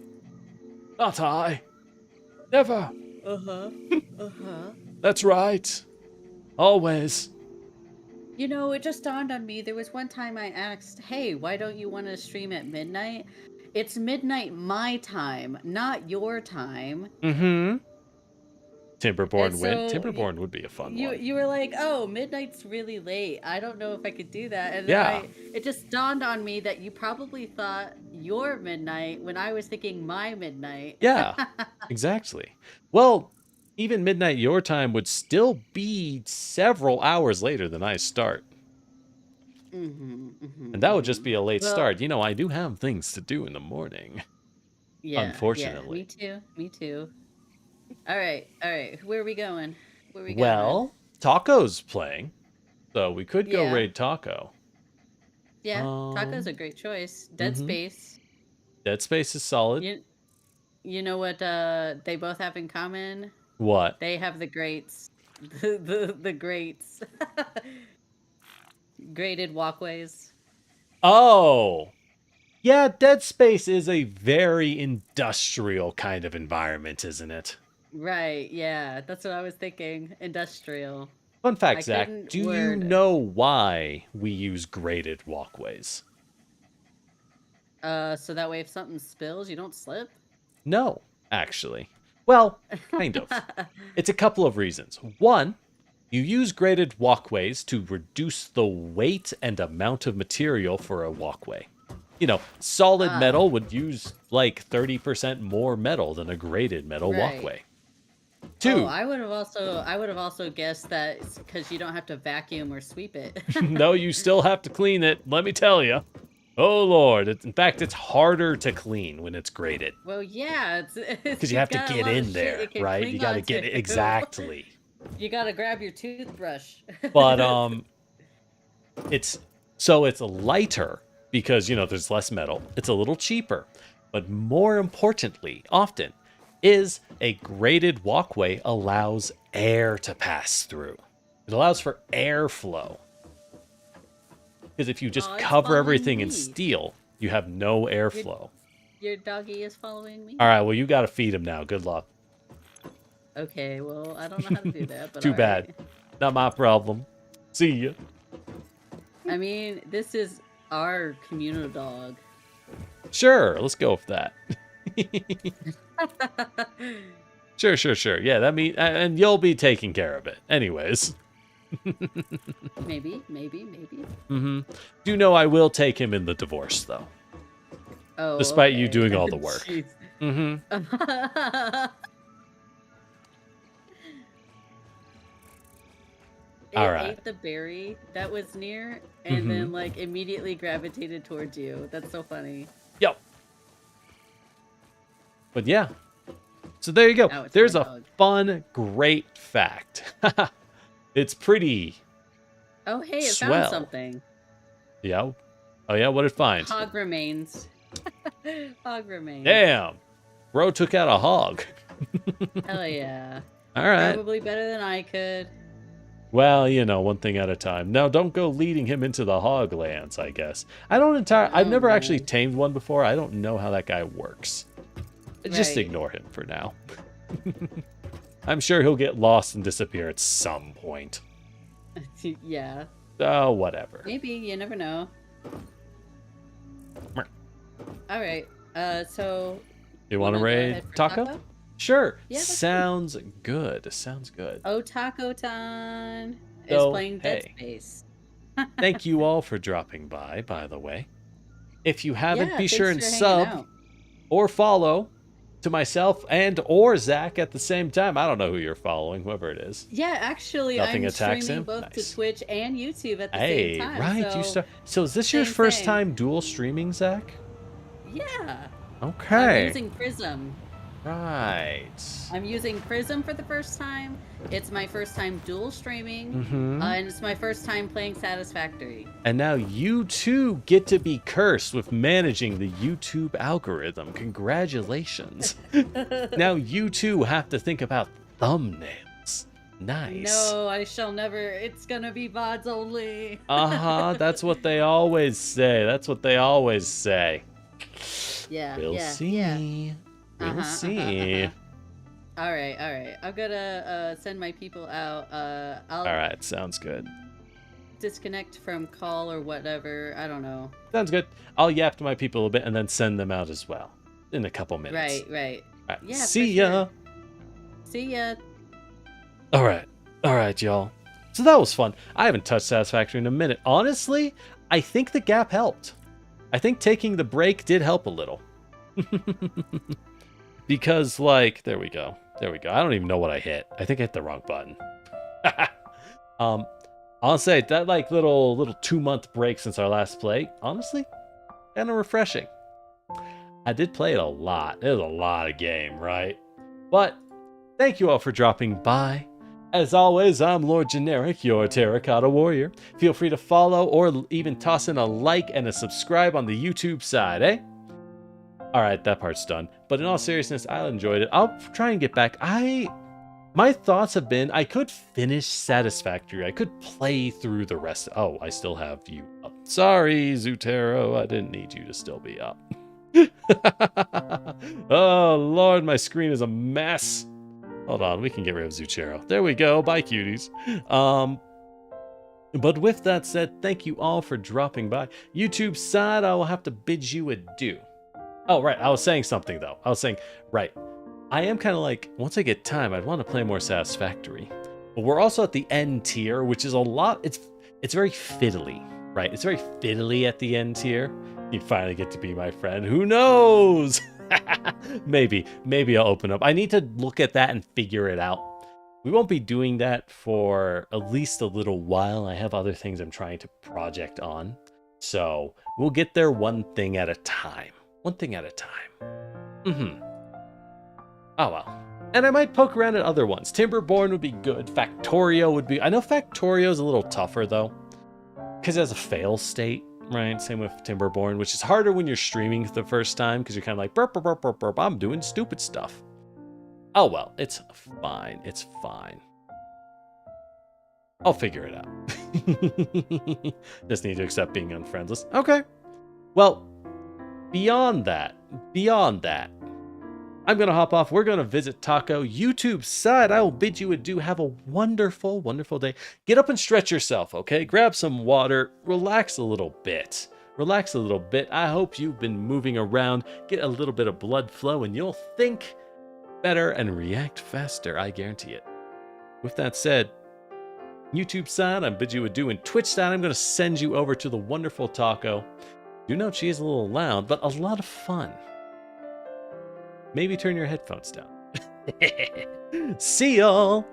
Not I. Never. That's right. Always. You know, it just dawned on me. There was one time I asked, hey, why don't you want to stream at midnight? It's midnight my time, not your time. Mm-hmm. Timberborn went. Timberborn would be a fun one. You were like, oh, midnight's really late. I don't know if I could do that. And yeah. It just dawned on me that you probably thought your midnight when I was thinking my midnight. Yeah, exactly. Well, even midnight your time would still be several hours later than I start. And that would just be a late Well, start. You know, I do have things to do in the morning, yeah, me unfortunately. too, me too. All right, where are we going? Where are we going? Well, Taco's playing, so we could go Yeah. raid Taco. Yeah, Taco's a great choice. Dead Space. Dead Space is solid. You know what they both have in common? What? They have the greats. The greats. Graded walkways. Oh! Yeah, Dead Space is a very industrial kind of environment, isn't it? Right, yeah. That's what I was thinking. Industrial. Fun fact, I Zach, couldn't do you word- know why we use graded walkways? So that way if something spills, you don't slip? No, actually. Well, kind of. It's a couple of reasons. One, you use graded walkways to reduce the weight and amount of material for a walkway. You know, solid metal would use like 30% more metal than a graded metal Right. walkway. Two, Oh, I would have also guessed that it's because you don't have to vacuum or sweep it. no, you still have to clean it, let me tell you. Oh, Lord. In fact, it's harder to clean when it's graded. Well, yeah, Because you have to get in there, right? You got to get it. Exactly. You got to grab your toothbrush. But, it's lighter because, you know, there's less metal. It's a little cheaper. But more importantly, often, is a graded walkway allows air to pass through. It allows for airflow. Because if you just Oh, it's cover following everything in me. steel, you have no airflow. Your doggy is following me? All right, well, you got to feed him now. Good luck. Okay, well, I don't know how to do that, but Too all bad. right. Not my problem. See ya. I mean, this is our communal dog. Sure, let's go with that. Sure. Yeah, that mean, and you'll be taking care of it. Anyways. Maybe. Do know I will take him in the divorce, though. Oh, Despite you okay. doing all the work. Jeez. It All right. ate the berry that was near and then like immediately gravitated towards you. That's so funny. Yep. But yeah. So there you go. Now it's There's my a dog. fun, great fact. It's pretty. Oh, hey, it Swell. found something. Yeah. Oh yeah. What did it find? Hog remains. Hog remains. Damn. Bro took out a hog. Hell yeah. All right. Probably better than I could. Well, you know, one thing at a time. Now, don't go leading him into the hog lands, I guess. I've never no. actually tamed one before. I don't know how that guy works. Just Right. ignore him for now. I'm sure he'll get lost and disappear at some point. Yeah. Oh, whatever. Maybe, you never know. Mer. All right. So You want to wanna go raid ahead for Taco? Sure. Yeah, that's Sounds good. Sounds good. Oh, Taco-tan is So, playing Dead hey. Space. Thank you all for dropping by the way. If you haven't, Yeah, be sure and thanks for hanging sub out. or follow to myself and or Zach at the same time. I don't know who you're following, whoever it is. Yeah, actually, Nothing I'm attacks streaming him? both Nice. to Twitch and YouTube at the Hey, same time. right. So, You start. So is this your same first thing. time dual streaming, Zach? Yeah. Okay. I'm using Prism. Right. I'm using Prism for the first time. It's my first time dual streaming. Mhm. And it's my first time playing Satisfactory. And now you too get to be cursed with managing the YouTube algorithm. Congratulations. Now you too have to think about thumbnails. Nice. No, I shall never. It's gonna be VODs only. Uh-huh. That's what they always say. Yeah. We'll yeah, see. Yeah. We'll see. All right. I'm gonna send my people out. I'll All right. Sounds good. disconnect from call or whatever. I don't know. Sounds good. I'll yap to my people a bit and then send them out as well in a couple minutes. Right. All right. Yeah, See for ya. sure. See ya. All right, y'all. So that was fun. I haven't touched Satisfactory in a minute. Honestly, I think the gap helped. I think taking the break did help a little. Because, like, there we go. There we go. I don't even know what I hit. I think I hit the wrong button. I'll say that, like, little 2-month break since our last play, honestly, kind of refreshing. I did play it a lot. It was a lot of game, right? But thank you all for dropping by. As always, I'm Lord Generic, your Terracotta Warrior. Feel free to follow or even toss in a like and a subscribe on the YouTube side, eh? Alright, that part's done. But in all seriousness, I enjoyed it. I'll try and get back. My thoughts have been, I could finish Satisfactory. I could play through the rest. Oh, I still have you up. Sorry, Zutero. I didn't need you to still be up. Oh, Lord, my screen is a mess. Hold on, we can get rid of Zuchero. There we go. Bye, cuties. But with that said, thank you all for dropping by. YouTube side, I will have to bid you adieu. Oh, right. I was saying something, though. I was saying, right. I am kind of like, once I get time, I'd want to play more Satisfactory. But we're also at the end tier, which is a lot. It's very fiddly, right? It's very fiddly at the end tier. You finally get to be my friend. Who knows? Maybe I'll open up. I need to look at that and figure it out. We won't be doing that for at least a little while. I have other things I'm trying to project on. So we'll get there one thing at a time. One thing at a time. Oh well. And I might poke around at other ones. Timberborn would be good. Factorio would be... I know Factorio's a little tougher, though. Because it has a fail state, right? Same with Timberborn, which is harder when you're streaming for the first time, because you're kind of like, burp, burp, burp, burp, burp, I'm doing stupid stuff. Oh well, it's fine. It's fine. I'll figure it out. Just need to accept being unfriendless. Okay. Well, beyond that, I'm going to hop off. We're going to visit Taco. YouTube side, I will bid you adieu. Have a wonderful, wonderful day. Get up and stretch yourself, okay? Grab some water. Relax a little bit. Relax a little bit. I hope you've been moving around. Get a little bit of blood flow and you'll think better and react faster. I guarantee it. With that said, YouTube side, I bid you adieu. And Twitch side, I'm going to send you over to the wonderful Taco. Do note she is a little loud, but a lot of fun. Maybe turn your headphones down. See y'all!